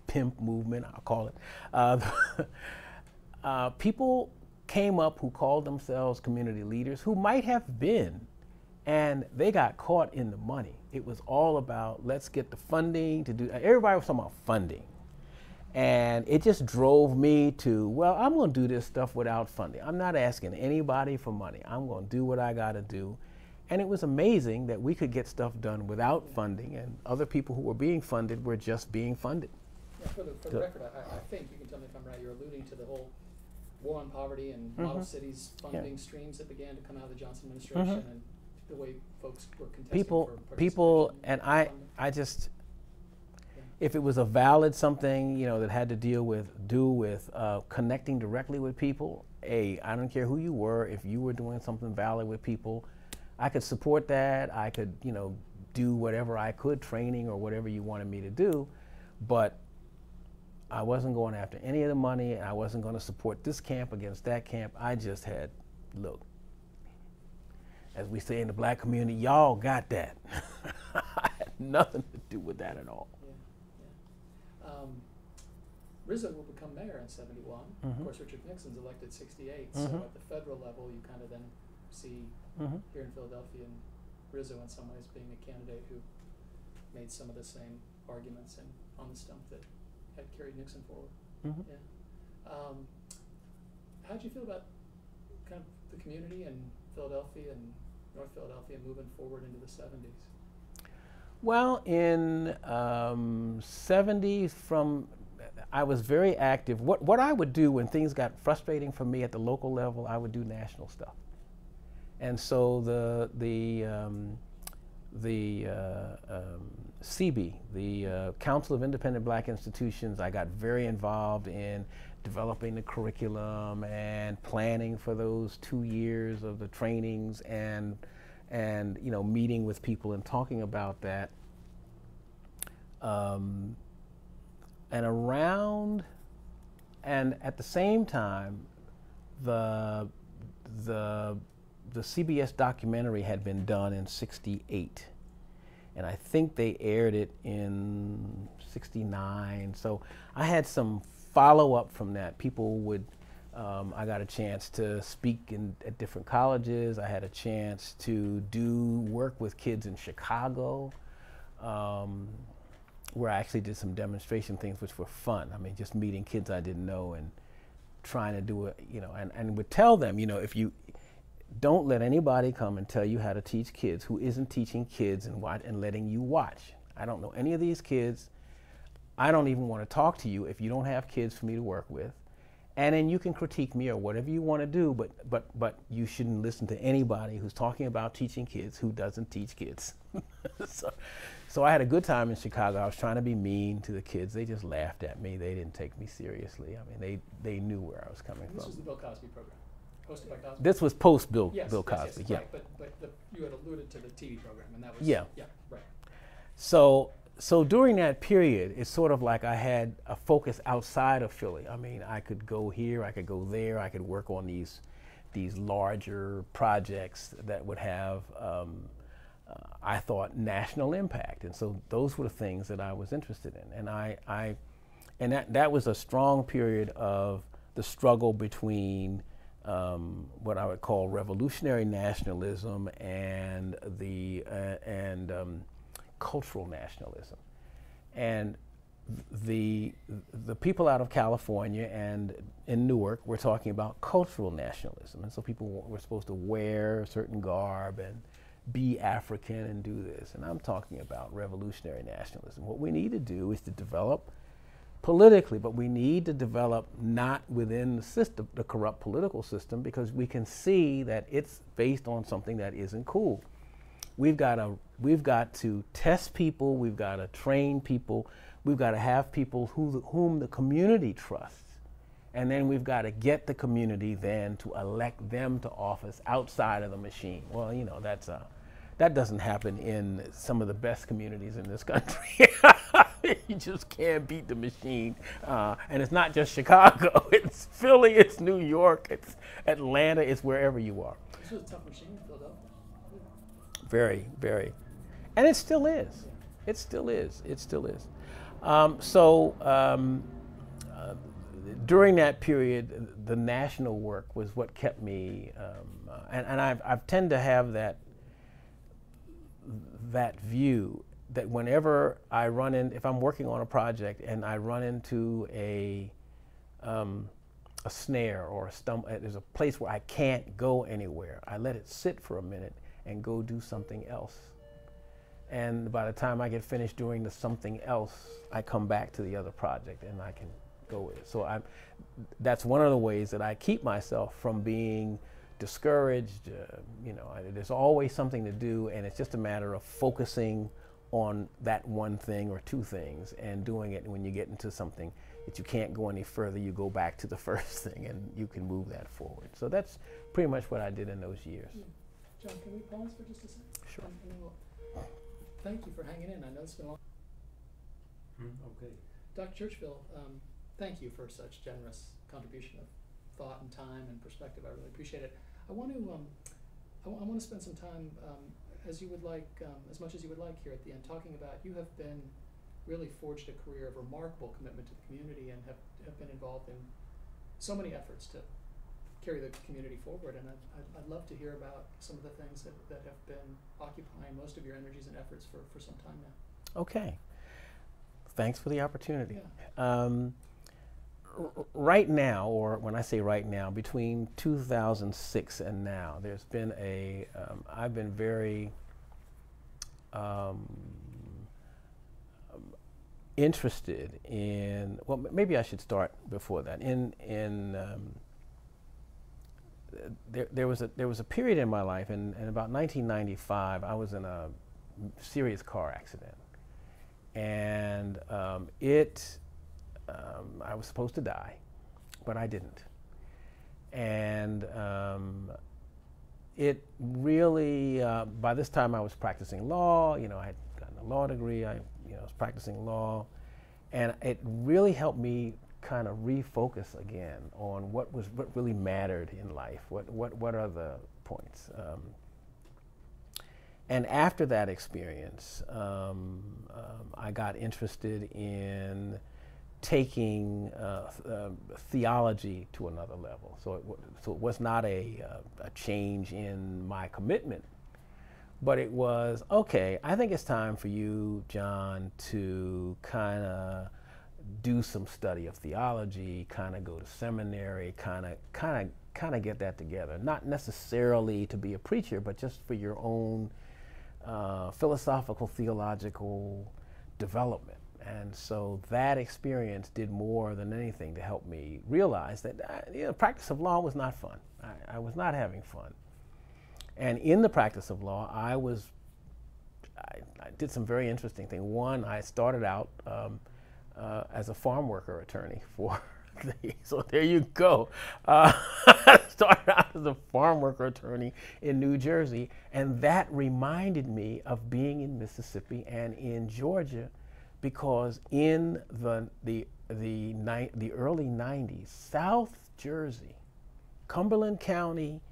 pimp movement, I'll call it. People came up who called themselves community leaders who might have been, and they got caught in the money. It was all about, let's get the funding to do, everybody was talking about funding. And it just drove me to, well, I'm going to do this stuff without funding. I'm not asking anybody for money. I'm going to do what I got to do. And it was amazing that we could get stuff done without funding, and other people who were being funded were just being funded. Yeah, for the record, I think, you can tell me if I'm right, you're alluding to the whole war on poverty and model cities funding streams that began to come out of the Johnson administration, and the way folks were contesting for people, participation and funding. I just, if it was a valid something, you know, that had to do with connecting directly with people, I don't care who you were, if you were doing something valid with people, I could support that. I could, you know, do whatever I could, training or whatever you wanted me to do, but I wasn't going after any of the money, and I wasn't going to support this camp against that camp. I just had, look, as we say in the black community, y'all got that. I had nothing to do with that at all. Rizzo will become mayor in 71. Of course, Richard Nixon's elected 68. So at the federal level, you kind of then see here in Philadelphia and Rizzo in some ways being a candidate who made some of the same arguments and on the stump that had carried Nixon forward. How'd you feel about kind of the community in Philadelphia and North Philadelphia moving forward into the 70s? Well, in 70s, I was very active. What I would do when things got frustrating for me at the local level, I would do national stuff. And so the CB, the Council of Independent Black Institutions, I got very involved in developing the curriculum and planning for those 2 years of the trainings, and you know, meeting with people and talking about that. And at the same time, the CBS documentary had been done in '68, and I think they aired it in '69. So I had some follow-up from that. People would, I got a chance to speak at different colleges. I had a chance to do work with kids in Chicago, where I actually did some demonstration things which were fun. I mean, just meeting kids I didn't know and trying to do it, you know, and would tell them, you know, if you don't let anybody come and tell you how to teach kids who isn't teaching kids and letting you watch. I don't know any of these kids. I don't even want to talk to you if you don't have kids for me to work with. And then you can critique me or whatever you want to do, but you shouldn't listen to anybody who's talking about teaching kids who doesn't teach kids. So I had a good time in Chicago. I was trying to be mean to the kids. They just laughed at me. They didn't take me seriously. I mean, they knew where I was coming from. This was the Bill Cosby program, hosted by Cosby? This was post Bill Cosby, yes, yeah. Right, but you had alluded to the TV program, and that was, right. So during that period, it's sort of like I had a focus outside of Philly. I mean, I could go here, I could go there, I could work on these larger projects that would have, I thought, national impact. And so those were the things that I was interested in. And that was a strong period of the struggle between what I would call revolutionary nationalism and cultural nationalism. And the people out of California and in Newark were talking about cultural nationalism, and so people were supposed to wear a certain garb and be African and do this. And I'm talking about revolutionary nationalism. What we need to do is to develop politically, but we need to develop not within the system, the corrupt political system, because we can see that it's based on something that isn't cool. We've got to test people, we've got to train people, we've got to have people whom the community trusts. And then we've got to get the community then to elect them to office outside of the machine. Well, you know, that doesn't happen in some of the best communities in this country. You just can't beat the machine. And it's not just Chicago, it's Philly, it's New York, it's Atlanta, it's wherever you are. This was a tough machine in Philadelphia. Very, very. And it still is. It still is. It still is. During that period, the national work was what kept me, and I've tend to have that view that whenever I run in, if I'm working on a project and I run into a snare or a stump, there's a place where I can't go anywhere, I let it sit for a minute and go do something else. And by the time I get finished doing the something else, I come back to the other project and I can go with it. So that's one of the ways that I keep myself from being discouraged. You know, there's always something to do, and it's just a matter of focusing on that one thing or two things and doing it. And when you get into something that you can't go any further, you go back to the first thing and you can move that forward. So that's pretty much what I did in those years. John, can we pause for just a second? Sure. And then thank you for hanging in. I know it's been long. Okay. Dr. Churchville, thank you for such generous contribution of thought and time and perspective. I really appreciate it. I want to spend some time, as you would like, as much as you would like here at the end, talking about you have really forged a career of remarkable commitment to the community and have been involved in so many efforts to carry the community forward. And I'd love to hear about some of the things that have been occupying most of your energies and efforts for some time now. Okay. Thanks for the opportunity. Yeah. Right now, or when I say right now, between 2006 and now, there's been I've been very interested in, well, maybe I should start before that. There was a period in my life, in about 1995, I was in a serious car accident. And I was supposed to die, but I didn't. And it really, by this time I was practicing law, you know, I had gotten a law degree, I was practicing law, and it really helped me kind of refocus again on what really mattered in life, what are the points. And after that experience, I got interested in taking theology to another level. So it was not a change in my commitment, but it was, okay, I think it's time for you, John, to kind of do some study of theology, kind of go to seminary, kind of get that together. Not necessarily to be a preacher, but just for your own philosophical, theological development. And so that experience did more than anything to help me realize that practice of law was not fun. I was not having fun. And in the practice of law, I did some very interesting things. One, I started out as a farm worker attorney for so there you go. I started out as a farm worker attorney in New Jersey, and that reminded me of being in Mississippi and in Georgia, because in the early 90s, South Jersey, Cumberland County,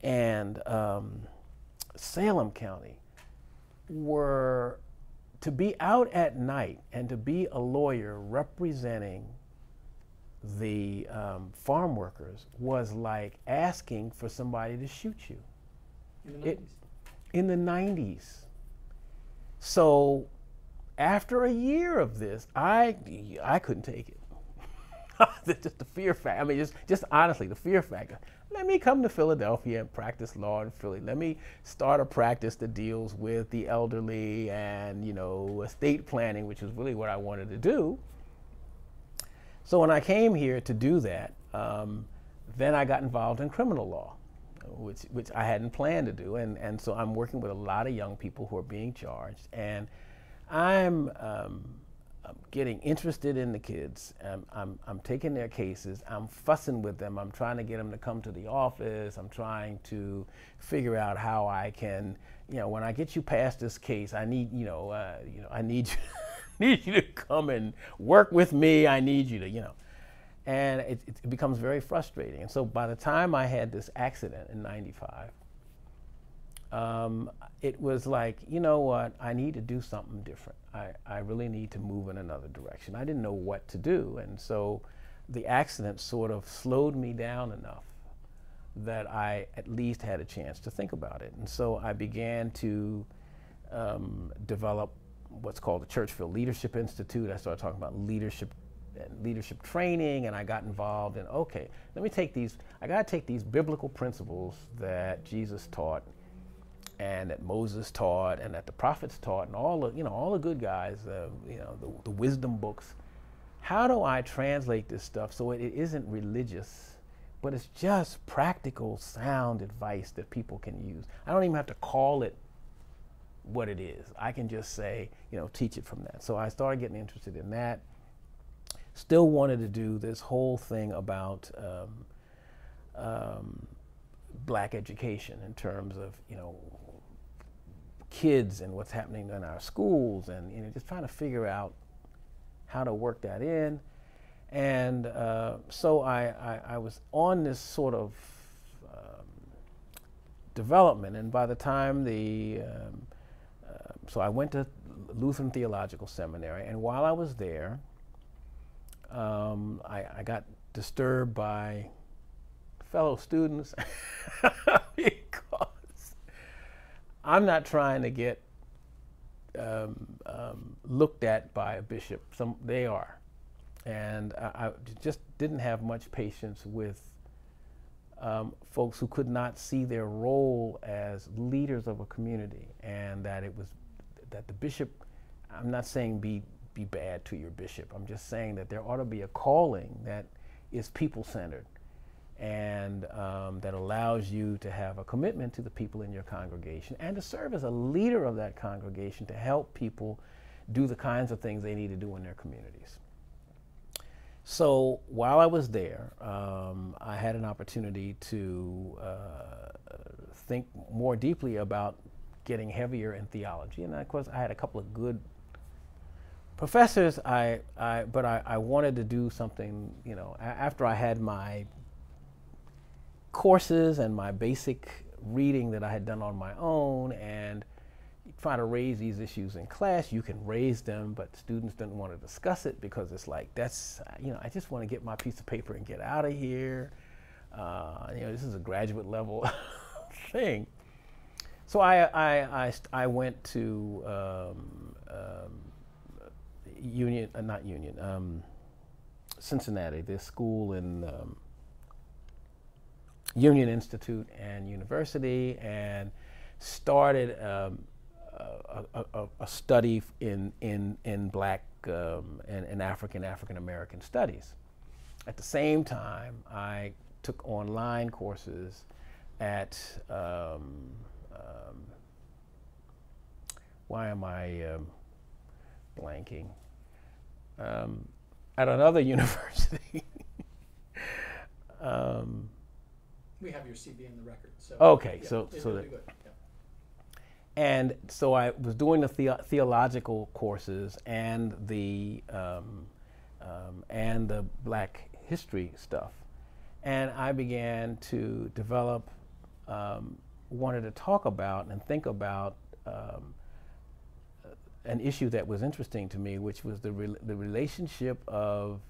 and Salem County were, to be out at night and to be a lawyer representing the farm workers was like asking for somebody to shoot you. In the 90s? In the 90s. So after a year of this, I couldn't take it. Just the fear factor. I mean, just honestly, the fear factor. Let me come to Philadelphia and practice law in Philly. Let me start a practice that deals with the elderly and, you know, estate planning, which is really what I wanted to do. So when I came here to do that, then I got involved in criminal law, which I hadn't planned to do. And so I'm working with a lot of young people who are being charged. And I'm getting interested in the kids. I'm taking their cases. I'm fussing with them. I'm trying to get them to come to the office. I'm trying to figure out how I can, you know, when I get you past this case, I need, I need you, need you to come and work with me. I need you to, you know. And it becomes very frustrating. And so by the time I had this accident in '95, it was like, you know what, I need to do something different. I really need to move in another direction. I didn't know what to do. And so the accident sort of slowed me down enough that I at least had a chance to think about it. And so I began to develop what's called the Churchville Leadership Institute. I started talking about leadership training, and I got involved in, okay, let me take these, I gotta take these biblical principles that Jesus taught and that Moses taught and that the prophets taught and all the, all the good guys, the wisdom books. How do I translate this stuff so it isn't religious, but it's just practical, sound advice that people can use? I don't even have to call it what it is. I can just say, teach it from that. So I started getting interested in that. Still wanted to do this whole thing about black education in terms of, kids and what's happening in our schools, and just trying to figure out how to work that in. And so I was on this sort of development, and by the time so I went to Lutheran Theological Seminary, and while I was there, I got disturbed by fellow students because I'm not trying to get looked at by a bishop. They are. And I just didn't have much patience with folks who could not see their role as leaders of a community, and that the bishop, I'm not saying be bad to your bishop. I'm just saying that there ought to be a calling that is people-centered and that allows you to have a commitment to the people in your congregation and to serve as a leader of that congregation to help people do the kinds of things they need to do in their communities. So while I was there, I had an opportunity to think more deeply about getting heavier in theology, and of course I had a couple of good professors, but I wanted to do something, after I had my courses and my basic reading that I had done on my own, and try to raise these issues in class. You can raise them, but students didn't want to discuss it because it's like, I just want to get my piece of paper and get out of here. This is a graduate level thing. So I went to Cincinnati, this school in Union Institute and University, and started a study in Black and African American studies. At the same time, I took online courses at why am I blanking? At another university. We have your CV in the record. So okay, yeah, so that. Good. Yeah. And so I was doing the theological courses and the Black history stuff, and I began to develop, wanted to talk about and think about an issue that was interesting to me, which was the relationship of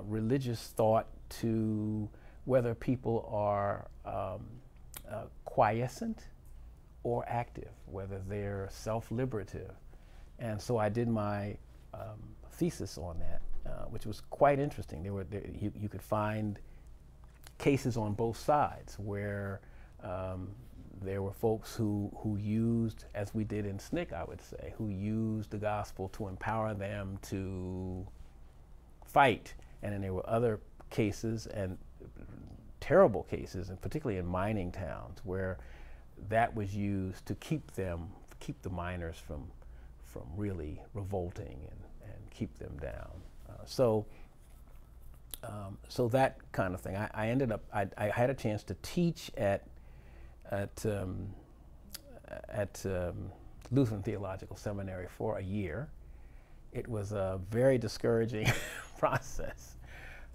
religious thought to whether people are quiescent or active, whether they're self-liberative. And so I did my thesis on that, which was quite interesting. You could find cases on both sides where there were folks who used, as we did in SNCC, I would say, who used the gospel to empower them to fight. And then there were other cases, and terrible cases, and particularly in mining towns, where that was used to keep the miners from really revolting and keep them down. So that kind of thing. I ended up, I had a chance to teach at Lutheran Theological Seminary for a year. It was a very discouraging process.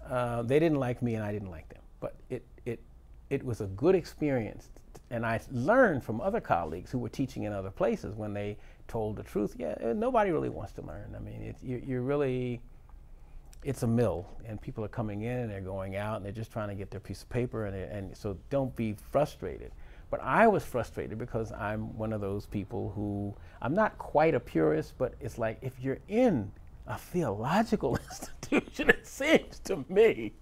They didn't like me and I didn't like them, but it was a good experience. And I learned from other colleagues who were teaching in other places when they told the truth. Yeah, nobody really wants to learn. I mean, you're really, it's a mill, and people are coming in and they're going out and they're just trying to get their piece of paper, and so don't be frustrated. But I was frustrated because I'm one of those people who, I'm not quite a purist, but it's like if you're in a theological institution, it seems to me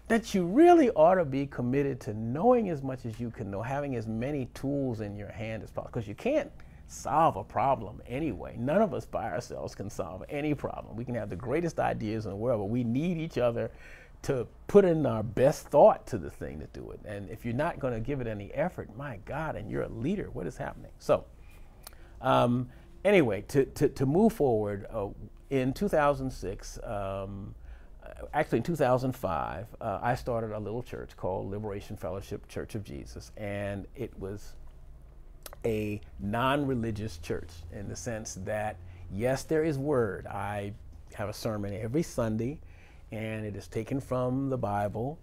that you really ought to be committed to knowing as much as you can know, having as many tools in your hand as possible, because you can't solve a problem anyway. None of us by ourselves can solve any problem. We can have the greatest ideas in the world, but we need each other to put in our best thought to the thing to do it. And if you're not going to give it any effort, my God, and you're a leader, what is happening? So anyway, to move forward, in 2006, actually in 2005, I started a little church called Liberation Fellowship Church of Jesus, and it was a non-religious church in the sense that, yes, there is word. I have a sermon every Sunday, and it is taken from the Bible,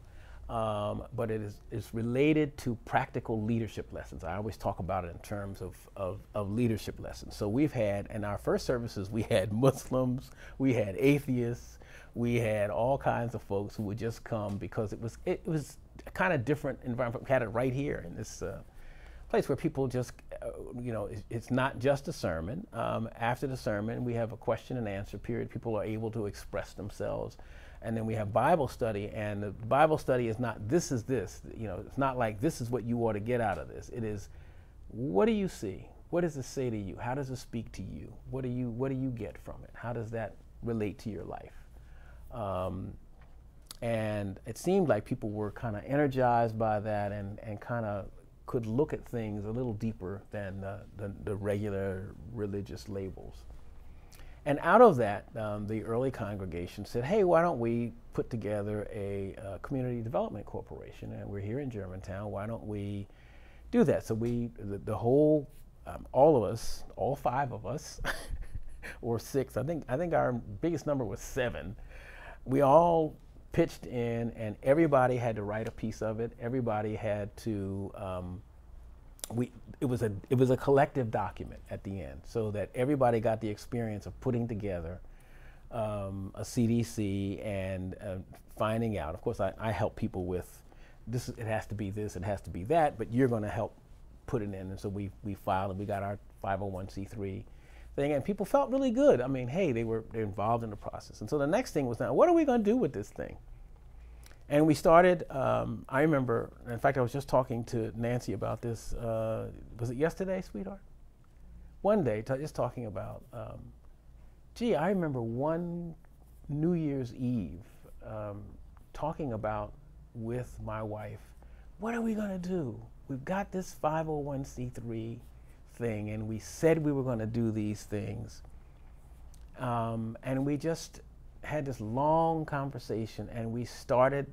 but it is related to practical leadership lessons. I always talk about it in terms of leadership lessons. So we've had, in our first services, we had Muslims, we had atheists, we had all kinds of folks who would just come because it was a kind of different environment. We had it right here in this place where people just, it's not just a sermon. After the sermon, we have a question and answer period. People are able to express themselves. And then we have Bible study, and the Bible study is not, this is this. It's not like this is what you ought to get out of this. It is, what do you see? What does it say to you? How does it speak to you? What do you get from it? How does that relate to your life? And it seemed like people were kind of energized by that and kind of could look at things a little deeper than the regular religious labels. And out of that, the early congregation said, hey, why don't we put together a community development corporation? And we're here in Germantown. Why don't we do that? So the whole, all of us, all 5 of us, or 6, I think our biggest number was 7. We all pitched in, and everybody had to write a piece of it. Everybody had to, it was a collective document at the end, so that everybody got the experience of putting together a CDC and finding out. Of course, I help people with this. It has to be this. It has to be that. But you're going to help put it in, and so we filed, and we got our 501c3 thing, and people felt really good. I mean, hey, they're involved in the process. And so the next thing was, now, what are we going to do with this thing? And we started, I remember, in fact, I was just talking to Nancy about this, was it yesterday, sweetheart? One day, just talking about, gee, I remember one New Year's Eve talking about with my wife, what are we going to do? We've got this 501c3 thing, and we said we were going to do these things. And we just had this long conversation, and we started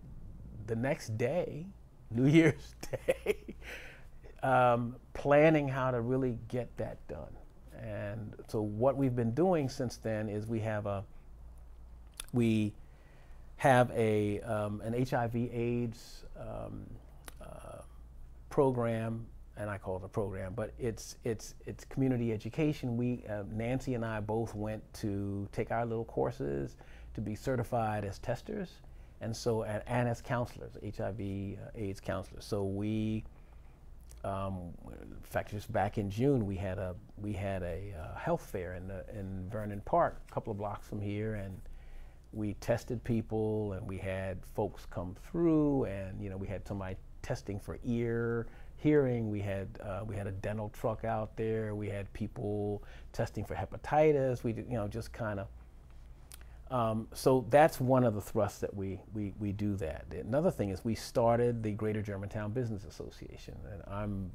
the next day, New Year's Day, planning how to really get that done. And so what we've been doing since then is we have an HIV/AIDS program and I call it a program, but it's community education. We, Nancy and I both went to take our little courses to be certified as testers, and so and as counselors, HIV AIDS counselors. So we, in fact, just back in June, we had a health fair in Vernon Park, a couple of blocks from here, and we tested people, and we had folks come through, and we had somebody testing for hearing. We had a dental truck out there. We had people testing for hepatitis. We did, just kind of. So that's one of the thrusts that we do that. Another thing is we started the Greater Germantown Business Association, and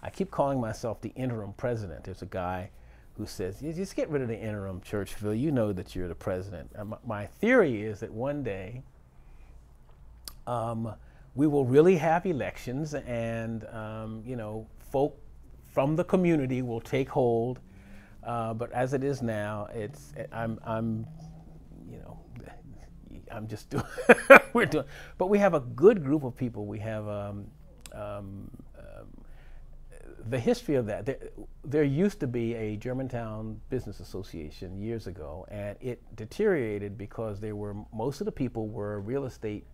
I keep calling myself the interim president. There's a guy who says, just get rid of the interim, Churchville. You know that you're the president. My theory is that one day we will really have elections, and folk from the community will take hold. But as it is now, I'm just doing. We're doing, but we have a good group of people. We have the history of that. There used to be a Germantown Business Association years ago, and it deteriorated because most of the people were real estate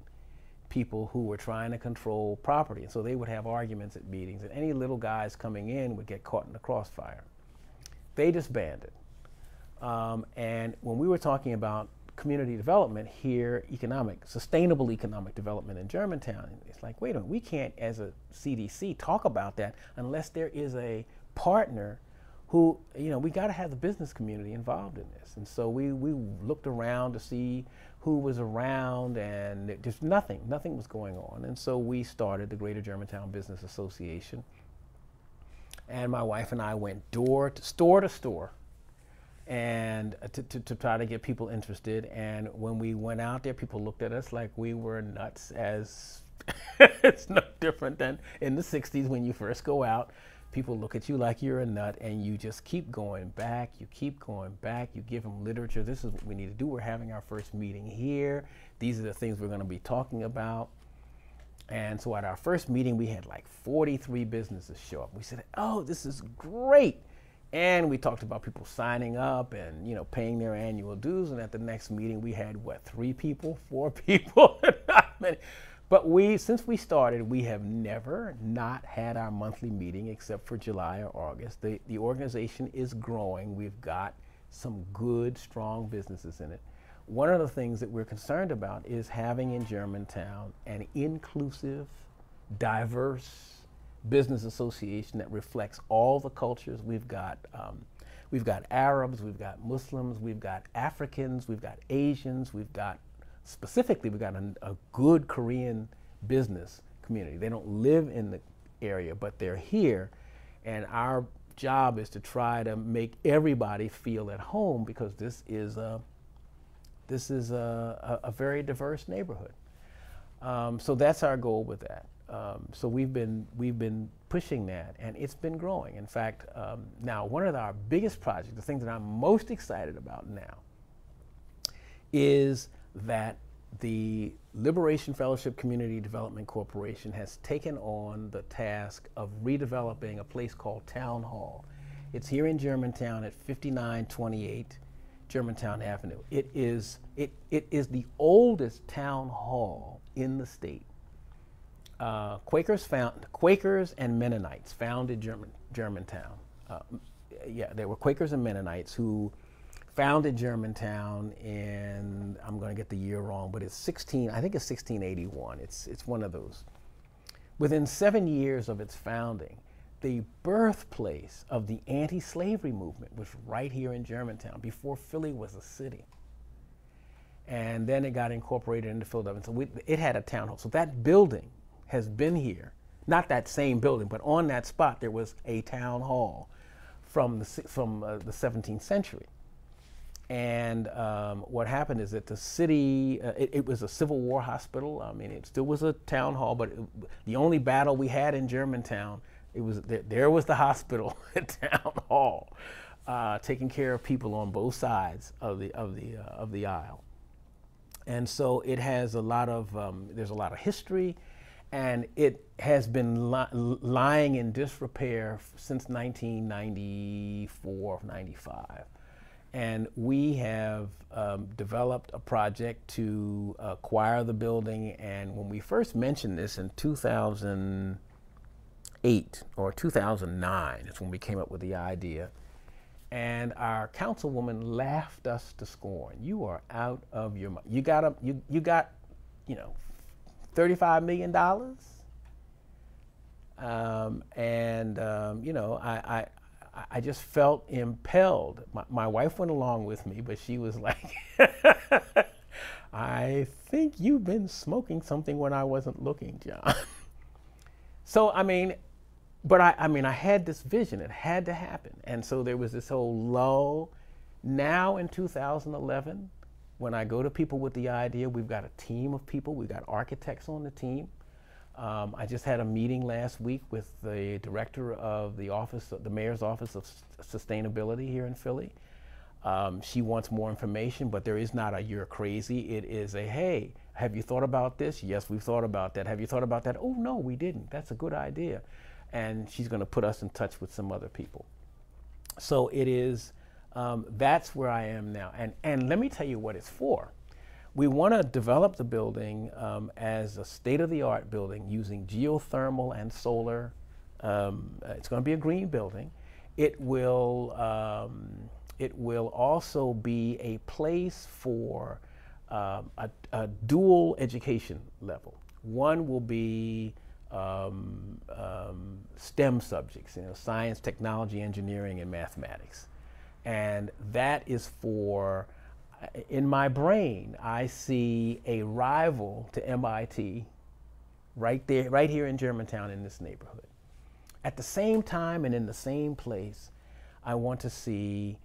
people who were trying to control property, and so they would have arguments at meetings, and any little guys coming in would get caught in the crossfire. They disbanded, and when we were talking about community development here, sustainable economic development in Germantown, it's like, wait a minute, we can't, as a CDC, talk about that unless there is a partner who, we got to have the business community involved in this. And so we looked around to see who was around, and just nothing was going on. And so we started the Greater Germantown Business Association, and my wife and I went store to store, and to try to get people interested. And when we went out there, people looked at us like we were nuts, as it's no different than in the 60s when you first go out. People look at you like you're a nut, and you just keep going back, you give them literature. This is what we need to do. We're having our first meeting here. These are the things we're going to be talking about. And so at our first meeting, we had like 43 businesses show up. We said, oh, this is great. And we talked about people signing up and paying their annual dues. And at the next meeting, we had 3 people, 4 people, not many. But since we started, we have never not had our monthly meeting except for July or August. The organization is growing. We've got some good, strong businesses in it. One of the things that we're concerned about is having in Germantown an inclusive, diverse business association that reflects all the cultures. We've got Arabs, we've got Muslims, we've got Africans, we've got Asians, we've got a good Korean business community. They don't live in the area, but they're here, and our job is to try to make everybody feel at home, because this is a very diverse neighborhood. So that's our goal with that. So we've been pushing that, and it's been growing. In fact, now one of our biggest projects, the thing that I'm most excited about now, is that the Liberation Fellowship Community Development Corporation has taken on the task of redeveloping a place called Town Hall. It's here in Germantown at 5928 Germantown Avenue. It is the oldest town hall in the state. Quakers and Mennonites founded Germantown. There were Quakers and Mennonites who founded Germantown in, I'm going to get the year wrong, but I think it's 1681. It's one of those. Within 7 years of its founding, the birthplace of the anti-slavery movement was right here in Germantown, before Philly was a city. And then it got incorporated into Philadelphia. So it had a town hall. So that building has been here, not that same building, but on that spot there was a town hall from the 17th century. And what happened is that the city, it was a Civil War hospital. I mean, it still was a town hall, but the only battle we had in Germantown, there was the hospital at Town Hall, taking care of people on both sides of the aisle. And so it has a lot of, there's a lot of history, And it has been lying in disrepair since 1994, 95. And we have developed a project to acquire the building. And when we first mentioned this in 2008 or 2009 is when we came up with the idea. And our councilwoman laughed us to scorn. You are out of your mind. You got, you know, $35 million. You know, I just felt impelled. My wife went along with me, but she was like, I think you've been smoking something when I wasn't looking, John. So, I mean, but I mean, I had this vision. It had to happen. And so there was this whole lull. Now in 2011, when I go to people with the idea, we've got a team of people. We've got architects on the team. I just had a meeting last week with the director of the mayor's office of sustainability here in Philly. She wants more information, but there is not a "you're crazy." It is a, hey, have you thought about this? Yes, we've thought about that. Have you thought about that? Oh, no, we didn't. That's a good idea. And she's going to put us in touch with some other people. So it is, that's where I am now. And let me tell you what it's for. We want to develop the building as a state-of-the-art building using geothermal and solar. It's going to be a green building. It will also be a place for a dual education level. One will be STEM subjects, you know, science, technology, engineering, and mathematics. And that is for, in my brain, I see a rival to MIT right there, right here in Germantown in this neighborhood. At the same time and in the same place, I want to see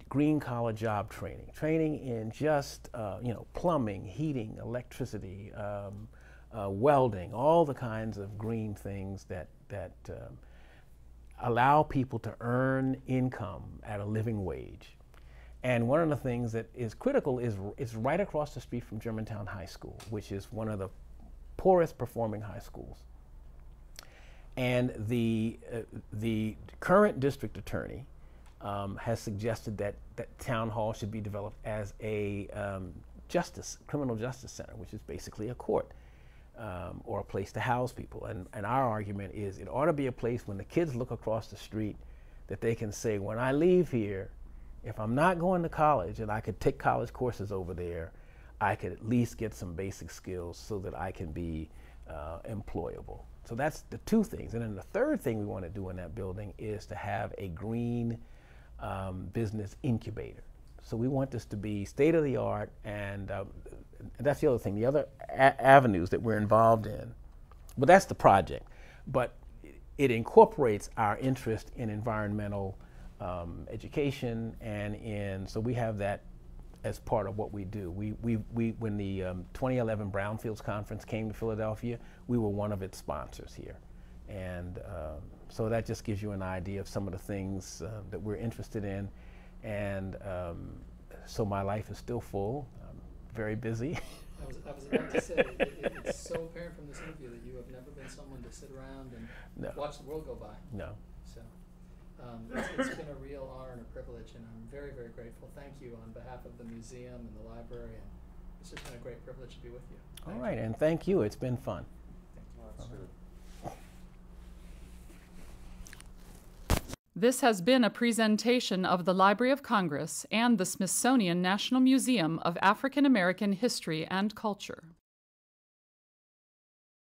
green collar job training in just you know, plumbing, heating, electricity, welding, all the kinds of green things that allow people to earn income at a living wage. And one of the things that is critical is right across the street from Germantown High School, which is one of the poorest performing high schools. And the current district attorney has suggested that town hall should be developed as a criminal justice center, which is basically a court or a place to house people. And our argument is it ought to be a place when the kids look across the street that they can say, when I leave here, if I'm not going to college and I could take college courses over there, I could at least get some basic skills so that I can be employable. So that's the two things. And then the third thing we want to do in that building is to have a green business incubator. So we want this to be state of the art, and that's the other thing, the other avenues that we're involved in. But that's the project. But it incorporates our interest in environmental education, and so we have that as part of what we do. When the 2011 Brownfields Conference came to Philadelphia, we were one of its sponsors here. And so that just gives you an idea of some of the things that we're interested in. And so my life is still full. I'm very busy. I was about to say, it's so apparent from this interview that you have never been someone to sit around and watch the world go by. No. So it's been a real honor and a privilege, and I'm very, very grateful. Thank you on behalf of the museum and the library, and it's just been a great privilege to be with you. All right, and thank you. It's been fun. Thank you. That's good. This has been a presentation of the Library of Congress and the Smithsonian National Museum of African American History and Culture.